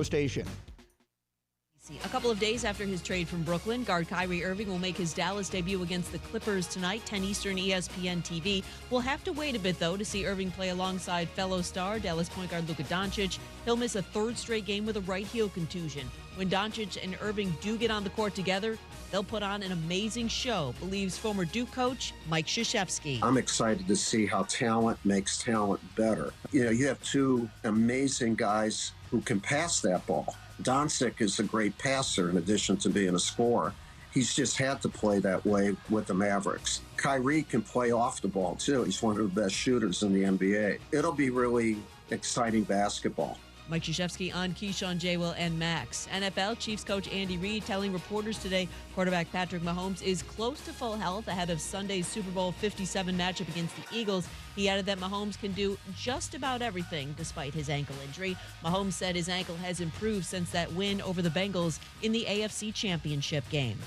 Station. A couple of days after his trade from Brooklyn, guard Kyrie Irving will make his Dallas debut against the Clippers tonight, 10 Eastern, ESPN TV. We'll have to wait a bit, though, to see Irving play alongside fellow star Dallas point guard Luka Doncic. He'll miss a third straight game with a right heel contusion. When Doncic and Irving do get on the court together, they'll put on an amazing show, believes former Duke coach Mike Krzyzewski. I'm excited to see how talent makes talent better. You know, you have two amazing guys who can pass that ball. Doncic is a great passer in addition to being a scorer. He's just had to play that way with the Mavericks. Kyrie can play off the ball, too. He's one of the best shooters in the NBA. It'll be really exciting basketball. Mike Krzyzewski on Keyshawn, J-Will, and Max. NFL Chiefs coach Andy Reid telling reporters today quarterback Patrick Mahomes is close to full health ahead of Sunday's Super Bowl LVII matchup against the Eagles. He added that Mahomes can do just about everything despite his ankle injury. Mahomes said his ankle has improved since that win over the Bengals in the AFC Championship game.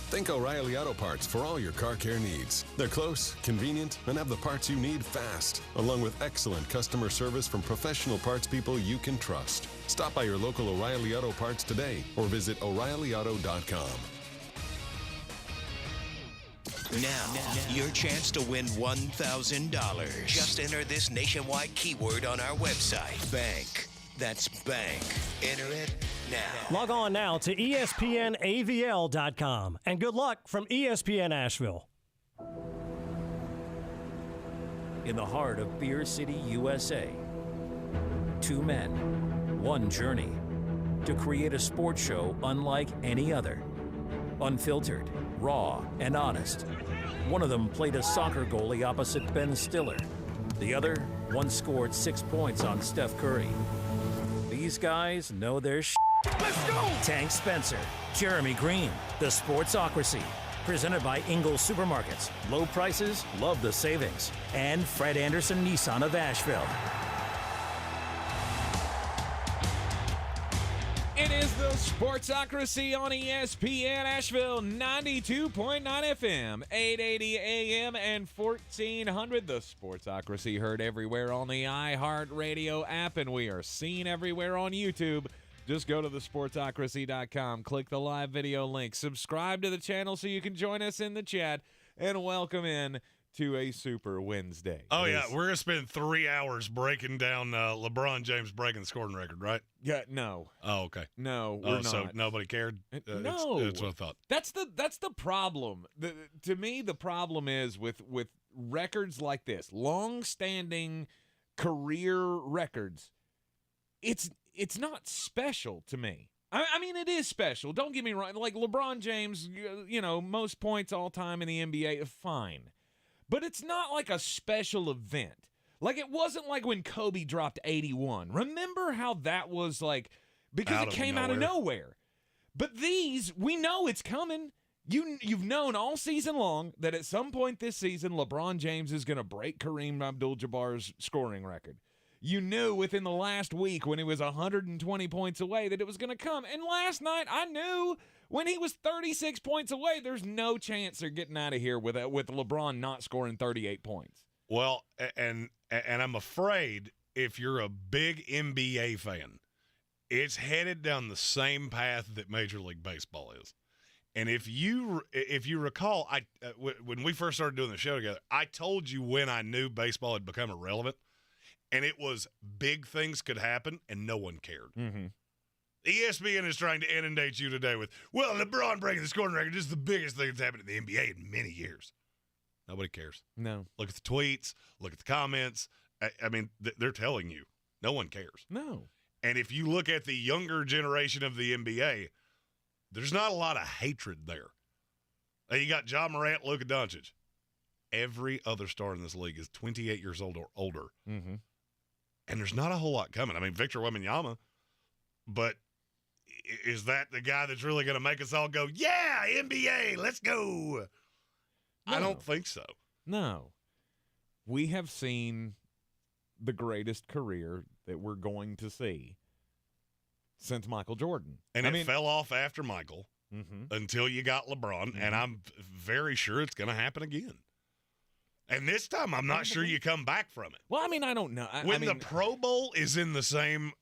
Think O'Reilly Auto Parts for all your car care needs. They're close, convenient, and have the parts you need fast, along with excellent customer service from professional parts people you can trust. Stop by your local O'Reilly Auto Parts today or visit O'ReillyAuto.com. Now, your chance to win $1,000. Just enter this nationwide keyword on our website, bank. That's bank. Enter it now. Log on now to ESPNAVL.com. And good luck from ESPN Asheville. In the heart of Beer City, USA, two men, one journey to create a sports show unlike any other. Unfiltered, raw, and honest. One of them played a soccer goalie opposite Ben Stiller. The other once scored 6 points on Steph Curry. These guys know their shit. Let's go! Tank Spencer, Jeremy Greene, The Sportsocracy. Presented by Ingles Supermarkets. Low prices, love the savings. And Fred Anderson Nissan of Asheville. It is the Sportsocracy on ESPN Asheville, 92.9 FM, 880 AM, and 1400. The Sportsocracy heard everywhere on the iHeartRadio app, and we are seen everywhere on YouTube. Just go to thesportsocracy.com, click the live video link, subscribe to the channel so you can join us in the chat, and welcome in to a Super Wednesday. Oh, yeah. We're going to spend 3 hours breaking down LeBron James breaking the scoring record, right? Yeah, no. Oh, okay. No, we're not. So nobody cared? No. That's what I thought. That's the problem. To me, the problem is with records like this, long-standing career records, it's not special to me. I mean, it is special. Don't get me wrong. Like LeBron James, most points all time in the NBA, fine. But it's not like a special event. Like, it wasn't like when Kobe dropped 81. Remember how that was like, because it came out of nowhere. But these, we know it's coming. You've known all season long that at some point this season, LeBron James is going to break Kareem Abdul-Jabbar's scoring record. You knew within the last week when he was 120 points away that it was going to come. And last night, I knew when he was 36 points away, there's no chance they're getting out of here with LeBron not scoring 38 points. Well, and I'm afraid if you're a big NBA fan, it's headed down the same path that Major League Baseball is. And if you recall, when we first started doing the show together, I told you when I knew baseball had become irrelevant, and it was big things could happen, and no one cared. Mm-hmm. ESPN is trying to inundate you today with, well, LeBron breaking the scoring record is the biggest thing that's happened in the NBA in many years. Nobody cares. No. Look at the tweets. Look at the comments. I mean, they're telling you. No one cares. No. And if you look at the younger generation of the NBA, there's not a lot of hatred there. You got Ja Morant, Luka Doncic. Every other star in this league is 28 years old or older. Mm-hmm. And there's not a whole lot coming. I mean, Victor Wembanyama, but is that the guy that's really going to make us all go, yeah, NBA, let's go? No. I don't think so. No. We have seen the greatest career that we're going to see since Michael Jordan. And it fell off after Michael until you got LeBron, and I'm very sure it's going to happen again. And this time, I'm not sure you come back from it. Well, I mean, I don't know. When the Pro Bowl is in the same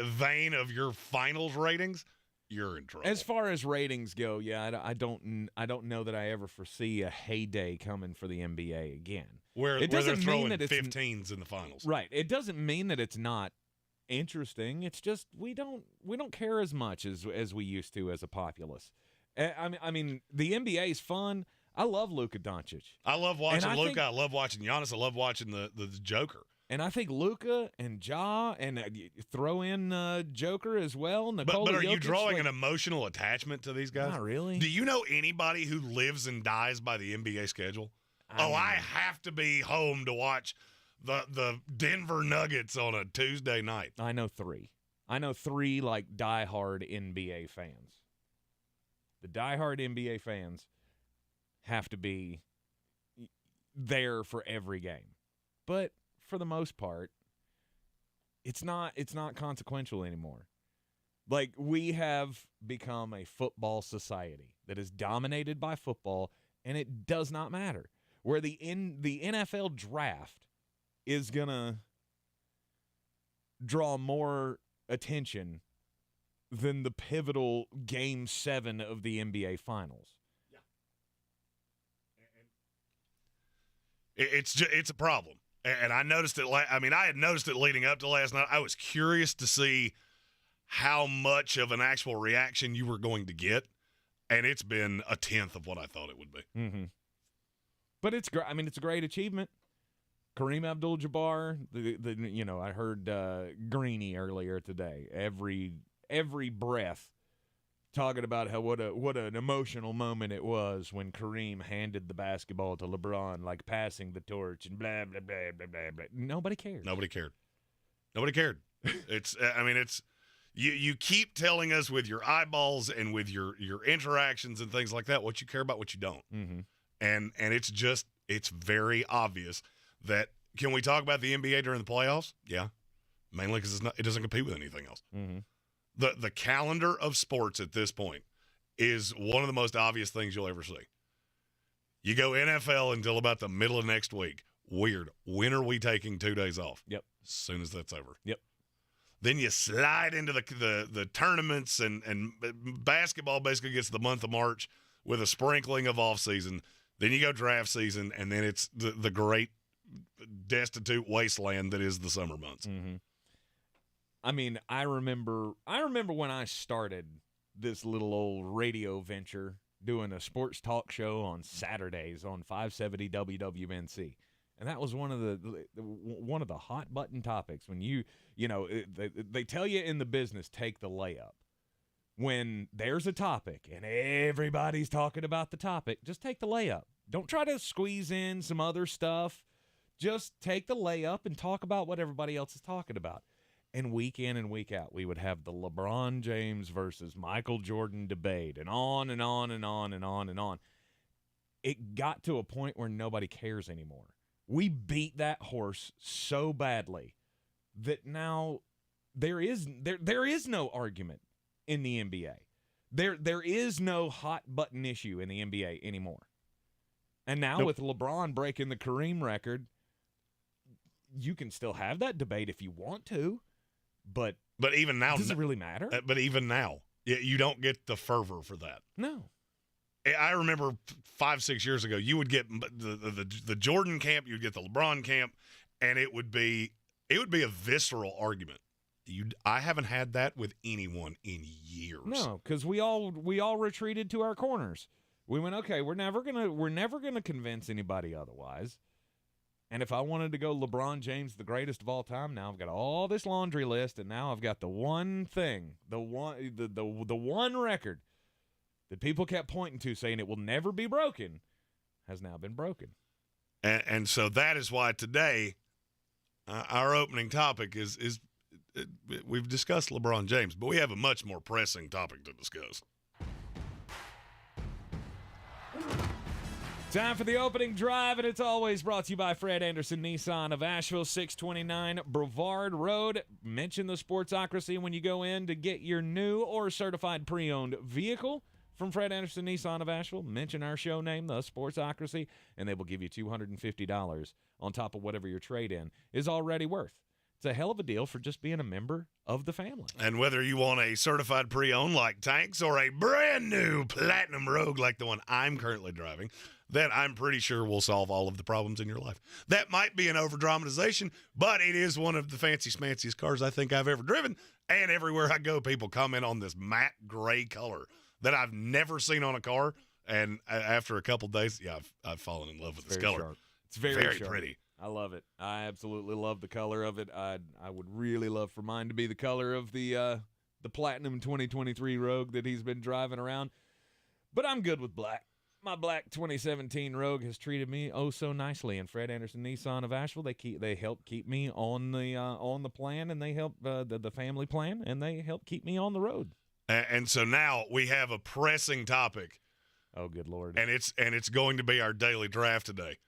vein of your finals ratings, you're in trouble. As far as ratings go, yeah, I don't know that I ever foresee a heyday coming for the NBA again. Where they're throwing 15s in the finals. Right. It doesn't mean that it's not interesting. It's just we don't care as much as we used to as a populace. I mean, the NBA is fun. I love Luka Doncic. I love watching Luka. I love watching Giannis. I love watching the Joker. And I think Luka and Ja, and throw in Joker as well. Nikola but are Jokic, you drawing an emotional attachment to these guys? Not really. Do you know anybody who lives and dies by the NBA schedule? I have to be home to watch the Denver Nuggets on a Tuesday night. I know three. Like diehard NBA fans. The diehard NBA fans have to be there for every game. But for the most part, it's not consequential anymore. Like, we have become a football society that is dominated by football, and it does not matter. Where the NFL draft is going to draw more attention than the pivotal Game 7 of the NBA Finals. Yeah. It's a problem. And I noticed it. I had noticed it leading up to last night. I was curious to see how much of an actual reaction you were going to get, and it's been a tenth of what I thought it would be. Mm-hmm. But it's great. I mean, it's a great achievement. Kareem Abdul-Jabbar. I heard Greene earlier today. Every breath talking about how what an emotional moment it was when Kareem handed the basketball to LeBron, like passing the torch and blah blah blah blah blah blah. Nobody cared. Nobody cared. It's you keep telling us with your eyeballs and with your interactions and things like that what you care about, what you don't. Mm-hmm. And it's very obvious that, can we talk about the NBA during the playoffs? Yeah, mainly because it doesn't compete with anything else. Mm-hmm. The calendar of sports at this point is one of the most obvious things you'll ever see. You go NFL until about the middle of next week. Weird. When are we taking 2 days off? Yep. As soon as that's over. Yep. Then you slide into the tournaments, and basketball basically gets the month of March with a sprinkling of offseason. Then you go draft season, and then it's the great destitute wasteland that is the summer months. Mm-hmm. I mean, I remember when I started this little old radio venture doing a sports talk show on Saturdays on 570 WWNC. And that was one of the hot button topics when they tell you in the business, take the layup. When there's a topic and everybody's talking about the topic, just take the layup. Don't try to squeeze in some other stuff. Just take the layup and talk about what everybody else is talking about. And week in and week out, we would have the LeBron James versus Michael Jordan debate, and on and on and on and on and on. It got to a point where nobody cares anymore. We beat that horse so badly that now there is no argument in the NBA. There is no hot button issue in the NBA anymore. And now with LeBron breaking the Kareem record, you can still have that debate if you want to. But even now, does it really matter? But even now, you don't get the fervor for that. No. I remember 5-6 years ago, you would get the Jordan camp, you'd get the LeBron camp, and it would be a visceral argument. I haven't had that with anyone in years. No, because we all retreated to our corners. We went, okay, we're never gonna convince anybody otherwise. And if I wanted to go LeBron James, the greatest of all time, now I've got all this laundry list, and now I've got the one thing, the one record that people kept pointing to, saying it will never be broken, has now been broken. And so that is why today our opening topic is we've discussed LeBron James, but we have a much more pressing topic to discuss. Time for the opening drive, and it's always brought to you by Fred Anderson Nissan of Asheville, 629 Brevard Road. Mention the Sportsocracy when you go in to get your new or certified pre-owned vehicle. from Fred Anderson Nissan of Asheville. Mention our show name, The Sportsocracy, and they will give you $250 on top of whatever your trade-in is already worth. It's a hell of a deal for just being a member of the family. And whether you want a certified pre-owned like Tanks or a brand new Platinum Rogue like the one I'm currently driving, that I'm pretty sure will solve all of the problems in your life. That might be an over-dramatization, but it is one of the fancy-smanciest cars I think I've ever driven. And everywhere I go, people comment on this matte gray color that I've never seen on a car. And after a couple days, yeah, I've fallen in love with this color. Sharp. It's very sharp. Pretty. I love it. I absolutely love the color of it. I would really love for mine to be the color of the Platinum 2023 Rogue that he's been driving around. But I'm good with black. My black 2017 Rogue has treated me oh so nicely. And Fred Anderson Nissan of Asheville, they help keep me on the plan, and they help the family plan, and they help keep me on the road. And so now we have a pressing topic. Oh, good Lord! And it's going to be our daily draft today.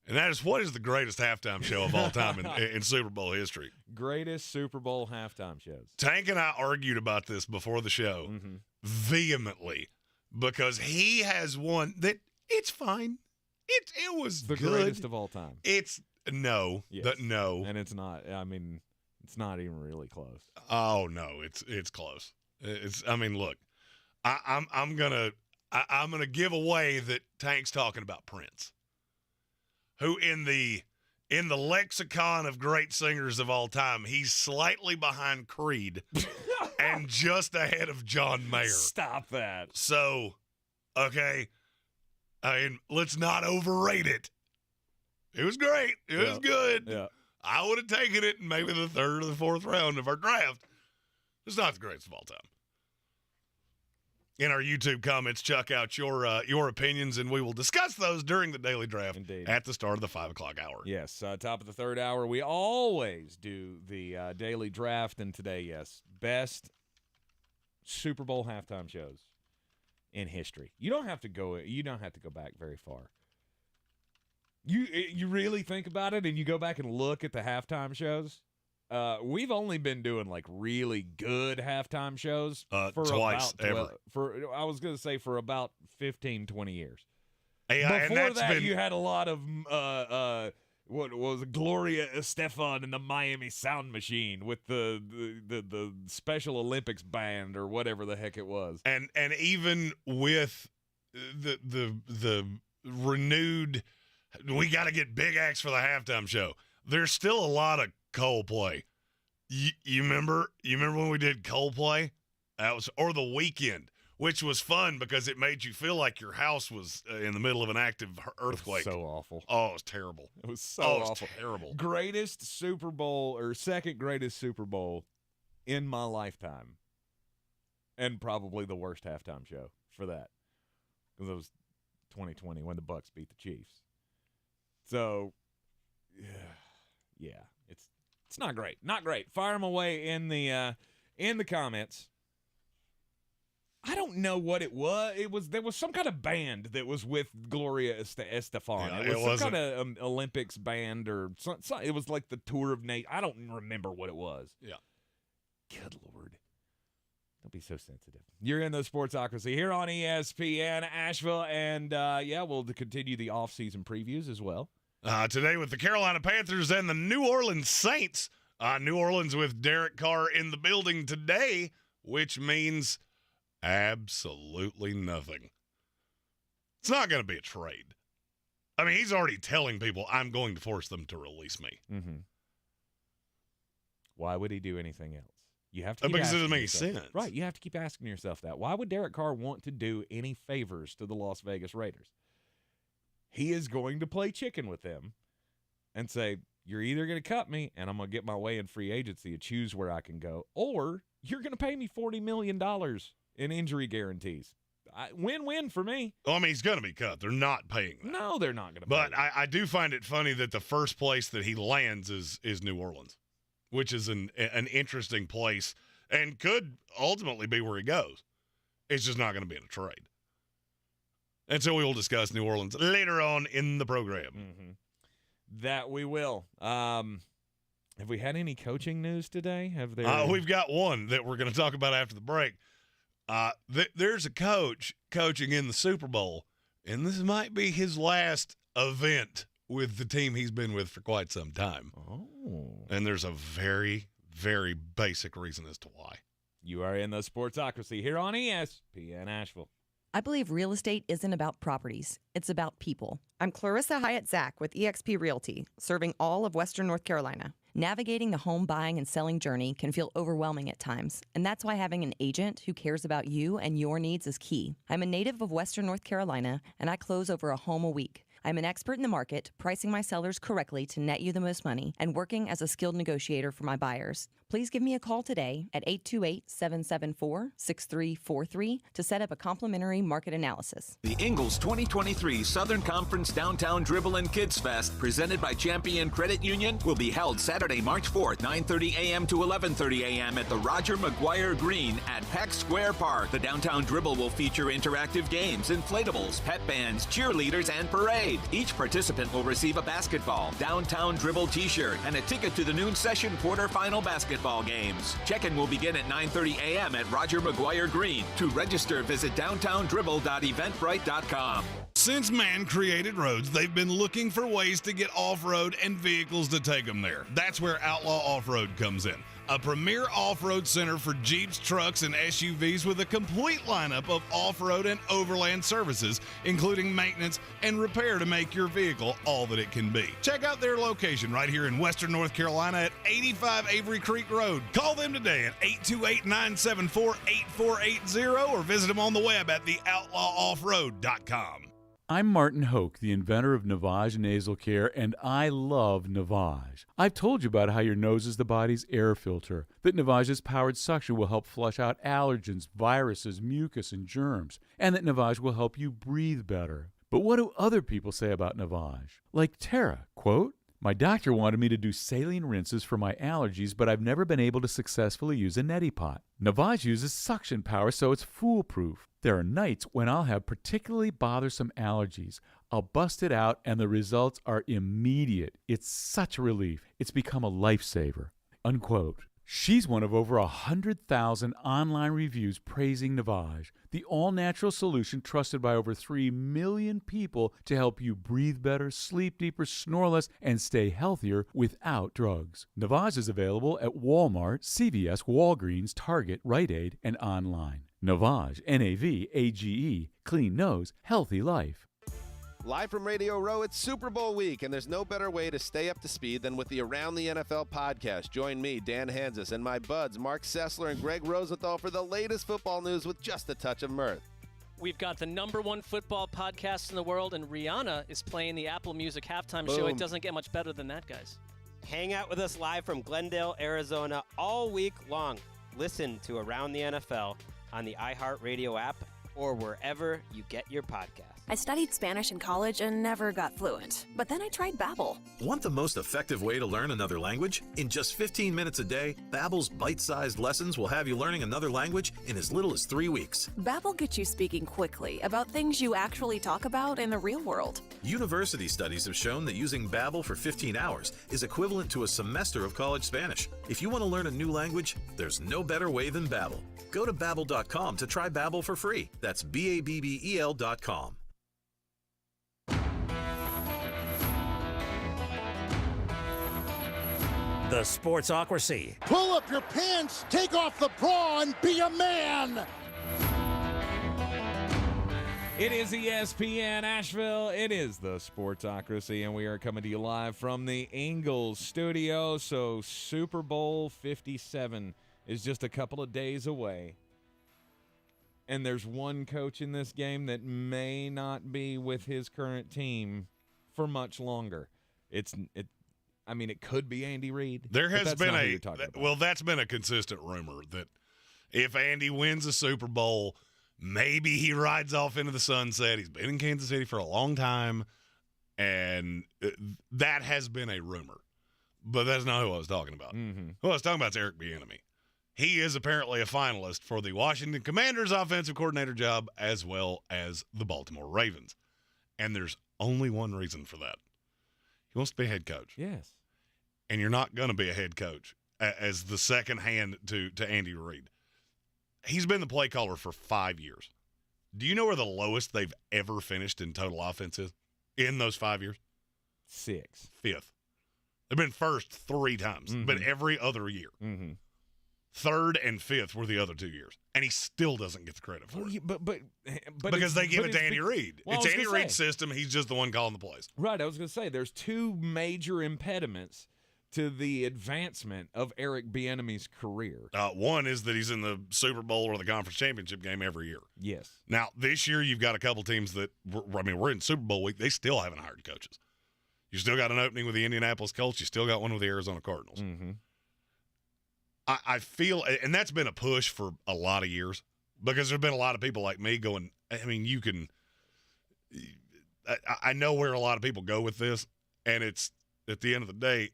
And that is, what is the greatest halftime show of all time in Super Bowl history? Greatest Super Bowl halftime shows. Tank and I argued about this before the show vehemently because he has one that it's fine. It was the good. Greatest of all time. It's no. And it's not. I mean, it's not even really close. Oh no, it's close. Look, I'm gonna give away that Tank's talking about Prince, who in the lexicon of great singers of all time, he's slightly behind Creed and just ahead of John Mayer. Stop that. So, okay, let's not overrate it. It was great. It was good. Yeah. I would have taken it in maybe the third or the fourth round of our draft. It's not the greatest of all time. In our YouTube comments, chuck out your opinions, and we will discuss those during the daily draft. Indeed. At the start of the 5 o'clock hour. Yes, top of the third hour, we always do the daily draft, and today, yes, best Super Bowl halftime shows in history. You don't have to go back very far. You really think about it, and you go back and look at the halftime shows. We've only been doing like really good halftime shows for twice about I was going to say for about 15, 20 years. Yeah, before that, you had a lot of what was it, Gloria Estefan and the Miami Sound Machine with the Special Olympics band or whatever the heck it was. And even with the renewed, we got to get big acts for the halftime show. There's still a lot of Coldplay. You remember when we did Coldplay? That was, or The Weeknd, which was fun because it made you feel like your house was in the middle of an active earthquake. So awful. Oh, it was terrible. It was so awful. It was terrible. Greatest Super Bowl, or second greatest Super Bowl in my lifetime, and probably the worst halftime show for that, because it was 2020 when the Bucs beat the Chiefs. So, yeah, it's not great. Not great. Fire them away in the comments. I don't know what it was. There was some kind of band that was with Gloria Estefan. Yeah, it was some kind of Olympics band or something. It was like the Tour of Nate. I don't remember what it was. Yeah. Good Lord. Don't be so sensitive. You're in the Sportsocracy here on ESPN Asheville, and we'll continue the off-season previews as well. Today with the Carolina Panthers and the New Orleans Saints. New Orleans with Derek Carr in the building today, which means absolutely nothing. It's not going to be a trade. I mean, he's already telling people, I'm going to force them to release me. Mm-hmm. Why would he do anything else? You have to keep because it asking doesn't make yourself. sense. Right, you have to keep asking yourself that. Why would Derek Carr want to do any favors to the Las Vegas Raiders? He is going to play chicken with them and say, you're either going to cut me and I'm going to get my way in free agency and choose where I can go, or you're going to pay me $40 million in injury guarantees. Win-win for me. Well, I mean, he's going to be cut. They're not paying that. No, they're not going to pay But that. I do find it funny that the first place that he lands is New Orleans, which is an interesting place and could ultimately be where he goes. It's just not going to be in a trade. And so we will discuss New Orleans later on in the program. Mm-hmm. That we will. Have we had any coaching news today? Have there? We've got one that we're going to talk about after the break. There's a coach coaching in the Super Bowl, and this might be his last event with the team he's been with for quite some time. Oh. And there's a very, very basic reason as to why. You are in the Sportsocracy here on ESPN Asheville. I believe real estate isn't about properties. It's about people. I'm Clarissa Hyatt-Zach with eXp Realty, serving all of Western North Carolina. Navigating the home buying and selling journey can feel overwhelming at times, and that's why having an agent who cares about you and your needs is key. I'm a native of Western North Carolina, and I close over a home a week. I'm an expert in the market, pricing my sellers correctly to net you the most money, and working as a skilled negotiator for my buyers. Please give me a call today at 828-774-6343 to set up a complimentary market analysis. The Ingles 2023 Southern Conference Downtown Dribble and Kids Fest, presented by Champion Credit Union, will be held Saturday, March 4th, 9:30 a.m. to 11:30 a.m. at the Roger McGuire Greene at Peck Square Park. The Downtown Dribble will feature interactive games, inflatables, pep bands, cheerleaders, and parade. Each participant will receive a basketball, Downtown Dribble t-shirt, and a ticket to the noon session quarterfinal basketball games. Check-in will begin at 9:30 a.m. at Roger McGuire Greene. To register, visit downtowndribble.eventbrite.com. Since man created roads, they've been looking for ways to get off-road and vehicles to take them there. That's where Outlaw Off-Road comes in. A premier off-road center for Jeeps, trucks, and SUVs with a complete lineup of off-road and overland services, including maintenance and repair to make your vehicle all that it can be. Check out their location right here in Western North Carolina at 85 Avery Creek Road. Call them today at 828-974-8480 or visit them on the web at theoutlawoffroad.com. I'm Martin Hoke, the inventor of Navage Nasal Care, and I love Navage. I've told you about how your nose is the body's air filter, that Navage's powered suction will help flush out allergens, viruses, mucus, and germs, and that Navage will help you breathe better. But what do other people say about Navage? Like Tara, quote, "My doctor wanted me to do saline rinses for my allergies, but I've never been able to successfully use a neti pot. Navage uses suction power, so it's foolproof. There are nights when I'll have particularly bothersome allergies. I'll bust it out, and the results are immediate. It's such a relief. It's become a lifesaver." Unquote. She's one of over 100,000 online reviews praising Navage, the all-natural solution trusted by over 3 million people to help you breathe better, sleep deeper, snore less, and stay healthier without drugs. Navage is available at Walmart, CVS, Walgreens, Target, Rite Aid, and online. Navage, N-A-V-A-G-E, clean nose, healthy life. Live from Radio Row, it's Super Bowl week, and there's no better way to stay up to speed than with the Around the NFL podcast. Join me, Dan Hansis, and my buds, Mark Sessler and Greg Rosenthal, for the latest football news with just a touch of mirth. We've got the #1 football podcast in the world, and Rihanna is playing the Apple Music halftime show. Boom. It doesn't get much better than that, guys. Hang out with us live from Glendale, Arizona, all week long. Listen to Around the NFL on the iHeartRadio app or wherever you get your podcasts. I studied Spanish in college and never got fluent, but then I tried Babbel. Want the most effective way to learn another language? In just 15 minutes a day, Babbel's bite-sized lessons will have you learning another language in as little as 3 weeks. Babbel gets you speaking quickly about things you actually talk about in the real world. University studies have shown that using Babbel for 15 hours is equivalent to a semester of college Spanish. If you want to learn a new language, there's no better way than Babbel. Go to Babbel.com to try Babbel for free. That's Babbel.com. The Sportsocracy. Pull up your pants, take off the bra, and be a man. It is ESPN Asheville. It is the Sportsocracy, and we are coming to you live from the Ingles Studios. So Super Bowl 57 is just a couple of days away. And there's one coach in this game that may not be with his current team for much longer. It could be Andy Reid. There has been that's been a consistent rumor that if Andy wins a Super Bowl, maybe he rides off into the sunset. He's been in Kansas City for a long time, and that has been a rumor. But that's not who I was talking about. Mm-hmm. Who I was talking about is Eric Bieniemy. He is apparently a finalist for the Washington Commanders offensive coordinator job as well as the Baltimore Ravens. And there's only one reason for that. He wants to be a head coach. Yes. And you're not going to be a head coach as the second hand to Andy Reid. he's been the play caller for 5 years. Do you know where the lowest they've ever finished in total offense is in those 5 years? 6th. 5th. They've been first 3 times, but every other year. 3rd and 5th were the other 2 years, and he still doesn't get the credit for it. But because they give it to Andy Reid. Well, it's Andy Reid's system. He's just the one calling the plays. Right. I was going to say there's 2 major impediments to the advancement of Eric Bieniemy's career. One is that he's in the Super Bowl or the conference championship game every year. Yes. Now, this year you've got a couple teams that, we're in Super Bowl week. They still haven't hired coaches. You still got an opening with the Indianapolis Colts. You still got one with the Arizona Cardinals. I feel, and that's been a push for a lot of years because there's been a lot of people like me going, you can, I know where a lot of people go with this, and it's, at the end of the day,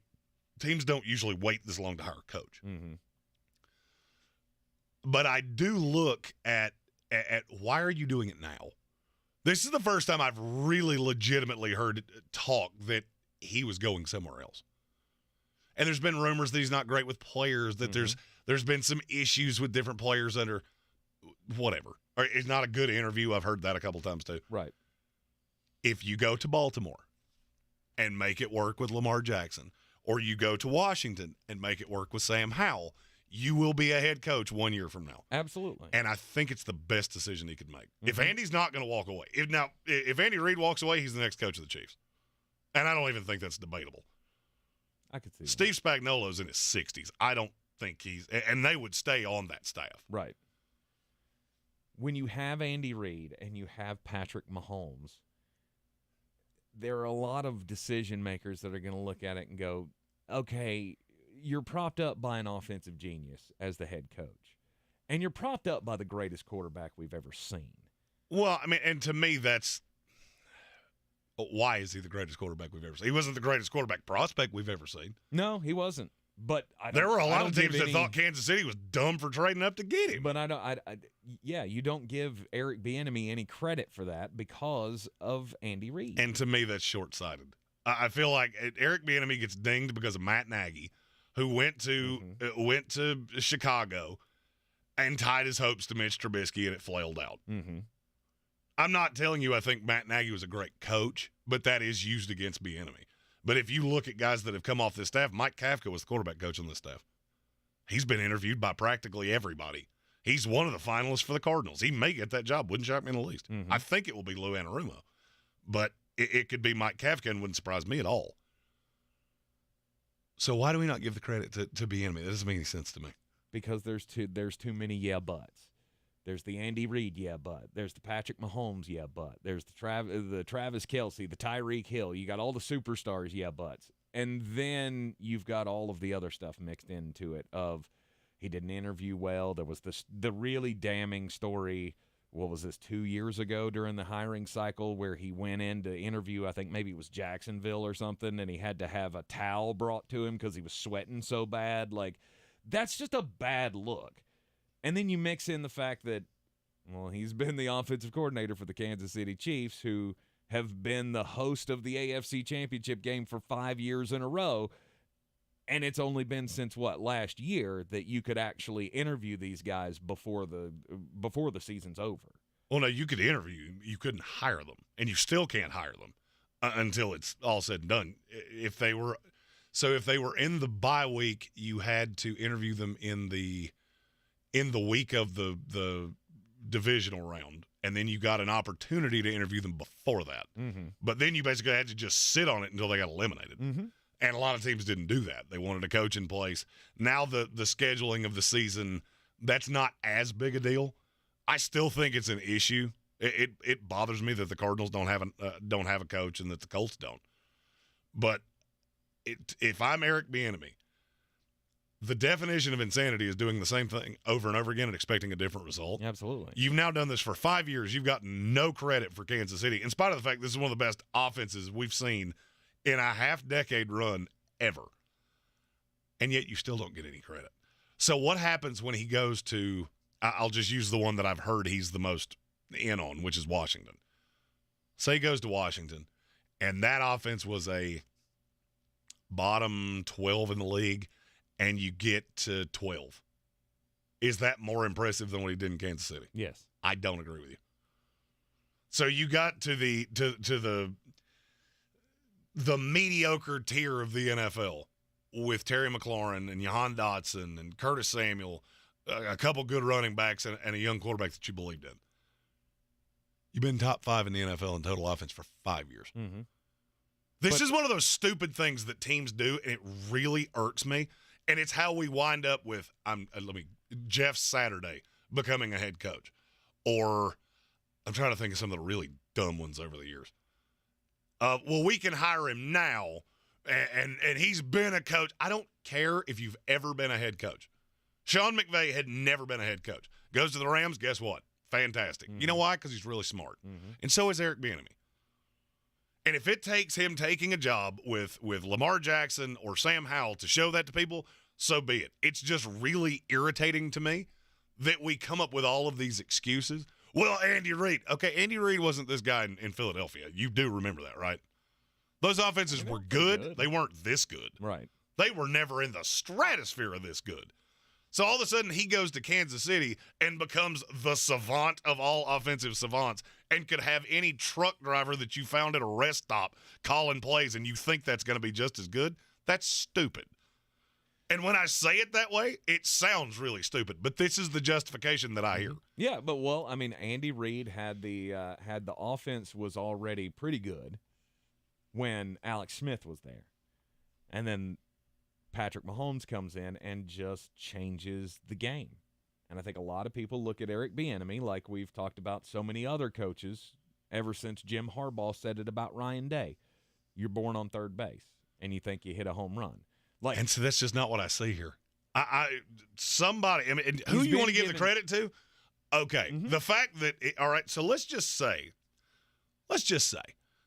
teams don't usually wait this long to hire a coach. But I do look at why are you doing it now? This is the first time I've really legitimately heard talk that he was going somewhere else. And there's been rumors that he's not great with players, that there's been some issues with different players under whatever. Or it's not a good interview. I've heard that a couple times too. Right. If you go to Baltimore and make it work with Lamar Jackson, or you go to Washington and make it work with Sam Howell, you will be a head coach 1 year from now. Absolutely. And I think it's the best decision he could make. If Andy's not going to walk away. If Andy Reid walks away, he's the next coach of the Chiefs. And I don't even think that's debatable. I could see Steve Spagnuolo's in his 60s. I don't think he's – and they would stay on that staff. Right. When you have Andy Reid and you have Patrick Mahomes, there are a lot of decision makers that are going to look at it and go, okay, you're propped up by an offensive genius as the head coach, and you're propped up by the greatest quarterback we've ever seen. Well, and to me, that's why is he the greatest quarterback we've ever seen? He wasn't the greatest quarterback prospect we've ever seen. No, he wasn't. But there were a lot of teams that thought Kansas City was dumb for trading up to get him. But you don't give Eric Bieniemy any credit for that because of Andy Reid. And to me, that's short-sighted. I feel like Eric Bieniemy gets dinged because of Matt Nagy, who went to Chicago and tied his hopes to Mitch Trubisky, and it flailed out. I'm not telling you I think Matt Nagy was a great coach, but that is used against Bieniemy. But if you look at guys that have come off this staff, Mike Kafka was the quarterback coach on this staff. He's been interviewed by practically everybody. He's one of the finalists for the Cardinals. He may get that job. Wouldn't shock me in the least. I think it will be Lou Anarumo. But it could be Mike Kafka and wouldn't surprise me at all. So why do we not give the credit to Bieniemy? That doesn't make any sense to me. Because there's too many yeah buts. There's the Andy Reid, yeah, but. There's the Patrick Mahomes, yeah, but. There's the Travis Kelce, the Tyreek Hill. You got all the superstars, yeah, buts. And then you've got all of the other stuff mixed into it of he didn't interview well. There was the really damning story, what was this, 2 years ago during the hiring cycle where he went in to interview, I think maybe it was Jacksonville or something, and he had to have a towel brought to him because he was sweating so bad. Like, that's just a bad look. And then you mix in the fact that, well, he's been the offensive coordinator for the Kansas City Chiefs, who have been the host of the AFC Championship game for 5 years in a row. And it's only been since, last year that you could actually interview these guys before the season's over. Well, no, you could interview. You couldn't hire them. And you still can't hire them until it's all said and done. If they were in the bye week, you had to interview them in the week of the divisional round, and then you got an opportunity to interview them before that. But then you basically had to just sit on it until they got eliminated. And a lot of teams didn't do that. They wanted a coach in place. Now the scheduling of the season, that's not as big a deal. I still think it's an issue. It bothers me that the Cardinals don't have a coach and that the Colts don't. But if I'm Eric Bieniemy, the definition of insanity is doing the same thing over and over again and expecting a different result. Absolutely. You've now done this for 5 years. You've gotten no credit for Kansas City, in spite of the fact this is one of the best offenses we've seen in a half-decade run ever. And yet you still don't get any credit. So what happens when he goes to, I'll just use the one that I've heard he's the most in on, which is Washington. Say he goes to Washington, and that offense was a bottom 12 in the league, and you get to 12 Is that more impressive than what he did in Kansas City? Yes. I don't agree with you. So you got to the mediocre tier of the NFL with Terry McLaurin and Jahan Dotson and Curtis Samuel, a couple good running backs and a young quarterback that you believed in. You've been top 5 in the NFL in total offense for 5 years. Mm-hmm. This is one of those stupid things that teams do, and it really irks me. And it's how we wind up with Jeff Saturday becoming a head coach. Or I'm trying to think of some of the really dumb ones over the years. Well, we can hire him now, and he's been a coach. I don't care if you've ever been a head coach. Sean McVay had never been a head coach. Goes to the Rams, guess what? Fantastic. Mm-hmm. You know why? Because he's really smart. Mm-hmm. And so is Eric Bieniemy. And if it takes him taking a job with Lamar Jackson or Sam Howell to show that to people, so be it. It's just really irritating to me that we come up with all of these excuses. Well, Andy Reid. Okay, Andy Reid wasn't this guy in Philadelphia. You do remember that, right? Those offenses were good. They weren't this good. Right. They were never in the stratosphere of this good. So all of a sudden he goes to Kansas City and becomes the savant of all offensive savants and could have any truck driver that you found at a rest stop calling plays and you think that's going to be just as good. That's stupid. And when I say it that way, it sounds really stupid. But this is the justification that I hear. Yeah, but Andy Reid had the offense was already pretty good when Alex Smith was there. And then Patrick Mahomes comes in and just changes the game. And I think a lot of people look at Eric Bieniemy like we've talked about so many other coaches ever since Jim Harbaugh said it about Ryan Day. You're born on third base, and you think you hit a home run. And so that's just not what I see here. Who you want to give the credit to? Okay, the fact that all right. So let's just say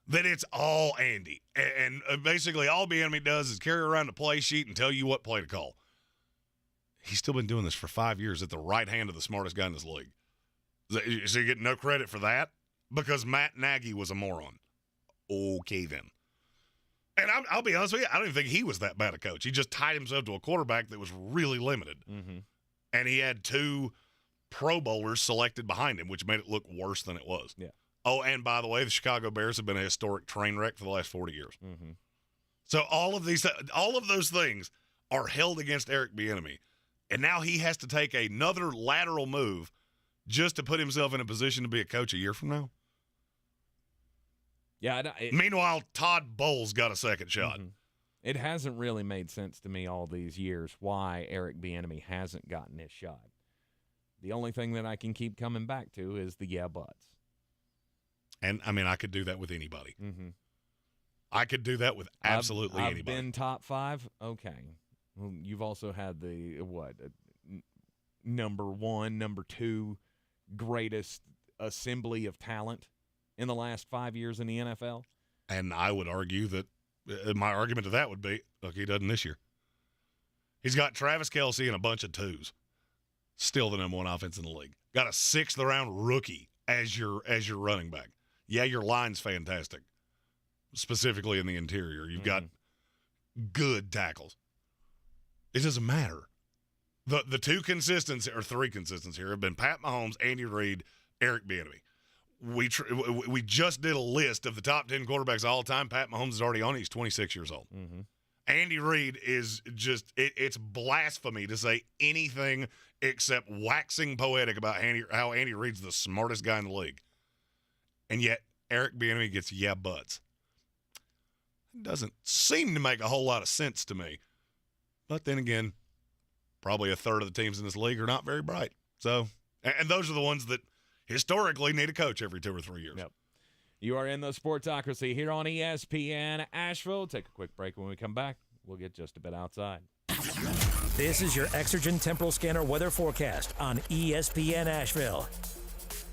that it's all Andy, and basically all Bieniemy does is carry around a play sheet and tell you what play to call. He's still been doing this for 5 years at the right hand of the smartest guy in this league. So you get no credit for that because Matt Nagy was a moron. Okay, then. And I'll be honest with you, I don't even think he was that bad a coach. He just tied himself to a quarterback that was really limited. Mm-hmm. And he had 2 Pro Bowlers selected behind him, which made it look worse than it was. Yeah. Oh, and by the way, the Chicago Bears have been a historic train wreck for the last 40 years. Mm-hmm. So all of those things are held against Eric Bieniemy. And now he has to take another lateral move just to put himself in a position to be a coach a year from now. Yeah. Meanwhile, Todd Bowles got a second shot. Mm-hmm. It hasn't really made sense to me all these years why Eric Bieniemy hasn't gotten his shot. The only thing that I can keep coming back to is the yeah buts. And, I could do that with anybody. Mm-hmm. I could do that with absolutely I've anybody. I've been top 5? Okay. Well, you've also had the, number 1, number 2 greatest assembly of talent in the last 5 years in the NFL. And I would argue that my argument to that would be, look, he doesn't this year. He's got Travis Kelce and a bunch of 2s. Still the number 1 offense in the league. Got a 6th-round rookie as your running back. Yeah, your line's fantastic, specifically in the interior. You've got good tackles. It doesn't matter. The 2 consistents or 3 consistents here have been Pat Mahomes, Andy Reid, Eric Bieniemy. We just did a list of the top 10 quarterbacks of all time. Pat Mahomes is already on it. He's 26 years old. Mm-hmm. Andy Reid is just it's blasphemy to say anything except waxing poetic about how Andy Reid's the smartest guy in the league. And yet Eric Bieniemy gets yeah buts. It doesn't seem to make a whole lot of sense to me. But then again, probably a third of the teams in this league are not very bright. So, and those are the ones that historically need a coach every 2 or 3 years. Yep. You are in the Sportsocracy here on ESPN Asheville. Take a quick break. When we come back, we'll get just a bit outside. This is your Exergen Temporal Scanner weather forecast on ESPN Asheville.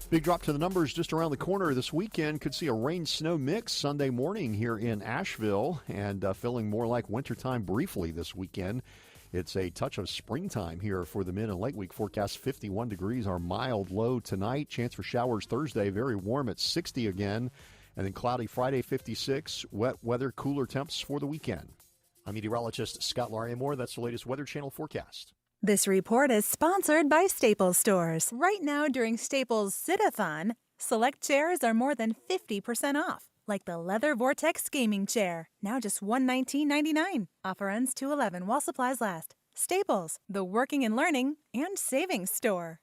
Big drop to the numbers just around the corner this weekend. Could see a rain-snow mix Sunday morning here in Asheville and feeling more like wintertime briefly this weekend. It's a touch of springtime here for the Mid and Lake Week forecast. 51 degrees, our mild low tonight. Chance for showers Thursday, very warm at 60 again. And then cloudy Friday, 56. Wet weather, cooler temps for the weekend. I'm meteorologist Scott Larimore. That's the latest Weather Channel forecast. This report is sponsored by Staples Stores. Right now during Staples Sit-a-thon, select chairs are more than 50% off, like the leather Vortex gaming chair, now just $119.99. Offer ends 2/11 while supplies last. Staples, the working and learning and savings store.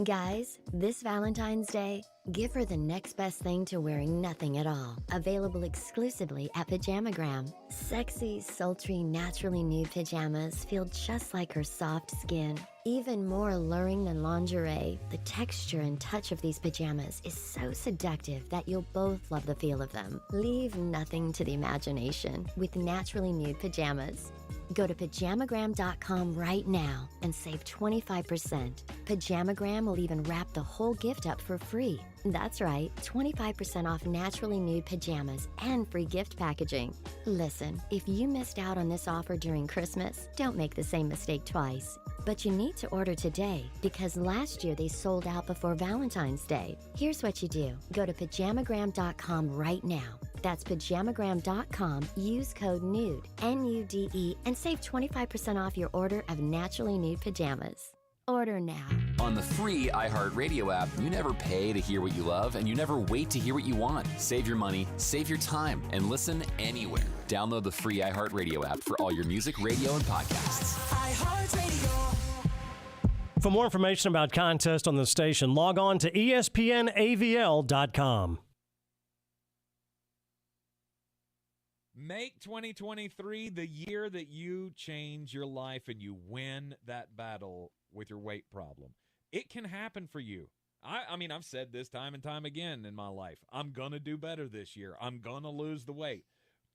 Guys, this Valentine's Day, give her the next best thing to wearing nothing at all. Available exclusively at Pajamagram. Sexy, sultry, naturally nude pajamas feel just like her soft skin. Even more alluring than lingerie, the texture and touch of these pajamas is so seductive that you'll both love the feel of them. Leave nothing to the imagination with naturally nude pajamas. Go to pajamagram.com right now and save 25%. Pajamagram will even wrap the whole gift up for free. That's right, 25% off naturally nude pajamas and free gift packaging. Listen, if you missed out on this offer during Christmas, don't make the same mistake twice. But you need to order today because last year they sold out before Valentine's Day. Here's what you do. Go to pajamagram.com right now. That's pajamagram.com. Use code NUDE, N-U-D-E, and save 25% off your order of naturally nude pajamas. Order now. On the free iHeartRadio app, you never pay to hear what you love, and you never wait to hear what you want. Save your money, save your time, and listen anywhere. Download the free iHeartRadio app for all your music, radio, and podcasts. iHeartRadio. For more information about contests on the station, log on to espnavl.com. Make 2023 the year that you change your life and you win that battle with your weight problem. It can happen for you. I mean, I've said this time and time again in my life. I'm going to do better this year. I'm going to lose the weight.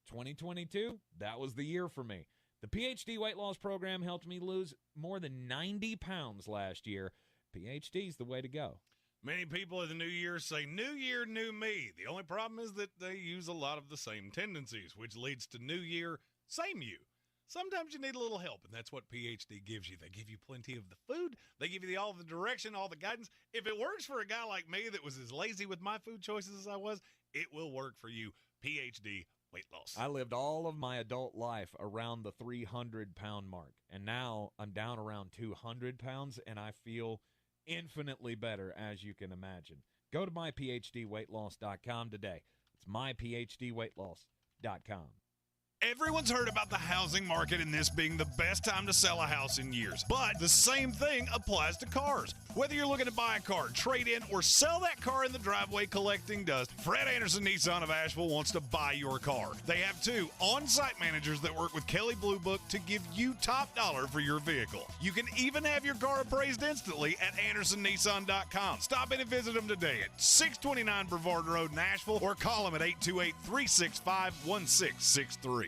2022, that was the year for me. The PhD weight loss program helped me lose more than 90 pounds last year. PhD's the way to go. Many people in the new year say, new year, new me. The only problem is that they use a lot of the same tendencies, which leads to new year, same you. Sometimes you need a little help, and that's what PhD gives you. They give you plenty of the food. They give you all the direction, all the guidance. If it works for a guy like me that was as lazy with my food choices as I was, it will work for you. PhD weight loss. I lived all of my adult life around the 300-pound mark, and now I'm down around 200 pounds, and I feel infinitely better, as you can imagine. Go to myphdweightloss.com today. It's myphdweightloss.com. Everyone's heard about the housing market and this being the best time to sell a house in years. But the same thing applies to cars. Whether you're looking to buy a car, trade in, or sell that car in the driveway collecting dust, Fred Anderson Nissan of Asheville wants to buy your car. They have 2 on-site managers that work with Kelley Blue Book to give you top dollar for your vehicle. You can even have your car appraised instantly at AndersonNissan.com. Stop in and visit them today at 629 Brevard Road in Asheville or call them at 828-365-1663.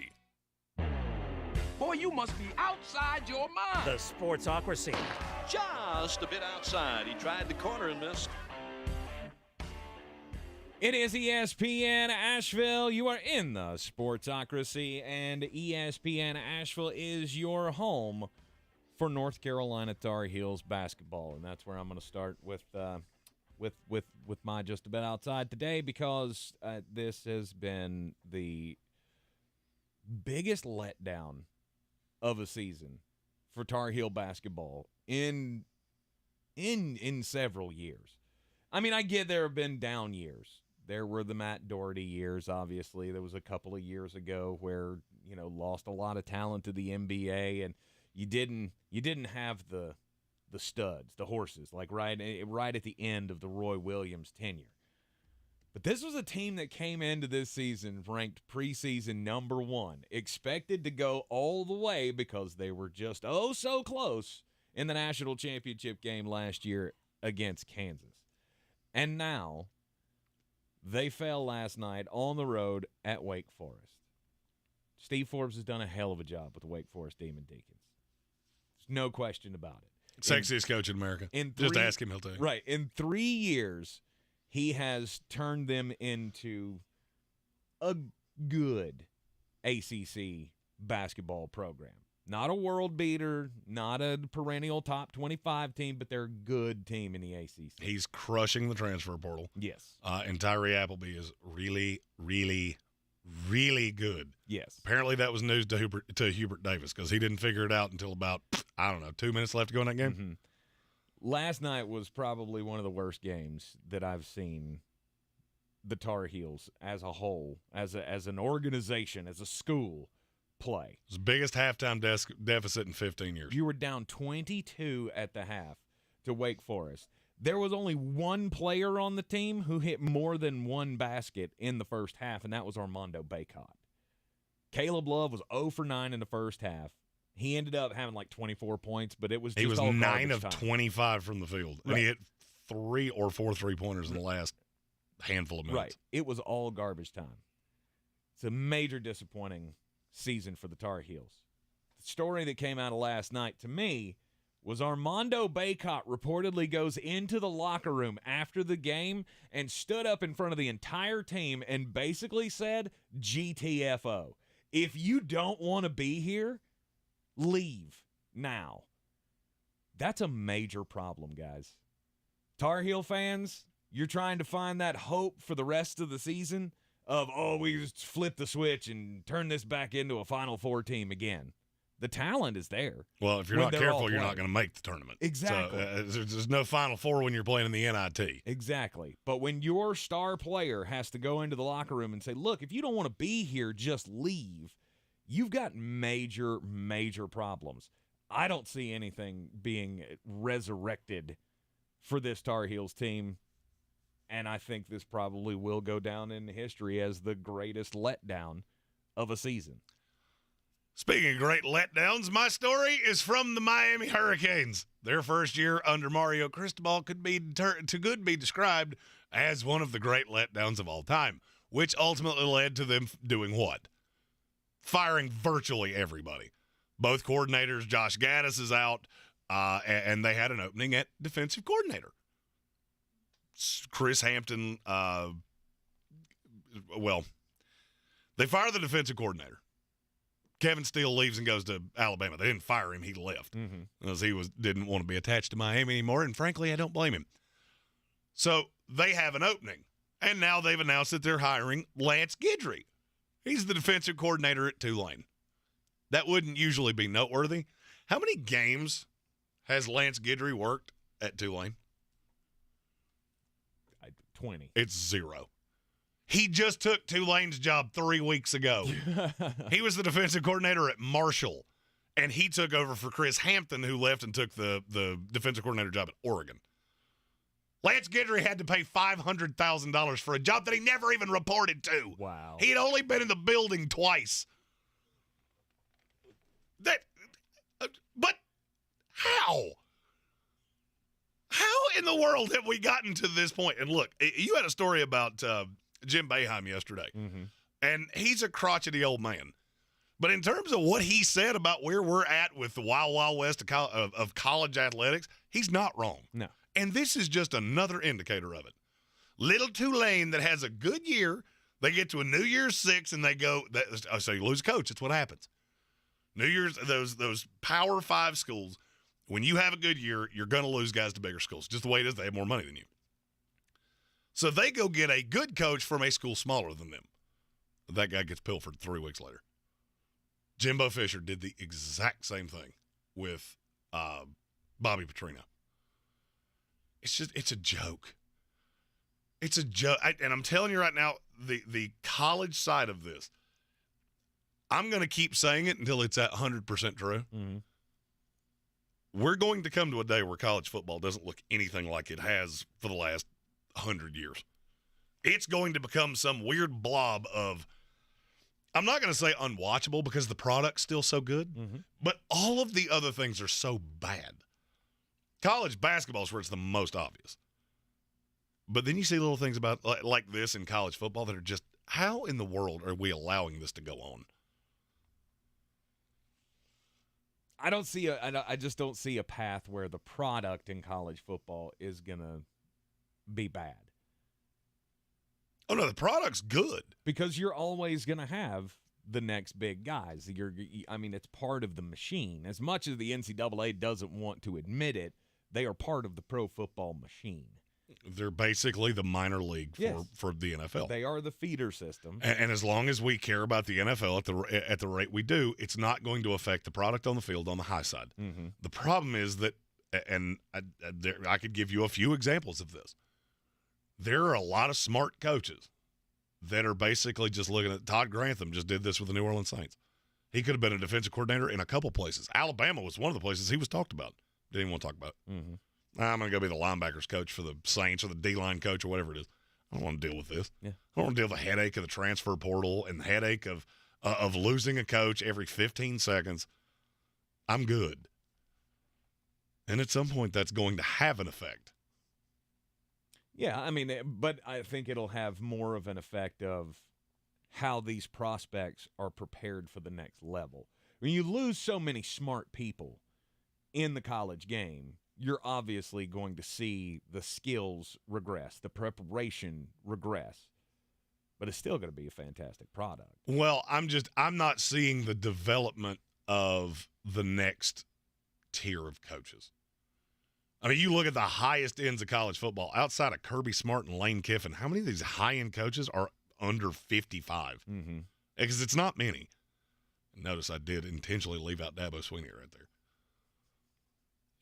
Boy, you must be outside your mind. The Sportsocracy. Just a bit outside. He tried the corner and missed. It is ESPN Asheville. You are in the Sportsocracy, and ESPN Asheville is your home for North Carolina Tar Heels basketball, and that's where I'm going to start with my just a bit outside today because this has been the biggest letdown of a season for Tar Heel basketball in several years. I mean, I get there have been down years. There were the Matt Doherty years, obviously. There was a couple of years ago where, lost a lot of talent to the NBA, and you didn't have the studs, the horses, like right at the end of the Roy Williams tenure. But this was a team that came into this season ranked preseason number 1, expected to go all the way because they were just so close in the national championship game last year against Kansas. And now they fell last night on the road at Wake Forest. Steve Forbes has done a hell of a job with the Wake Forest Demon Deacons. There's no question about it. Sexiest coach in America. Just ask him, he'll tell you. Right. In 3 years, he has turned them into a good ACC basketball program. Not a world beater, not a perennial top 25 team, but they're a good team in the ACC. He's crushing the transfer portal. Yes. And Tyree Appleby is really, really, really good. Yes. Apparently that was news to Hubert Davis because he didn't figure it out until about, 2 minutes left to go in that game. Mm-hmm. Last night was probably one of the worst games that I've seen the Tar Heels as a whole, as an organization, as a school, play. It was the biggest halftime deficit in 15 years. You were down 22 at the half to Wake Forest. There was only one player on the team who hit more than one basket in the first half, and that was Armando Bacot. Caleb Love was 0 for 9 in the first half. He ended up having like 24 points, but it was just all 9 of time. 25 from the field, and he hit 3 or 4 3-pointers in the last handful of minutes. Right. It was all garbage time. It's a major disappointing season for the Tar Heels. The story that came out of last night to me was Armando Bacot reportedly goes into the locker room after the game and stood up in front of the entire team and basically said, GTFO. If you don't want to be here, leave now. That's a major problem, guys. Tar Heel fans, you're trying to find that hope for the rest of the season of, we just flip the switch and turn this back into a Final Four team again. The talent is there. Well, if you're not careful, you're not going to make the tournament. Exactly. So, there's no Final Four when you're playing in the NIT. Exactly. But when your star player has to go into the locker room and say, look, if you don't want to be here, just leave, you've got major, major problems. I don't see anything being resurrected for this Tar Heels team, and I think this probably will go down in history as the greatest letdown of a season. Speaking of great letdowns, my story is from the Miami Hurricanes. Their first year under Mario Cristobal could be described as one of the great letdowns of all time, which ultimately led to them doing what? Firing virtually everybody. Both coordinators, Josh Gaddis is out, and they had an opening at defensive coordinator. Chris Hampton, they fire the defensive coordinator. Kevin Steele leaves and goes to Alabama. They didn't fire him. He left because he didn't want to be attached to Miami anymore, and frankly, I don't blame him. So they have an opening, and now they've announced that they're hiring Lance Guidry. He's the defensive coordinator at Tulane. That wouldn't usually be noteworthy. How many games has Lance Guidry worked at Tulane? 20. It's 0. He just took Tulane's job 3 weeks ago. He was the defensive coordinator at Marshall, and he took over for Chris Hampton, who left and took the defensive coordinator job at Oregon. Lance Guidry had to pay $500,000 for a job that he never even reported to. Wow. He had only been in the building twice. But how? How in the world have we gotten to this point? And look, you had a story about Jim Boeheim yesterday, and he's a crotchety old man. But in terms of what he said about where we're at with the wild, wild west of college athletics, he's not wrong. No. And this is just another indicator of it. Little Tulane that has a good year, they get to a New Year's Six, and they go, so you lose a coach. That's what happens. New Year's, those Power 5 schools, when you have a good year, you're going to lose guys to bigger schools. Just the way it is, they have more money than you. So they go get a good coach from a school smaller than them. That guy gets pilfered 3 weeks later. Jimbo Fisher did the exact same thing with Bobby Petrino. It's a joke. It's a joke. And I'm telling you right now, the college side of this, I'm going to keep saying it until it's at 100% true. We're going to come to a day where college football doesn't look anything like it has for the last 100 years. It's going to become some weird blob of, I'm not going to say unwatchable because the product's still so good, but all of the other things are so bad. College basketball is where it's the most obvious. But then you see little things about like this in college football that are just, how in the world are we allowing this to go on? I just don't see a path where the product in college football is going to be bad. Oh, no, the product's good. Because you're always going to have the next big guys. It's part of the machine. As much as the NCAA doesn't want to admit it, they are part of the pro football machine. They're basically the minor league for the NFL. They are the feeder system. And as long as we care about the NFL at the rate we do, it's not going to affect the product on the field on the high side. Mm-hmm. The problem is that, and I could give you a few examples of this. There are a lot of smart coaches that are basically just looking at – Todd Grantham just did this with the New Orleans Saints. He could have been a defensive coordinator in a couple places. Alabama was one of the places he was talked about. Didn't even want to talk about it. Mm-hmm. I'm going to go be the linebackers coach for the Saints or the D-line coach or whatever it is. I don't want to deal with this. Yeah. I don't want to deal with the headache of the transfer portal and the headache of losing a coach every 15 seconds. I'm good. And at some point, that's going to have an effect. Yeah, I mean, but I think it'll have more of an effect of how these prospects are prepared for the next level. When you lose so many smart people in the college game, you're obviously going to see the skills regress, the preparation regress, but it's still going to be a fantastic product. Well, I'm not seeing the development of the next tier of coaches. I mean, you look at the highest ends of college football, outside of Kirby Smart and Lane Kiffin, how many of these high-end coaches are under 55? Mm-hmm. Because it's not many. Notice I did intentionally leave out Dabo Swinney right there.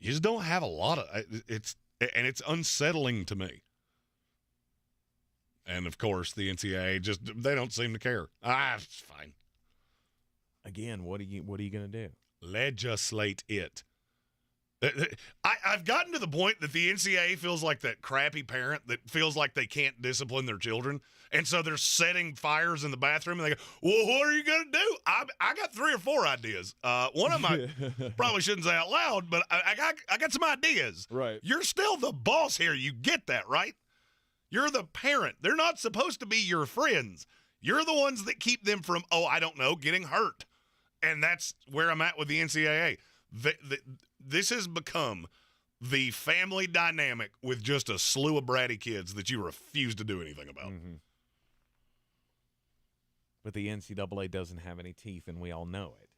You just don't have a lot of it's unsettling to me. And of course, the NCAA they don't seem to care. It's fine. Again, what are you going to do? Legislate it. I've gotten to the point that the NCAA feels like that crappy parent that feels like they can't discipline their children. And so they're setting fires in the bathroom, and they go, well, what are you going to do? I got 3 or 4 ideas. One of them I probably shouldn't say out loud, but I got some ideas. Right. You're still the boss here. You get that, right? You're the parent. They're not supposed to be your friends. You're the ones that keep them from, getting hurt. And that's where I'm at with the NCAA. This has become the family dynamic with just a slew of bratty kids that you refuse to do anything about. Mm-hmm. But the NCAA doesn't have any teeth, and we all know it.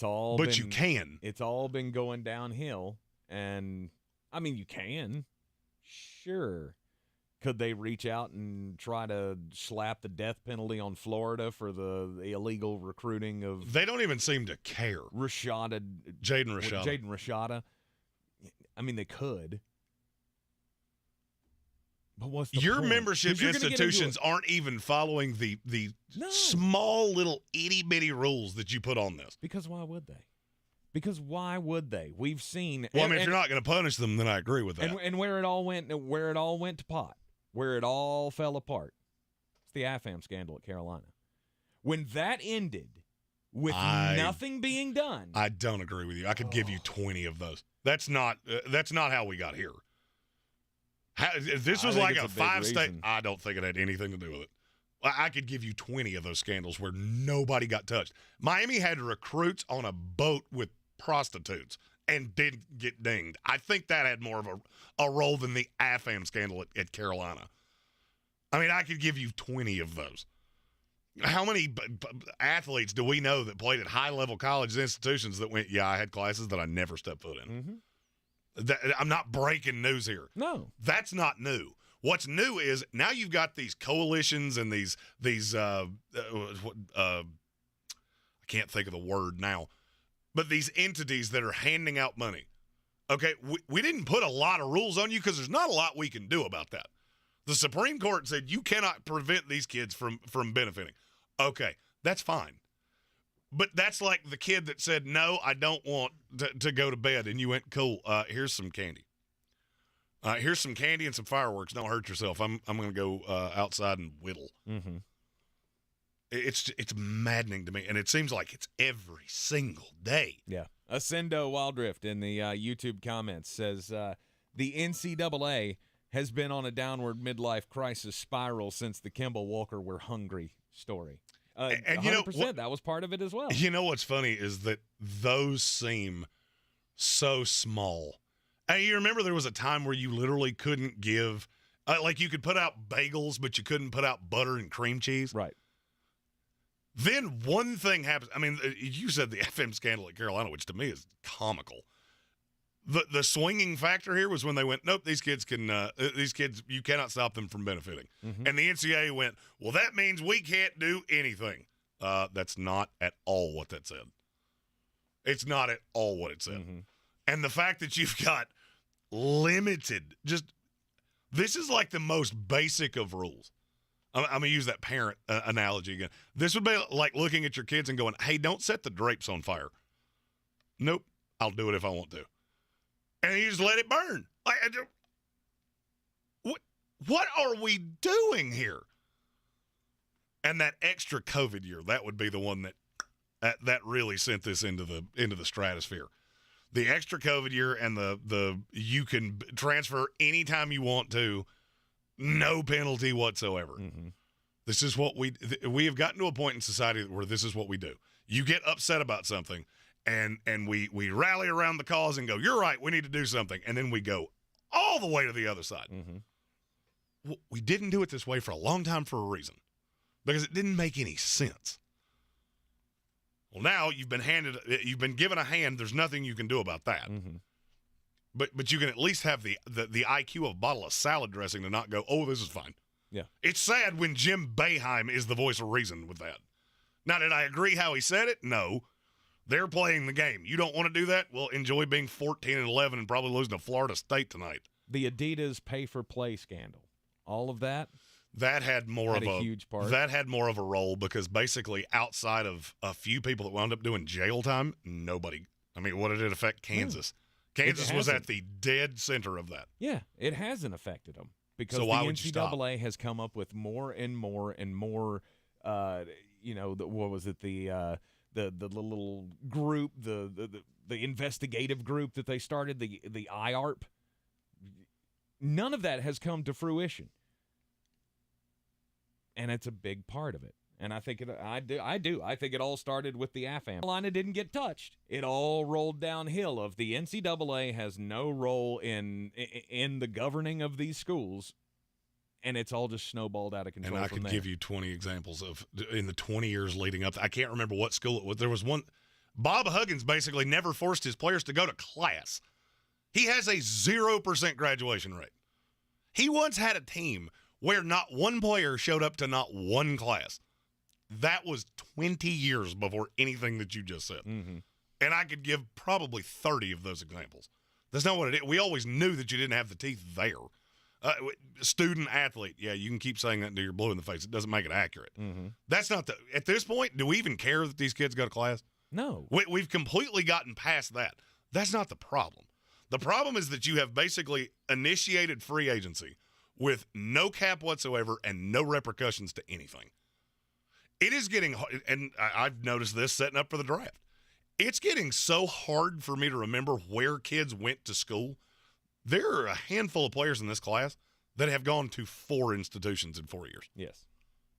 You can. It's all been going downhill, and, I mean, you can. Sure. Could they reach out and try to slap the death penalty on Florida for the illegal recruiting of... They don't even seem to care. Jaden Rashada. I mean, they could. But what's the Your point? membership institutions aren't even following the small little itty-bitty rules that you put on this. Because why would they? We've seen... Well, if you're not going to punish them, then I agree with that. And where it all went to pot, where it all fell apart, it's the AFAM scandal at Carolina. When that ended with nothing being done... I don't agree with you. I could give you 20 of those. That's not how we got here. If this was like a 5-state, I don't think it had anything to do with it. I could give you 20 of those scandals where nobody got touched. Miami had recruits on a boat with prostitutes and didn't get dinged. I think that had more of a role than the AFAM scandal at Carolina. I mean, I could give you 20 of those. How many athletes do we know that played at high-level college institutions that went, I had classes that I never stepped foot in? Mm-hmm. I'm not breaking news here. No. That's not new. What's new is now you've got these coalitions and these I can't think of the word now, but these entities that are handing out money. Okay, we didn't put a lot of rules on you because there's not a lot we can do about that. The Supreme Court said you cannot prevent these kids from benefiting. Okay, that's fine. But that's like the kid that said, no, I don't want to go to bed. And you went, cool, here's some candy. Here's some candy and some fireworks. Don't hurt yourself. I'm going to go outside and whittle. Mm-hmm. It's maddening to me. And it seems like it's every single day. Yeah. Ascendo Wildrift in the YouTube comments says, the NCAA has been on a downward midlife crisis spiral since the Kemba Walker "We're hungry" story. And 100%, that was part of it as well. You know what's funny is that those seem so small. And you remember there was a time where you literally couldn't give like you could put out bagels, but you couldn't put out butter and cream cheese. Right. Then one thing happens. I mean, you said the FM scandal at Carolina, which to me is comical. The swinging factor here was when they went, nope, these kids, you cannot stop them from benefiting. Mm-hmm. And the NCAA went, well, that means we can't do anything. That's not at all what that said. It's not at all what it said. Mm-hmm. And the fact that you've got limited, this is like the most basic of rules. I'm going to use that parent analogy again. This would be like looking at your kids and going, hey, don't set the drapes on fire. Nope, I'll do it if I want to. And you just let it burn. What are we doing here? And that extra COVID year, that would be the one that really sent this into the stratosphere. The extra COVID year and the you can transfer anytime you want to, no penalty whatsoever. Mm-hmm. This is what we have gotten to a point in society where this is what we do. You get upset about something, and we rally around the cause and go, you're right, we need to do something. And then we go all the way to the other side. Mm-hmm. We didn't do it this way for a long time for a reason, because it didn't make any sense. Well, now you've been given a hand. There's nothing you can do about that. Mm-hmm. But you can at least have the IQ of a bottle of salad dressing to not go, oh, this is fine. Yeah. It's sad when Jim Boeheim is the voice of reason with that. Now, did I agree how he said it? No. They're playing the game. You don't want to do that? Well, enjoy being 14-11 and probably losing to Florida State tonight. The Adidas pay-for-play scandal. All of that. That had a huge part. That had more of a role because basically outside of a few people that wound up doing jail time, nobody. I mean, what did it affect Kansas? Kansas was at the dead center of that. Yeah, it hasn't affected them because so the why would you stop? NCAA has come up with more and more and more. What was it? The little group, the investigative group that they started, the IARP. None of that has come to fruition. And it's a big part of it. And I think I do. I think it all started with the AFAM. Carolina didn't get touched. It all rolled downhill of the NCAA has no role in the governing of these schools, and it's all just snowballed out of control. And I could give you 20 examples of in the 20 years leading up. I can't remember what school it was. There was one. Bob Huggins basically never forced his players to go to class. He has a 0% graduation rate. He once had a team where not one player showed up to not one class. That was 20 years before anything that you just said. Mm-hmm. And I could give probably 30 of those examples. That's not what it is. We always knew that you didn't have the teeth there. Student athlete, yeah, you can keep saying that until you're blue in the face. It doesn't make it accurate. Mm-hmm. That's not at this point, do we even care that these kids go to class? No. We've completely gotten past that. That's not the problem. The problem is that you have basically initiated free agency with no cap whatsoever and no repercussions to anything. It is getting, and I've noticed this setting up for the draft, it's getting so hard for me to remember where kids went to school. There are a handful of players in this class that have gone to 4 institutions in 4 years. Yes.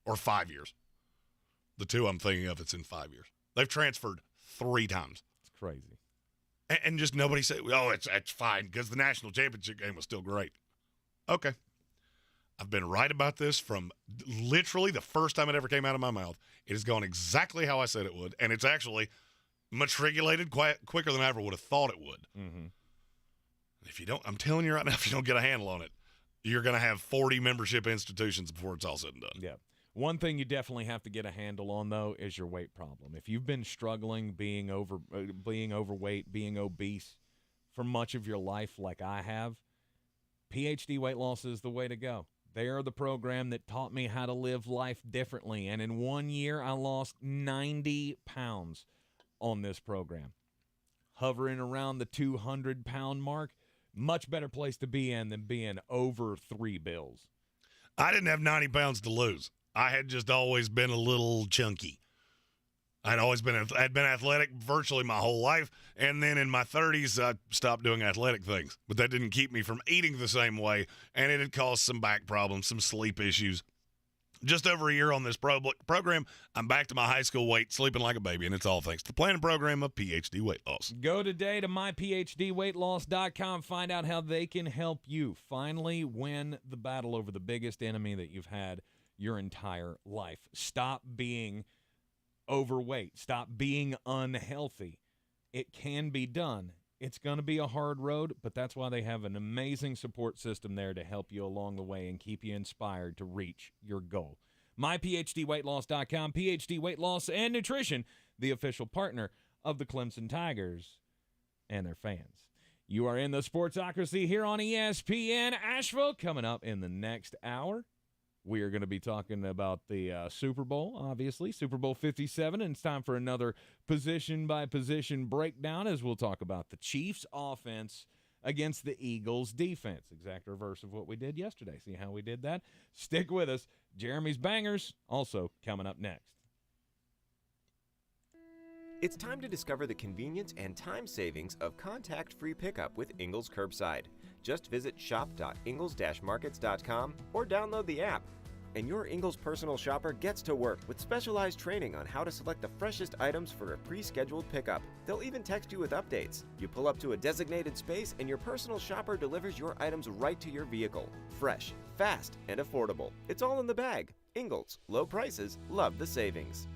Or 5 years. The 2 I'm thinking of, it's in 5 years. They've transferred 3 times. It's crazy. And just nobody said, oh, it's fine because the national championship game was still great. Okay. I've been right about this from literally the first time it ever came out of my mouth. It has gone exactly how I said it would, and it's actually matriculated quicker than I ever would have thought it would. Mm-hmm. If you don't, I'm telling you right now, if you don't get a handle on it, you're going to have 40 membership institutions before it's all said and done. Yeah. One thing you definitely have to get a handle on, though, is your weight problem. If you've been struggling being overweight, being obese for much of your life like I have, PhD weight loss is the way to go. They are the program that taught me how to live life differently. And in 1 year, I lost 90 pounds on this program. Hovering around the 200-pound mark, much better place to be in than being over 3 bills. I didn't have 90 pounds to lose. I had just always been a little chunky. I'd been athletic virtually my whole life, and then in my 30s, I stopped doing athletic things. But that didn't keep me from eating the same way, and it had caused some back problems, some sleep issues. Just over a year on this program, I'm back to my high school weight, sleeping like a baby, and it's all thanks to the planning program of PhD Weight Loss. Go today to myphdweightloss.com. Find out how they can help you finally win the battle over the biggest enemy that you've had your entire life. Stop being overweight. Stop being unhealthy. It can be done. It's going to be a hard road, but that's why they have an amazing support system there to help you along the way and keep you inspired to reach your goal. MyPhDWeightLoss.com, PhD Weight Loss and Nutrition, the official partner of the Clemson Tigers and their fans. You are in the Sportsocracy here on ESPN Asheville. Coming up in the next hour, we are going to be talking about the Super Bowl, obviously, Super Bowl 57, and it's time for another position-by-position breakdown as we'll talk about the Chiefs' offense against the Eagles' defense. Exact reverse of what we did yesterday. See how we did that? Stick with us. Jeremy's Bangers also coming up next. It's time to discover the convenience and time savings of contact-free pickup with Ingles Curbside. Just visit shop.ingles-markets.com or download the app. And your Ingles personal shopper gets to work with specialized training on how to select the freshest items for a pre-scheduled pickup. They'll even text you with updates. You pull up to a designated space and your personal shopper delivers your items right to your vehicle. Fresh, fast, and affordable. It's all in the bag. Ingles. Low prices. Love the savings.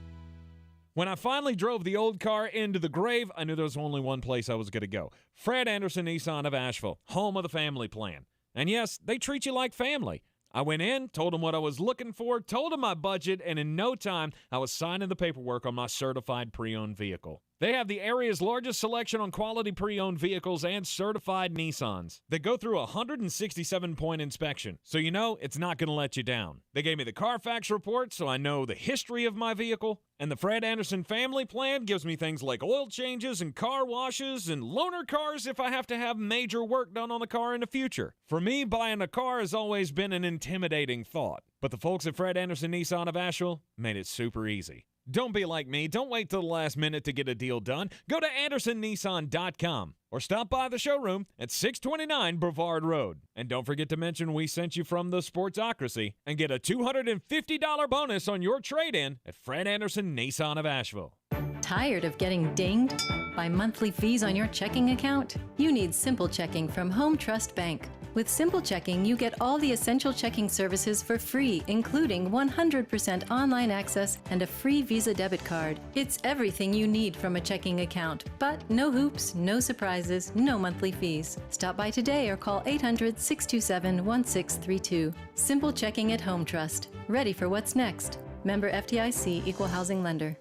When I finally drove the old car into the grave, I knew there was only one place I was going to go. Fred Anderson Nissan of Asheville, home of the family plan. And yes, they treat you like family. I went in, told them what I was looking for, told them my budget, and in no time, I was signing the paperwork on my certified pre-owned vehicle. They have the area's largest selection on quality pre-owned vehicles and certified Nissans. They go through a 167-point inspection, so you know it's not going to let you down. They gave me the Carfax report, so I know the history of my vehicle. And the Fred Anderson family plan gives me things like oil changes and car washes and loaner cars if I have to have major work done on the car in the future. For me, buying a car has always been an intimidating thought. But the folks at Fred Anderson Nissan of Asheville made it super easy. Don't be like me. Don't wait till the last minute to get a deal done. Go to AndersonNissan.com or stop by the showroom at 629 Brevard Road. And don't forget to mention we sent you from the Sportsocracy and get a $250 bonus on your trade-in at Fred Anderson Nissan of Asheville. Tired of getting dinged by monthly fees on your checking account? You need Simple Checking from Home Trust Bank. With Simple Checking, you get all the essential checking services for free, including 100% online access and a free Visa debit card. It's everything you need from a checking account, but no hoops, no surprises, no monthly fees. Stop by today or call 800-627-1632. Simple Checking at Home Trust. Ready for what's next. Member FDIC, Equal Housing Lender.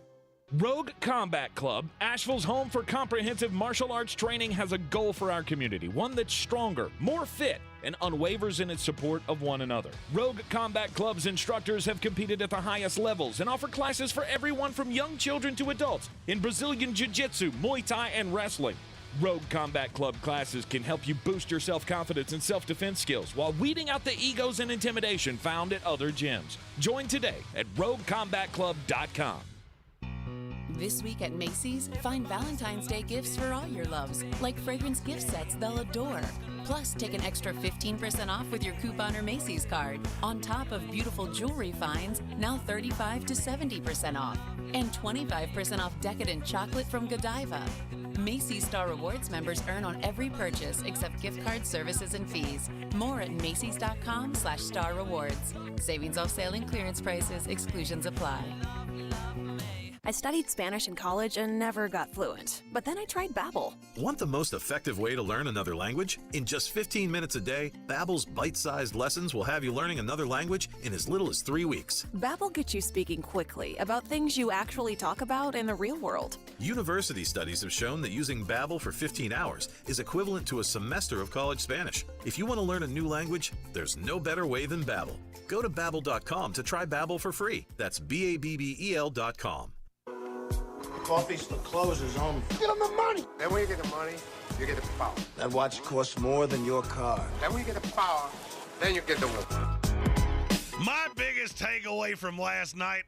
Rogue Combat Club, Asheville's home for comprehensive martial arts training, has a goal for our community, one that's stronger, more fit, and unwavers in its support of one another. Rogue Combat Club's instructors have competed at the highest levels and offer classes for everyone from young children to adults in Brazilian Jiu-Jitsu, Muay Thai, and wrestling. Rogue Combat Club classes can help you boost your self-confidence and self-defense skills while weeding out the egos and intimidation found at other gyms. Join today at RogueCombatClub.com. This week at Macy's, find Valentine's Day gifts for all your loves, like fragrance gift sets they'll adore. Plus, take an extra 15% off with your coupon or Macy's card, on top of beautiful jewelry finds, now 35 to 70% off, and 25% off decadent chocolate from Godiva. Macy's Star Rewards members earn on every purchase except gift card services and fees. More at Macys.com/Star Rewards. Savings off sale and clearance prices. Exclusions apply. I studied Spanish in college and never got fluent. But then I tried Babbel. Want the most effective way to learn another language? In just 15 minutes a day, Babbel's bite-sized lessons will have you learning another language in as little as 3 weeks. Babbel gets you speaking quickly about things you actually talk about in the real world. University studies have shown that using Babbel for 15 hours is equivalent to a semester of college Spanish. If you want to learn a new language, there's no better way than Babbel. Go to Babbel.com to try Babbel for free. That's BABBEL.com. Coffee closes on. Get them the money. Then when you get the money, you get the power. That watch costs more than your car. Then when you get the power, then you get the woman. My biggest takeaway from last night,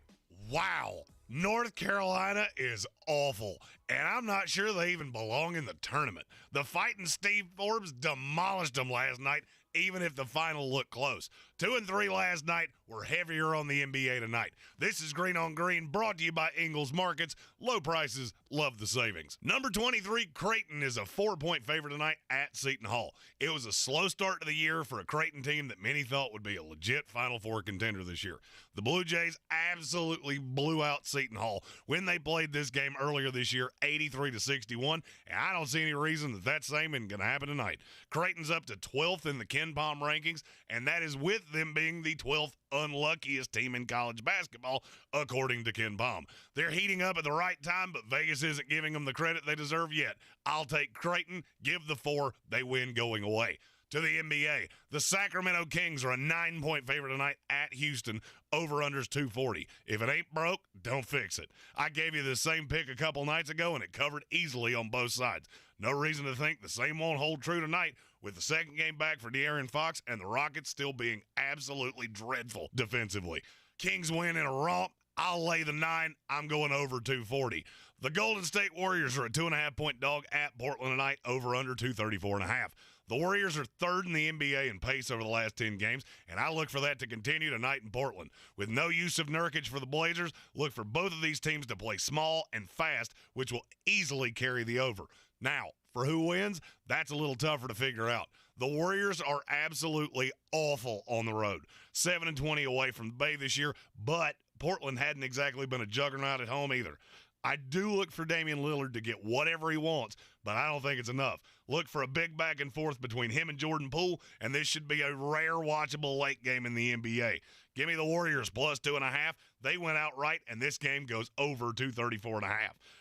wow, North Carolina is awful. And I'm not sure they even belong in the tournament. The Fighting Steve Forbes demolished them last night, even if the final looked close. 2 and 3 last night. We're heavier on the NBA tonight. This is Green on Green, brought to you by Ingles Markets. Low prices, love the savings. Number 23, Creighton is a 4-point favorite tonight at Seton Hall. It was a slow start to the year for a Creighton team that many thought would be a legit Final Four contender this year. The Blue Jays absolutely blew out Seton Hall when they played this game earlier this year, 83-61, and I don't see any reason that same isn't going to happen tonight. Creighton's up to 12th in the Ken Pom rankings, and that is with them being the 12th unluckiest team in college basketball, according to Ken Pom. They're heating up at the right time, but Vegas isn't giving them the credit they deserve yet. I'll take Creighton, give the 4, they win going away. To the NBA, the Sacramento Kings are a 9-point favorite tonight at Houston. Over-unders 240. If it ain't broke, don't fix it. I gave you the same pick a couple nights ago, and it covered easily on both sides. No reason to think the same won't hold true tonight, with the second game back for De'Aaron Fox and the Rockets still being absolutely dreadful defensively. Kings win in a romp. I'll lay the 9. I'm going over 240. The Golden State Warriors are a 2.5-point dog at Portland tonight. Over-under 234.5. The Warriors are 3rd in the NBA in pace over the last 10 games, and I look for that to continue tonight in Portland. With no use of Nurkic for the Blazers, look for both of these teams to play small and fast, which will easily carry the over. Now, for who wins, that's a little tougher to figure out. The Warriors are absolutely awful on the road. 7-20 away from the Bay this year, but Portland hadn't exactly been a juggernaut at home either. I do look for Damian Lillard to get whatever he wants, but I don't think it's enough. Look for a big back and forth between him and Jordan Poole, and this should be a rare watchable late game in the NBA. Give me the Warriors plus 2.5. They went outright, and this game goes over 234.5.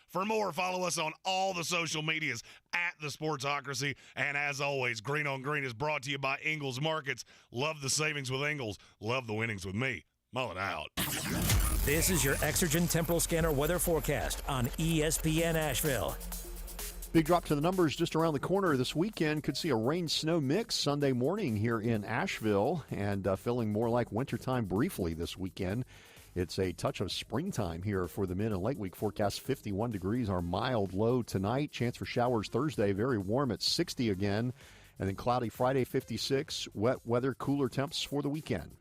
For more, follow us on all the social medias at The Sportsocracy. And as always, Green on Green is brought to you by Ingles Markets. Love the savings with Ingles. Love the winnings with me. Mull it out. This is your Exergen Temporal Scanner weather forecast on ESPN Asheville. Big drop to the numbers just around the corner this weekend. Could see a rain-snow mix Sunday morning here in Asheville, and feeling more like wintertime briefly this weekend. It's a touch of springtime here for the mid and late week forecast. 51 degrees, our mild low tonight. Chance for showers Thursday, very warm at 60 again. And then cloudy Friday, 56. Wet weather, cooler temps for the weekend.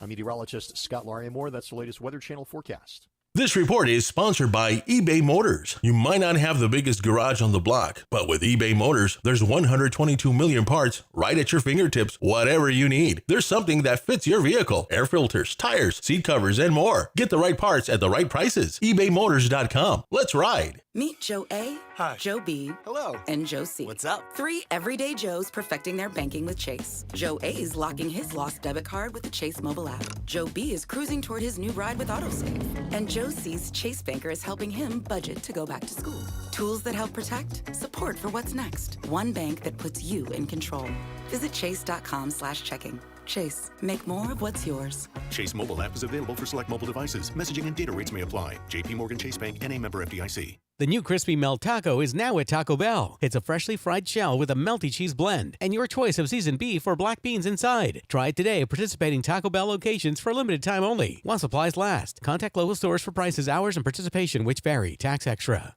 I'm meteorologist Scott Larimore. That's the latest Weather Channel forecast. This report is sponsored by eBay Motors. You might not have the biggest garage on the block, but with eBay Motors, there's 122 million parts right at your fingertips, whatever you need. There's something that fits your vehicle. Air filters, tires, seat covers, and more. Get the right parts at the right prices. ebaymotors.com. Let's ride. Meet Joe A, hi, Joe B, hello, and Joe C. What's up? 3 everyday Joes perfecting their banking with Chase. Joe A is locking his lost debit card with the Chase mobile app. Joe B is cruising toward his new ride with AutoSave. And Joe C's Chase banker is helping him budget to go back to school. Tools that help protect, support for what's next. One bank that puts you in control. Visit chase.com/checking. Chase, make more of what's yours. Chase mobile app is available for select mobile devices. Messaging and data rates may apply. JP Morgan Chase Bank, N.A. member FDIC. The new Crispy Melt Taco is now at Taco Bell. It's a freshly fried shell with a melty cheese blend and your choice of seasoned beef or black beans inside. Try it today at participating Taco Bell locations for a limited time only, while supplies last. Contact local stores for prices, hours, and participation which vary. Tax extra.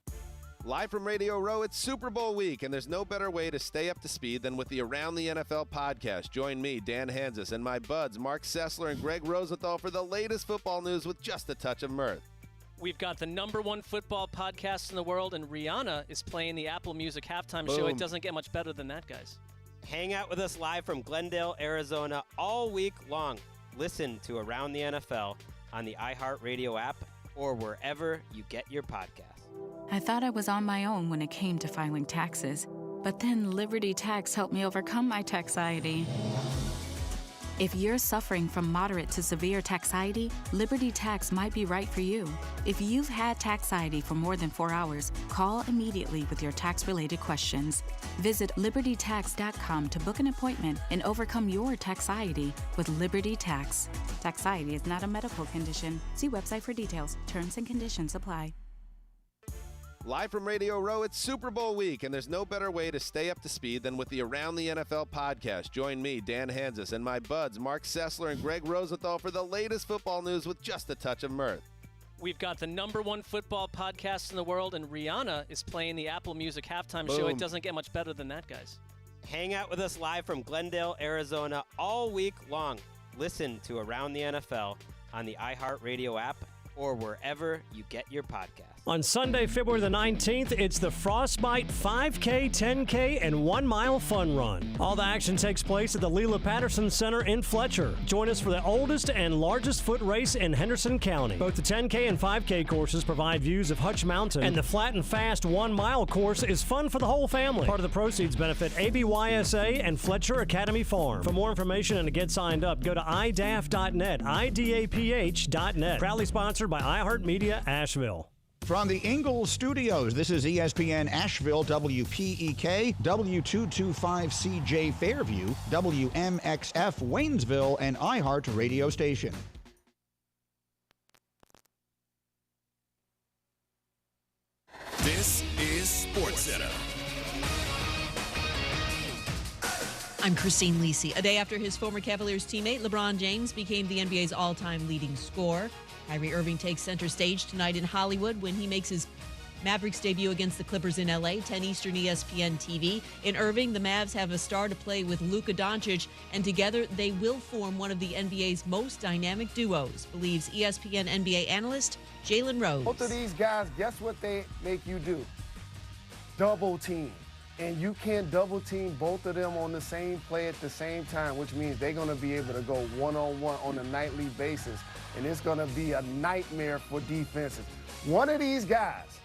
Live from Radio Row, it's Super Bowl week, and there's no better way to stay up to speed than with the Around the NFL podcast. Join me, Dan Hansis, and my buds, Mark Sessler and Greg Rosenthal, for the latest football news with just a touch of mirth. We've got the #1 football podcast in the world, and Rihanna is playing the Apple Music halftime show. It doesn't get much better than that, guys. Hang out with us live from Glendale, Arizona all week long. Listen to Around the NFL on the iHeartRadio app or wherever you get your podcasts. I thought I was on my own when it came to filing taxes, but then Liberty Tax helped me overcome my taxiety. If you're suffering from moderate to severe taxiety, Liberty Tax might be right for you. If you've had taxiety for more than 4 hours, call immediately with your tax-related questions. Visit libertytax.com to book an appointment and overcome your taxiety with Liberty Tax. Taxiety is not a medical condition. See website for details. Terms and conditions apply. Live from Radio Row, it's Super Bowl week, and there's no better way to stay up to speed than with the Around the NFL podcast. Join me, Dan Hansis, and my buds, Mark Sessler and Greg Rosenthal, for the latest football news with just a touch of mirth. We've got the #1 football podcast in the world, and Rihanna is playing the Apple Music halftime show. It doesn't get much better than that, guys. Hang out with us live from Glendale, Arizona all week long. Listen to Around the NFL on the iHeartRadio app or wherever you get your podcasts. On Sunday, February the 19th, it's the Frostbite 5K, 10K, and 1 mile fun run. All the action takes place at the Leela Patterson Center in Fletcher. Join us for the oldest and largest foot race in Henderson County. Both the 10K and 5K courses provide views of Hutch Mountain, and the flat and fast 1 mile course is fun for the whole family. Part of the proceeds benefit ABYSA and Fletcher Academy Farm. For more information and to get signed up, go to idaph.net, idaph.net. Proudly sponsored by iHeartMedia Asheville. From the Ingles Studios, this is ESPN Asheville, WPEK, W225CJ Fairview, WMXF Waynesville, and iHeart Radio Station. This is SportsCenter. I'm Christine Lisi. A day after his former Cavaliers teammate LeBron James became the NBA's all-time leading scorer, Kyrie Irving takes center stage tonight in Hollywood when he makes his Mavericks debut against the Clippers in L.A., 10 Eastern ESPN TV. In Irving, the Mavs have a star to play with Luka Doncic, and together they will form one of the NBA's most dynamic duos, believes ESPN NBA analyst Jalen Rose. Both of these guys, guess what they make you do? Double team. And you can't double team both of them on the same play at the same time, which means they're going to be able to go one-on-one on a nightly basis. And it's going to be a nightmare for defenses. One of these guys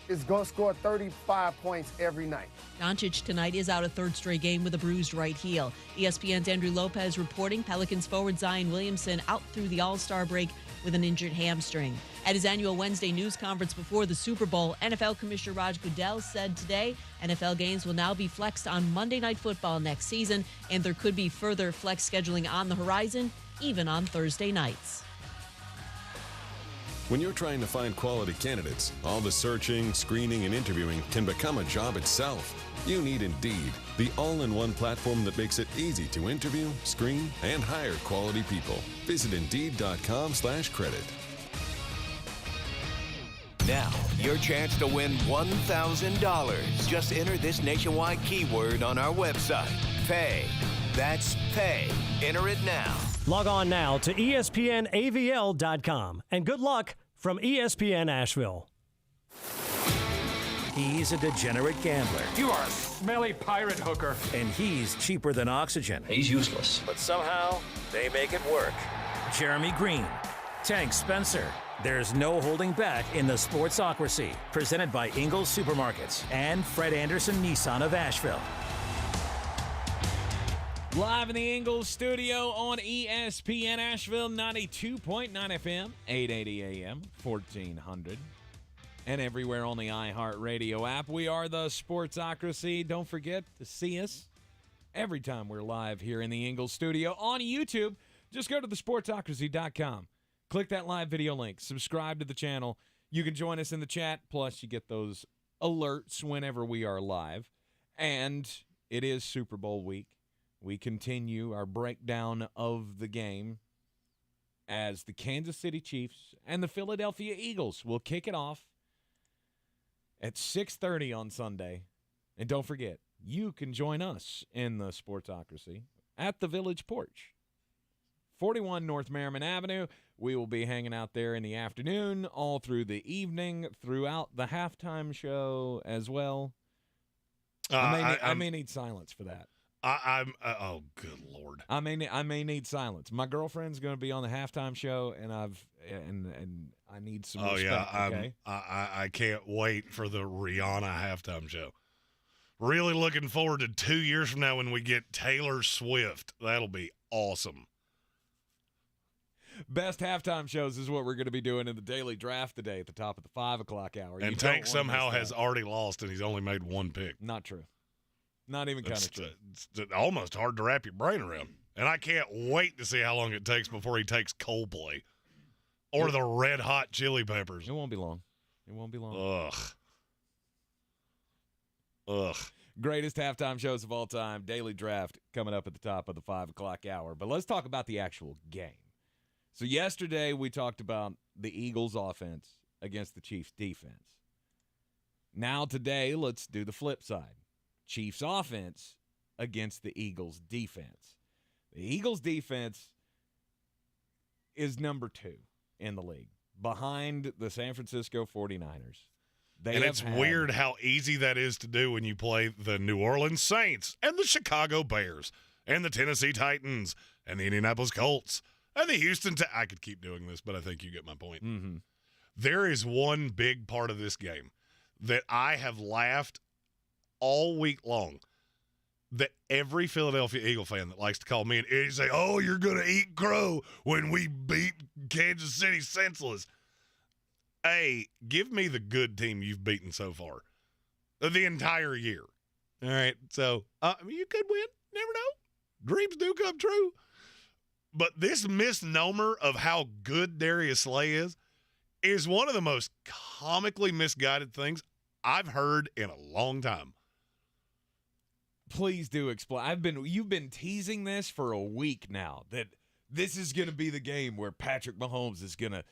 is going to score 35 points every night. Doncic tonight is out a third straight game with a bruised right heel. ESPN's Andrew Lopez reporting Pelicans forward Zion Williamson out through the All-Star break with an injured hamstring. At his annual Wednesday news conference before the Super Bowl, NFL Commissioner Raj Goodell said today NFL games will now be flexed on Monday Night Football next season, and there could be further flex scheduling on the horizon, even on Thursday nights. When you're trying to find quality candidates, all the searching, screening, and interviewing can become a job itself. You need Indeed, the all-in-one platform that makes it easy to interview, screen, and hire quality people. Visit Indeed.com/credit. Now, your chance to win $1,000. Just enter this nationwide keyword on our website. Pay. That's pay. Enter it now. Log on now to ESPNAVL.com. And good luck from ESPN Asheville. He's a degenerate gambler. You are a smelly pirate hooker. And he's cheaper than oxygen. He's useless. But somehow, they make it work. Jeremy Greene, Tank Spencer. There's no holding back in the Sportsocracy. Presented by Ingles Supermarkets and Fred Anderson Nissan of Asheville. Live in the Ingles studio on ESPN Asheville, 92.9 FM, 880 AM, 1400. And everywhere on the iHeartRadio app. We are the Sportsocracy. Don't forget to see us every time we're live here in the Ingles studio on YouTube. Just go to thesportsocracy.com. Click that live video link. Subscribe to the channel. You can join us in the chat. Plus, you get those alerts whenever we are live. And it is Super Bowl week. We continue our breakdown of the game as the Kansas City Chiefs and the Philadelphia Eagles will kick it off at 6:30 on Sunday. And don't forget, you can join us in the Sportsocracy at the Village Porch, 41 North Merriman Avenue. We will be hanging out there in the afternoon, all through the evening, throughout the halftime show as well. I may need silence for that. Oh, good Lord. I may need silence. My girlfriend's going to be on the halftime show, and I need some respect. Okay? I can't wait for the Rihanna halftime show. Really looking forward to 2 years from now when we get Taylor Swift. That'll be awesome. Best halftime shows is what we're going to be doing in the daily draft today at the top of the 5 o'clock hour. And Tank somehow has already lost, and he's only made one pick. Not true. Not even kind of true. It's almost hard to wrap your brain around. And I can't wait to see how long it takes before he takes Coldplay or the Red Hot Chili Peppers. It won't be long. It won't be long. Ugh. Greatest halftime shows of all time. Daily draft coming up at the top of the 5 o'clock hour. But let's talk about the actual game. So yesterday we talked about the Eagles offense against the Chiefs defense. Now today, let's do the flip side. Chiefs offense against the Eagles defense. The Eagles defense is number 2 in the league, behind the San Francisco 49ers. And it's weird how easy that is to do when you play the New Orleans Saints and the Chicago Bears and the Tennessee Titans and the Indianapolis Colts and the Houston I could keep doing this, but I think you get my point. Mm-hmm. There is one big part of this game that I have laughed all week long, that every Philadelphia Eagle fan that likes to call me an idiot say, oh, you're going to eat crow when we beat Kansas City senseless. Hey, give me the good team you've beaten so far the entire year. All right, so you could win. Never know. Dreams do come true. But this misnomer of how good Darius Slay is one of the most comically misguided things I've heard in a long time. Please do explain. You've been teasing this for a week now, that this is going to be the game where Patrick Mahomes is going to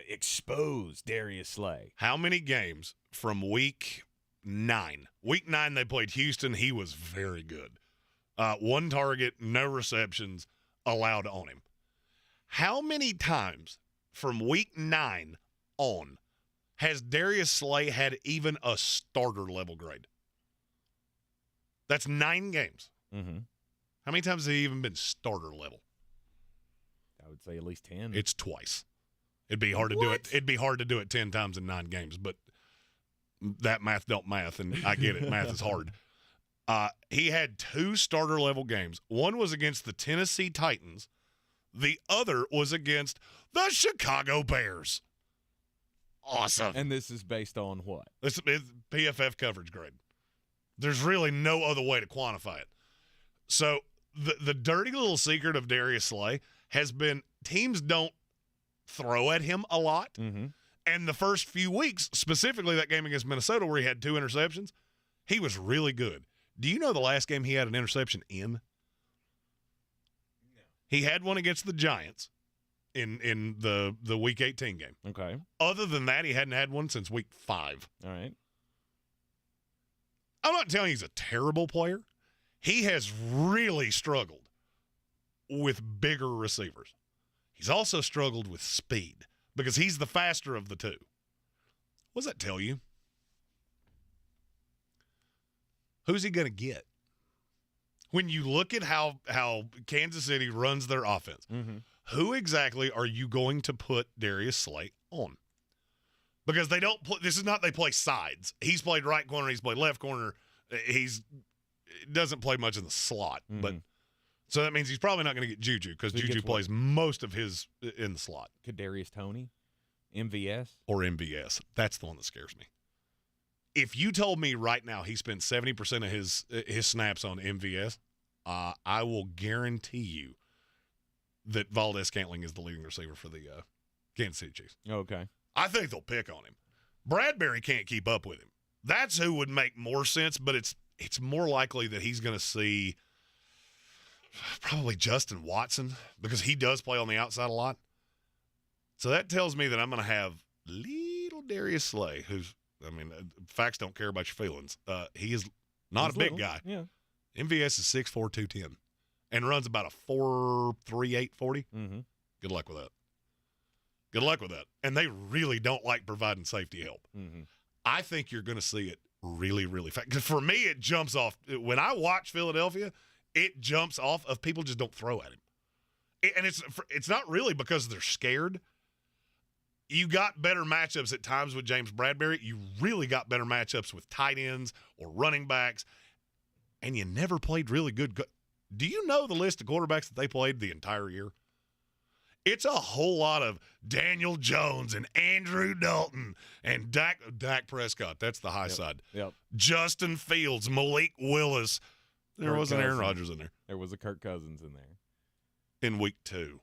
expose Darius Slay. How many games from week 9? Week 9 they played Houston. He was very good. 1 target, no receptions allowed on him. How many times from week 9 on has Darius Slay had even a starter level grade? That's 9 games. Mm-hmm. How many times has he even been starter level? I would say at least 10. It's twice. It'd be hard to do it. It'd be hard to do it 10 times in 9 games, but that math don't math, and I get it. Math is hard. He had 2 starter level games. One was against the Tennessee Titans. The other was against the Chicago Bears. Awesome. And this is based on what? This is PFF coverage grade. There's really no other way to quantify it. So the dirty little secret of Darius Slay has been teams don't throw at him a lot. Mm-hmm. And the first few weeks, specifically that game against Minnesota where he had 2 interceptions, he was really good. Do you know the last game he had an interception in? No. He had one against the Giants in the Week 18 game. Okay. Other than that, he hadn't had one since Week 5. All right. I'm not telling you he's a terrible player. He has really struggled with bigger receivers. He's also struggled with speed because he's the faster of the 2. What does that tell you? Who's he going to get? When you look at how Kansas City runs their offense, mm-hmm. Who exactly are you going to put Darius Slay on? Because they don't play, this is not they play sides. He's played right corner, he's played left corner. He's doesn't play much in the slot, mm-hmm. but so that means he's probably not going to get Juju because Juju plays most of his in the slot. Kadarius Toney, MVS or MVS. That's the one that scares me. If you told me right now he spent 70% of his snaps on MVS, I will guarantee you that Valdez-Scantling is the leading receiver for the Kansas City Chiefs. Okay. I think they'll pick on him. Bradbury can't keep up with him. That's who would make more sense, but it's more likely that he's going to see probably Justin Watson because he does play on the outside a lot. So that tells me that I'm going to have little Darius Slay, who's, facts don't care about your feelings. He is not a big guy. Yeah. MVS is 6'4", 210, and runs about a 4.38 40. Mm-hmm. Good luck with that. Good luck with that. And they really don't like providing safety help. Mm-hmm. I think you're going to see it really, really fast. Because for me, it jumps off. When I watch Philadelphia, it jumps off of people just don't throw at him. And it's not really because they're scared. You got better matchups at times with James Bradbury. You really got better matchups with tight ends or running backs. And you never played really good. Do you know the list of quarterbacks that they played the entire year? It's a whole lot of Daniel Jones and Andrew Dalton and Dak Prescott. That's the high side. Yep. Justin Fields, Malik Willis. There Kirk wasn't Aaron Cousins. Rodgers in there. There was a Kirk Cousins in there. In week 2.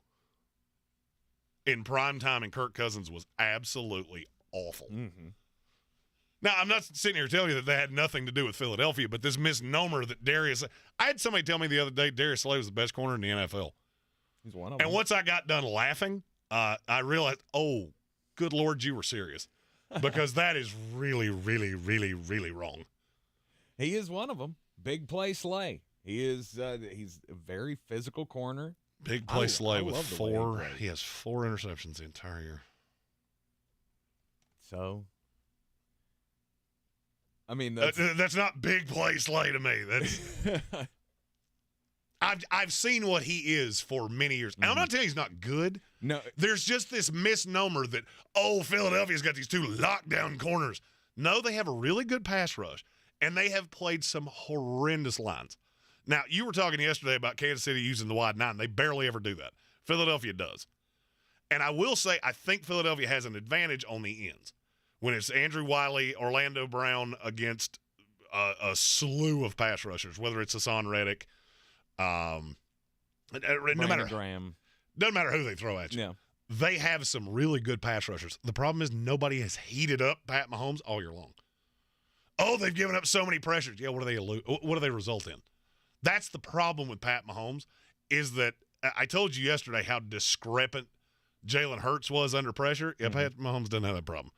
In prime time, and Kirk Cousins was absolutely awful. Mm-hmm. Now, I'm not sitting here telling you that had nothing to do with Philadelphia, but this misnomer that Darius – I had somebody tell me the other day Darius Slay was the best corner in the NFL. He's one of them. And once I got done laughing, I realized, oh, good Lord, you were serious. Because that is really, really, really, really wrong. He is one of them. Big play Slay. He is he's a very physical corner. Big play Slay with love the way he 4. plays. He has 4 interceptions the entire year. So, I mean, that's not big play Slay to me. That's I've seen what he is for many years. And I'm not telling you he's not good. No. There's just this misnomer that, Philadelphia's got these 2 lockdown corners. No, they have a really good pass rush, and they have played some horrendous lines. Now, you were talking yesterday about Kansas City using the wide 9. They barely ever do that. Philadelphia does. And I will say, I think Philadelphia has an advantage on the ends. When it's Andrew Wiley, Orlando Brown against a slew of pass rushers, whether it's Hassan Reddick, no matter Graham. Doesn't matter who they throw at you. Yeah. They have some really good pass rushers. The problem is nobody has heated up Pat Mahomes all year long. Oh, they've given up so many pressures. Yeah, what do they result in? That's the problem with Pat Mahomes, is that I told you yesterday how discrepant Jalen Hurts was under pressure. Yeah, Pat Mahomes doesn't have that problem.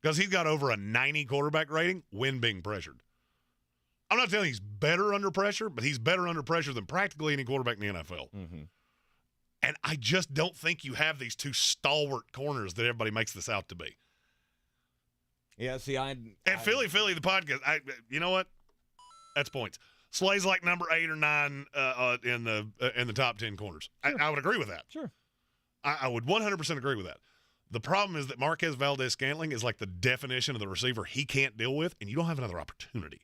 Because he's got over a 90 quarterback rating when being pressured. I'm not telling you he's better under pressure, but he's better under pressure than practically any quarterback in the NFL. Mm-hmm. And I just don't think you have these 2 stalwart corners that everybody makes this out to be. Yeah, see, Philly, the podcast, you know what? That's points. Slay's like number 8 or 9 in the top 10 corners. Sure. I would agree with that. Sure. I would 100% agree with that. The problem is that Marquez Valdez-Scantling is like the definition of the receiver he can't deal with, and you don't have another opportunity.